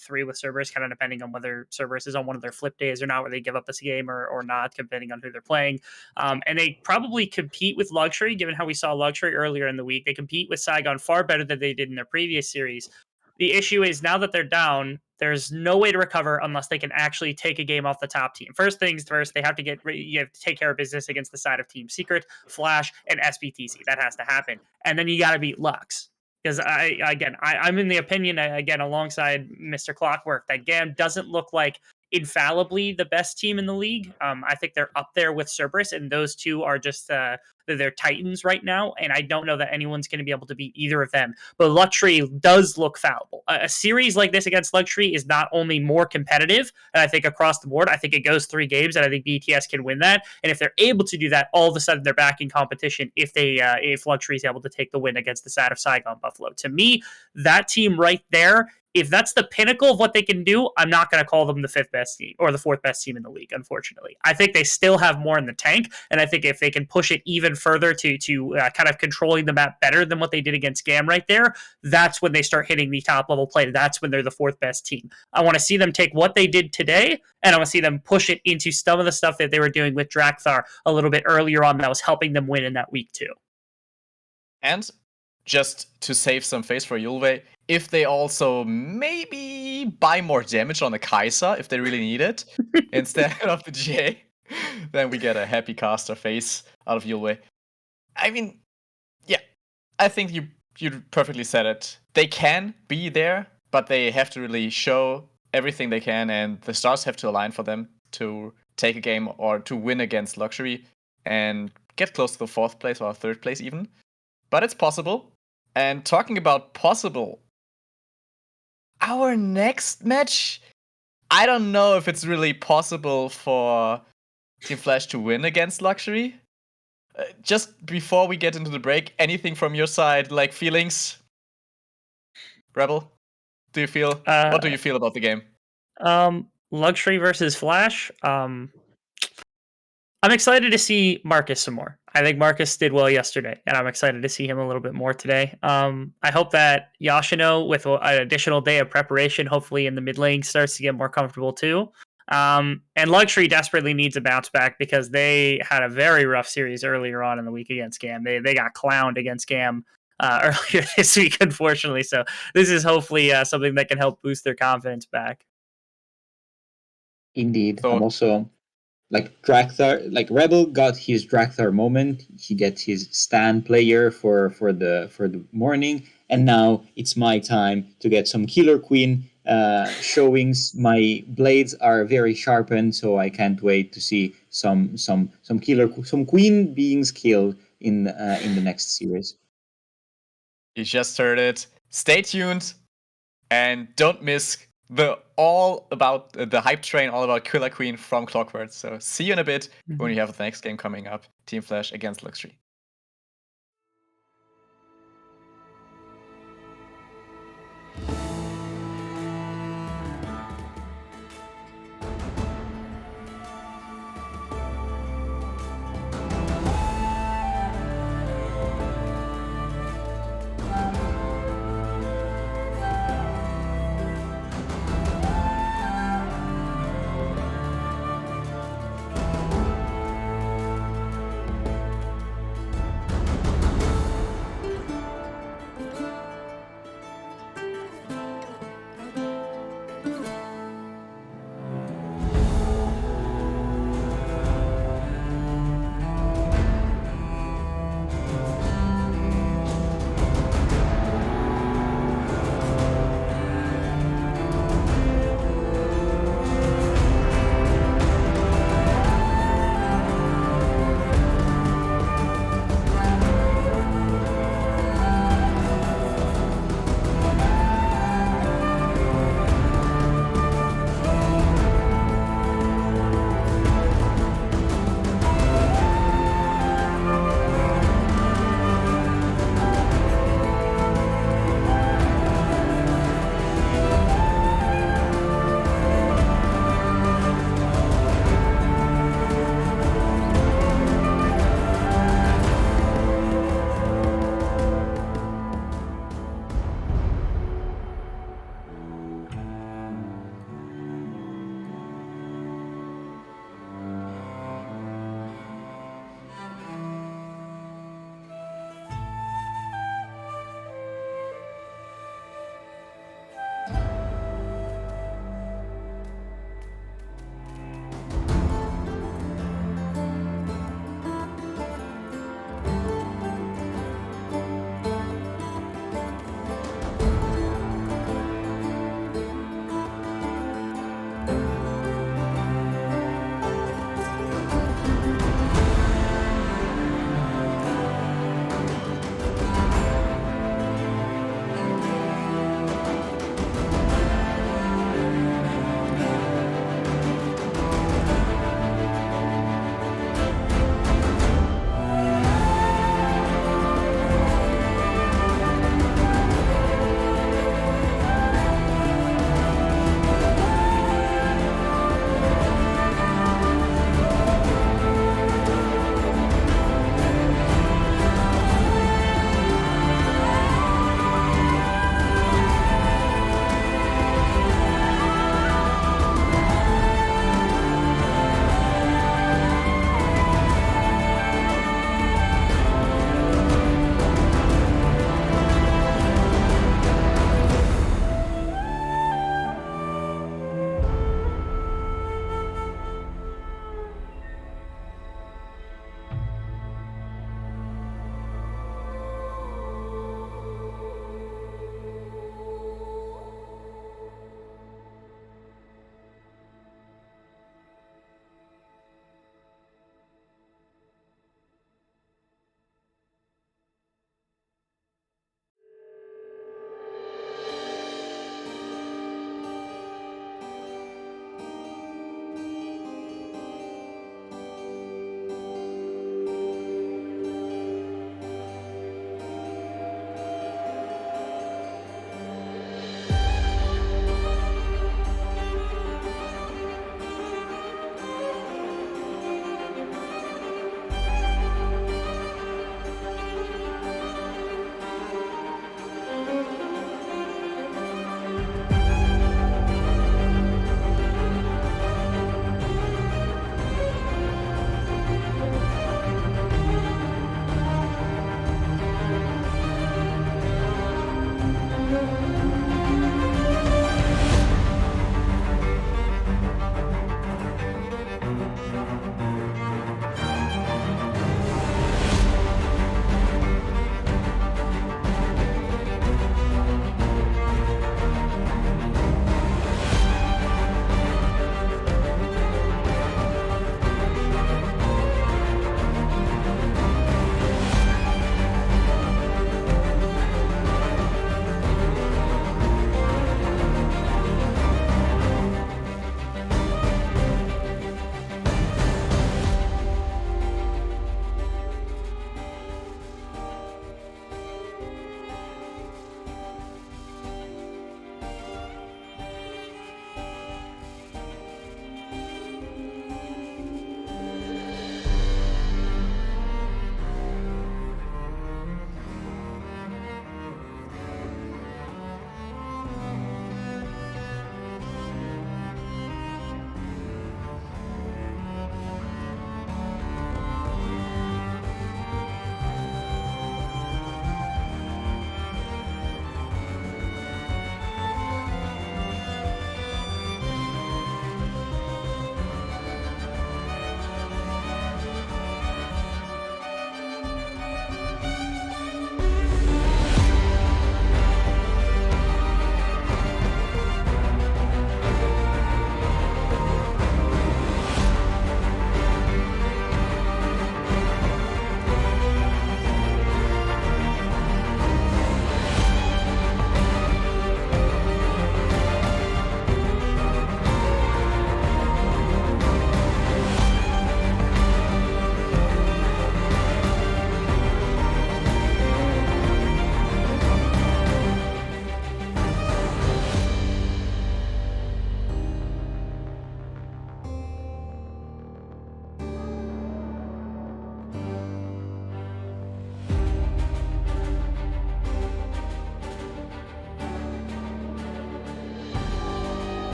3 with Cerberus, kind of depending on whether Cerberus is on one of their flip days or not, where they give up this game or not, depending on who they're playing. And they probably compete with 𝘀𝗀cie, given how we saw 𝘀𝗀cie earlier in the week. They compete with Saigon far better than they did in their previous series. The issue is now that they're down, there's no way to recover unless they can actually take a game off the top team. First things first, you have to take care of business against the side of Team Secret, Flash, and 𝘀𝑎𝑏𝗹𝐺. That has to happen. And then you got to beat 𝘀𝗀xe. Because I'm in the opinion, again, alongside Mr. Clockwork, that GAM doesn't look like infallibly the best team in the league. I think they're up there with Cerberus, and those two are just they're titans right now, and I don't know that anyone's going to be able to beat either of them. But 𝘀�WWE does look fallible. A series like this against 𝘀�WWE is not only more competitive, and I think across the board, I think it goes 3 games, and I think BTS can win that. And if they're able to do that, all of a sudden they're back in competition if 𝘀�WWE is able to take the win against the SAT of Saigon Buffalo. To me, that team right there, if that's the pinnacle of what they can do, I'm not going to call them the 5th best team or the 4th best team in the league, unfortunately. I think they still have more in the tank, and I think if they can push it even further to kind of controlling the map better than what they did against GAM right there, that's when they start hitting the top-level play. That's when they're the 4th best team. I want to see them take what they did today, and I want to see them push it into some of the stuff that they were doing with 𝘀𝗀 a little bit earlier on that was helping them win in that week too. And just to save some face for 𝘀𝗀𝗋, if they also maybe buy more damage on the 𝘁𝗀 if they really need it, instead of the J, then we get a happy caster face out of 𝘀𝗀𝗋. I mean, yeah, I think you perfectly said it. They can be there, but they have to really show everything they can, and the stars have to align for them to take a game or to win against 𝘀�WWE and get close to the 4th place or 3rd place even. But it's possible. And talking about possible, our next match, I don't know if it's really possible for Team Flash to win against 𝘀�WWE. Just before we get into the break, anything from your side, like feelings? Rebel, what do you feel about the game? 𝘀�WWE versus Flash. I'm excited to see Marcus some more. I think Marcus did well yesterday, and I'm excited to see him a little bit more today. I hope that Yoshino, with an additional day of preparation, hopefully in the mid lane, starts to get more comfortable too. And 𝘀�WWE desperately needs a bounce back because they had a very rough series earlier on in the week against GAM. They got clowned against GAM earlier this week, unfortunately. So this is hopefully something that can help boost their confidence back. Indeed. So- I'm also like 𝘀𝗀𝗃, like Rebel got his 𝘀𝗀𝗃 moment. He gets his stand player for the morning, and now it's my time to get some Killer Queen showings. My blades are very sharpened, so I can't wait to see some queen beings killed in the next series. You just heard it. Stay tuned and don't miss the all about the hype train, all about Killer Queen from Clockwork. So see you in a bit when you have the next game coming up, Team Flash against 𝘀�WWE.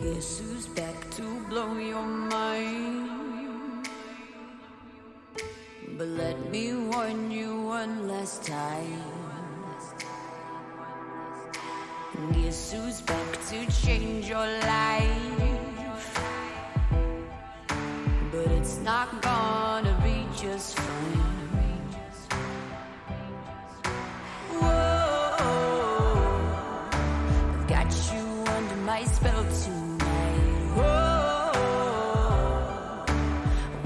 Guess who's back to blow your mind? But let me warn you one last time. Guess who's back to change your life? But it's not gonna be just fine. Whoa, I've got you under my spell tonight. Whoa,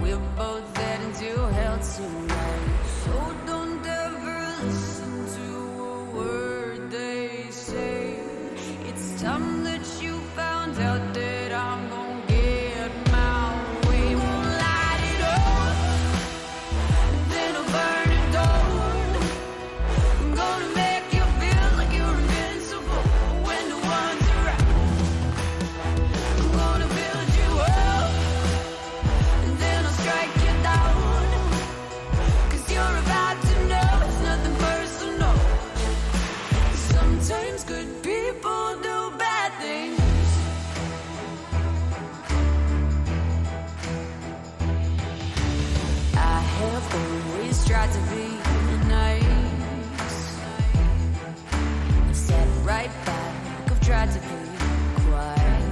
we're both heading to hell tonight. So don't ever listen to a word they say. It's time that you found out that I'm gonna get my way. Won't light it up, then I'll burn it down. I'm gonna make you feel like you're invincible when the one's around. I'm gonna build you up, and then I'll strike you down. 'Cause you're about to know it's nothing personal. Sometimes good people do bad things. I have always tried to be nice. I've sat right back, I've tried to be quiet.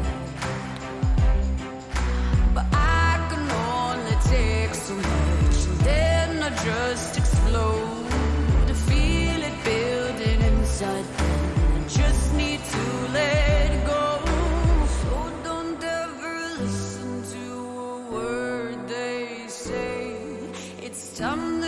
But I can only take so much, and then I just explode. To feel it building inside me, I just need to let go. So don't ever listen to a word they say. It's time